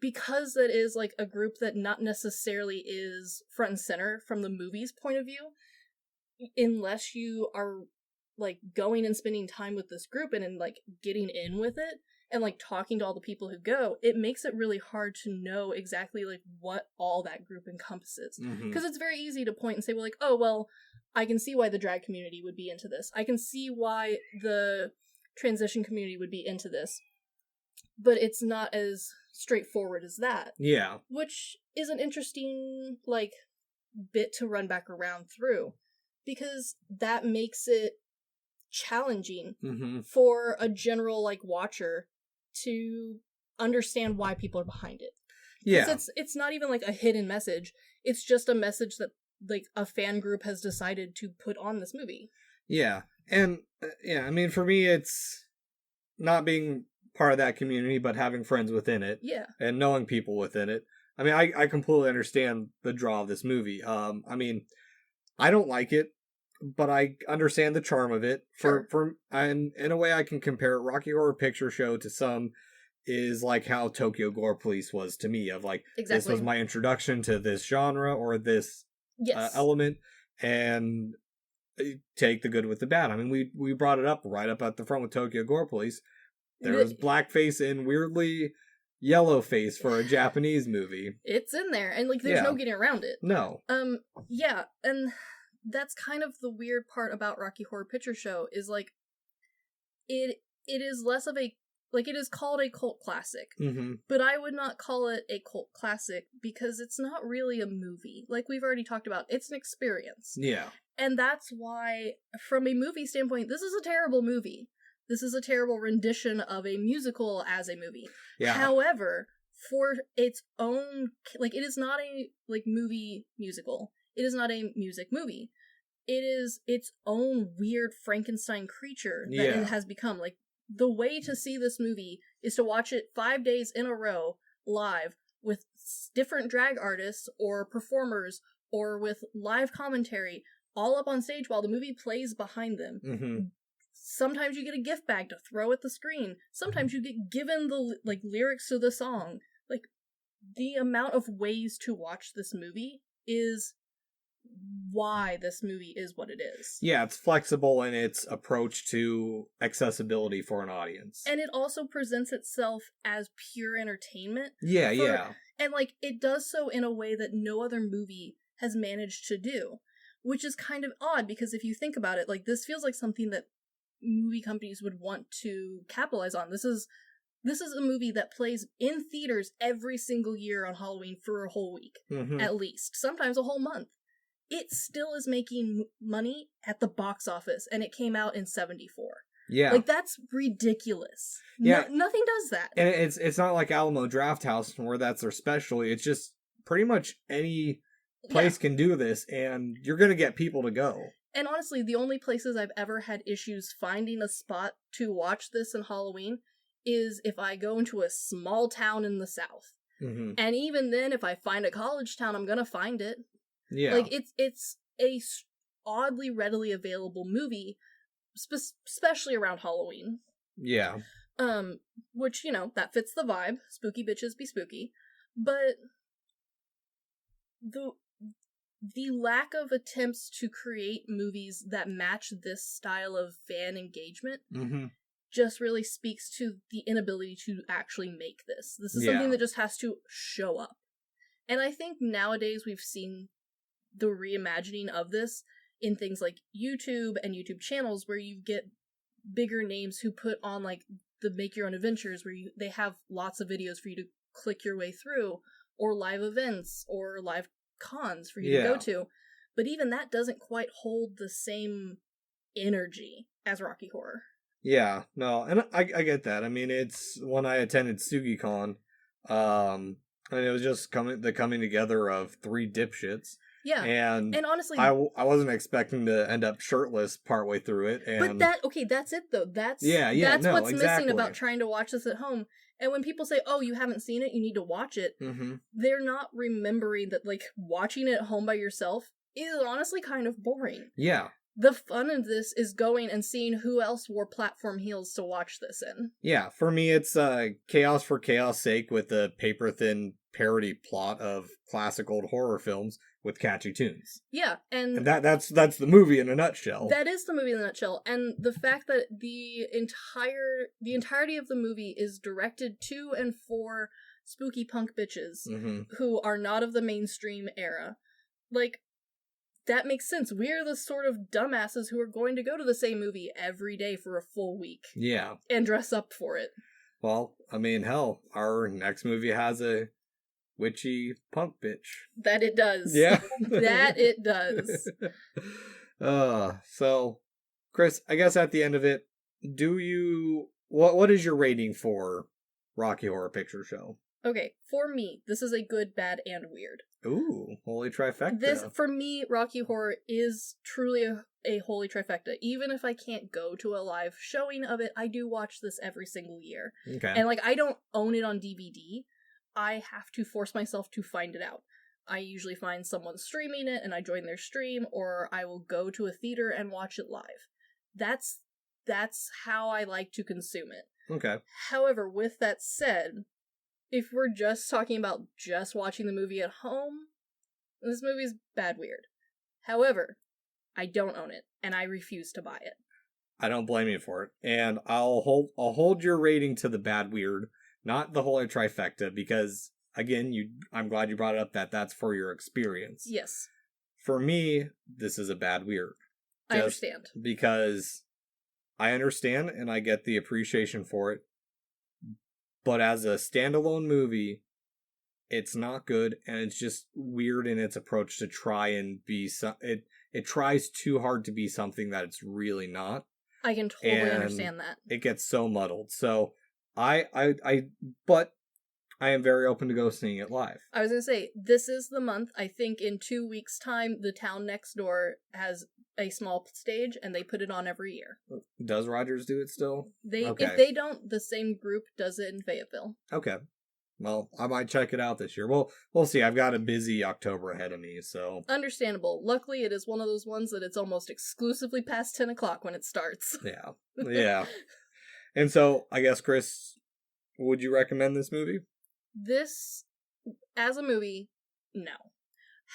because it is like a group that not necessarily is front and center from the movie's point of view, unless you are like going and spending time with this group and like getting in with it and like talking to all the people who go, it makes it really hard to know exactly like what all that group encompasses. Because it's very easy to point and say, well, like, oh, well, I can see why the drag community would be into this. I can see why the transition community would be into this. But it's not as straightforward as that. Yeah. Which is an interesting, like, bit to run back around through. Because that makes it challenging for a general, like, watcher to understand why people are behind it. Yeah. It's not even, like, a hidden message. It's just a message that, like, a fan group has decided to put on this movie. Yeah. And, yeah, I mean, for me, it's not being part of that community, but having friends within it. Yeah. And knowing people within it. I mean, I completely understand the draw of this movie. I mean, I don't like it, but I understand the charm of it. And in a way, I can compare Rocky Horror Picture Show to some is like how Tokyo Gore Police was to me. Of like, This was my introduction to this genre or this element, and take the good with the bad. I mean, we brought it up right up at the front with Tokyo Gore Police. There was blackface and weirdly yellow face for a Japanese movie. It's in there, and like there's no getting around it. No. Yeah, and that's kind of the weird part about Rocky Horror Picture Show is like it is less of a like it is called a cult classic. But I would not call it a cult classic because it's not really a movie. Like we've already talked about, it's an experience. Yeah. And that's why from a movie standpoint, this is a terrible movie. This is a terrible rendition of a musical as a movie. Yeah. However, for its own, like, it is not a, like, movie musical. It is not a music movie. It is its own weird Frankenstein creature that it has become. Like, the way to see this movie is to watch it 5 days in a row, live, with different drag artists or performers, or with live commentary, all up on stage while the movie plays behind them. Sometimes you get a gift bag to throw at the screen. Sometimes you get given the like lyrics to the song. Like, the amount of ways to watch this movie is why this movie is what it is. Yeah, it's flexible in its approach to accessibility for an audience. And it also presents itself as pure entertainment. Yeah. And like, it does so in a way that no other movie has managed to do. Which is kind of odd, because if you think about it, like, this feels like something that movie companies would want to capitalize on. This is a movie that plays in theaters every single year on Halloween for a whole week, at least. Sometimes a whole month. It still is making money at the box office, and it came out in 1974. Yeah. Like, that's ridiculous. Yeah. Nothing does that. And it's not like Alamo Drafthouse, where that's their specialty. It's just pretty much any place can do this, and you're going to get people to go. And honestly, the only places I've ever had issues finding a spot to watch this in Halloween is if I go into a small town in the South. And even then, if I find a college town, I'm gonna find it. Yeah. Like, it's a oddly readily available movie, especially around Halloween. Yeah. Which, you know, that fits the vibe. Spooky bitches be spooky. But the lack of attempts to create movies that match this style of fan engagement just really speaks to the inability to actually make this. This is something that just has to show up. And I think nowadays we've seen the reimagining of this in things like YouTube and YouTube channels, where you get bigger names who put on like the Make Your Own Adventures, where they have lots of videos for you to click your way through, or live events, or live cons for you to go to. But even that doesn't quite hold the same energy as Rocky Horror. Yeah, no, and I get that. I mean, it's when I attended SugiCon, and it was just the coming together of three dipshits. Yeah, and honestly, I wasn't expecting to end up shirtless partway through it. And but that's it though. That's what's missing about trying to watch this at home. And when people say, "Oh, you haven't seen it, you need to watch it," they're not remembering that, like, watching it at home by yourself is honestly kind of boring. Yeah. The fun of this is going and seeing who else wore platform heels to watch this in. Yeah, for me it's chaos for chaos sake with a paper-thin parody plot of classic old horror films with catchy tunes. Yeah, and that's the movie in a nutshell. That is the movie in a nutshell, and the fact that the entirety of the movie is directed to and for spooky punk bitches who are not of the mainstream era. Like, that makes sense. We're the sort of dumbasses who are going to go to the same movie every day for a full week. Yeah. And dress up for it. Well, I mean, hell, our next movie has a witchy punk bitch. That it does. Yeah. That it does. So, Chris, I guess at the end of it, what is your rating for Rocky Horror Picture Show? Okay, for me, this is a good, bad, and weird. Ooh, holy trifecta. This, for me, Rocky Horror is truly a holy trifecta. Even if I can't go to a live showing of it, I do watch this every single year. Okay. And, like, I don't own it on DVD. I have to force myself to find it out. I usually find someone streaming it, and I join their stream, or I will go to a theater and watch it live. That's how I like to consume it. Okay. However, with that said, if we're just talking about just watching the movie at home, this movie's bad weird. However, I don't own it, and I refuse to buy it. I don't blame you for it. And I'll hold your rating to the bad weird, not the holy trifecta, because again, I'm glad you brought it up that's for your experience. Yes. For me, this is a bad weird. I understand. Because I understand and I get the appreciation for it. But as a standalone movie, it's not good, and it's just weird in its approach to try and be it tries too hard to be something that it's really not. I can totally understand that. It gets so muddled. So but I am very open to go seeing it live. I was going to say, this is the month. I think in 2 weeks' time, the town next door has a small stage, and they put it on every year. Does Rogers do it still? Okay. If they don't, the same group does it in Fayetteville. Okay. Well, I might check it out this year. Well, we'll see. I've got a busy October ahead of me, so... Understandable. Luckily, it is one of those ones that it's almost exclusively past 10 o'clock when it starts. Yeah. Yeah. And so, I guess, Chris, would you recommend this movie? This, as a movie, no.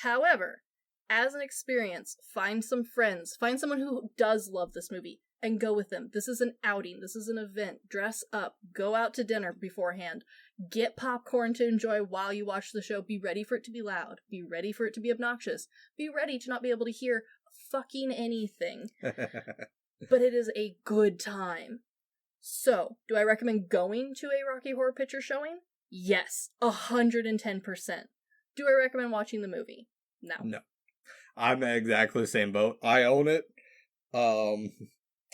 However, as an experience, find some friends, find someone who does love this movie, and go with them. This is an outing, this is an event. Dress up, go out to dinner beforehand, get popcorn to enjoy while you watch the show. Be ready for it to be loud, be ready for it to be obnoxious, be ready to not be able to hear fucking anything. But it is a good time. So, do I recommend going to a Rocky Horror Picture showing? Yes, 110%. Do I recommend watching the movie? No. No. I'm exactly the same boat. I own it.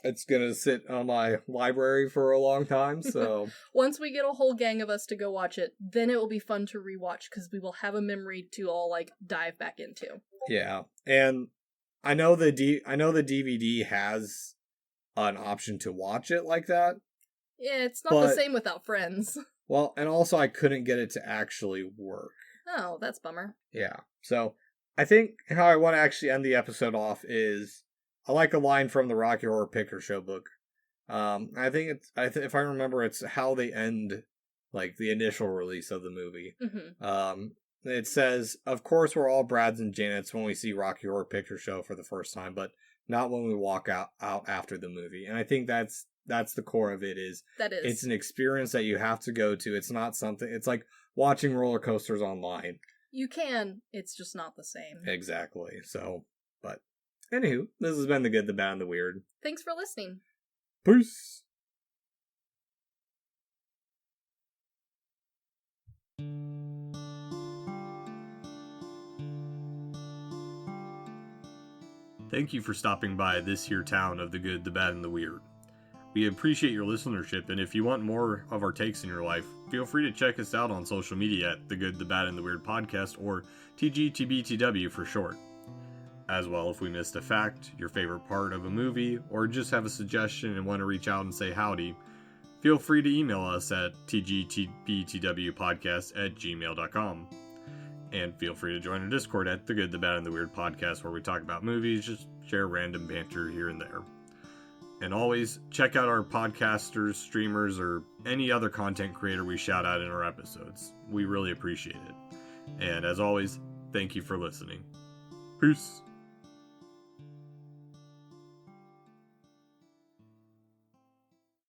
It's gonna sit on my library for a long time, so... Once we get a whole gang of us to go watch it, then it will be fun to rewatch, because we will have a memory to all, like, dive back into. Yeah, and I know the DVD has an option to watch it like that. Yeah, it's not the same without friends. Well, and also I couldn't get it to actually work. Oh, that's a bummer. Yeah, so I think how I want to actually end the episode off is... I like a line from the Rocky Horror Picture Show book. I think if I remember, it's how they end, like, the initial release of the movie. Mm-hmm. It says, "Of course, we're all Brads and Janets when we see Rocky Horror Picture Show for the first time, but not when we walk out after the movie." And I think that's the core of it. It's an experience that you have to go to. It's not something. It's like watching roller coasters online. You can. It's just not the same. Exactly. So, but. Anywho, this has been The Good, the Bad, and the Weird. Thanks for listening. Peace! Thank you for stopping by this here town of The Good, the Bad, and the Weird. We appreciate your listenership, and if you want more of our takes in your life, feel free to check us out on social media at The Good, the Bad, and the Weird Podcast, or TGTBTW for short. As well, if we missed a fact, your favorite part of a movie, or just have a suggestion and want to reach out and say howdy, feel free to email us at tgtbtwpodcast@gmail.com. And feel free to join our Discord at The Good, The Bad, and The Weird Podcast, where we talk about movies, just share random banter here and there. And always check out our podcasters, streamers, or any other content creator we shout out in our episodes. We really appreciate it. And as always, thank you for listening. Peace.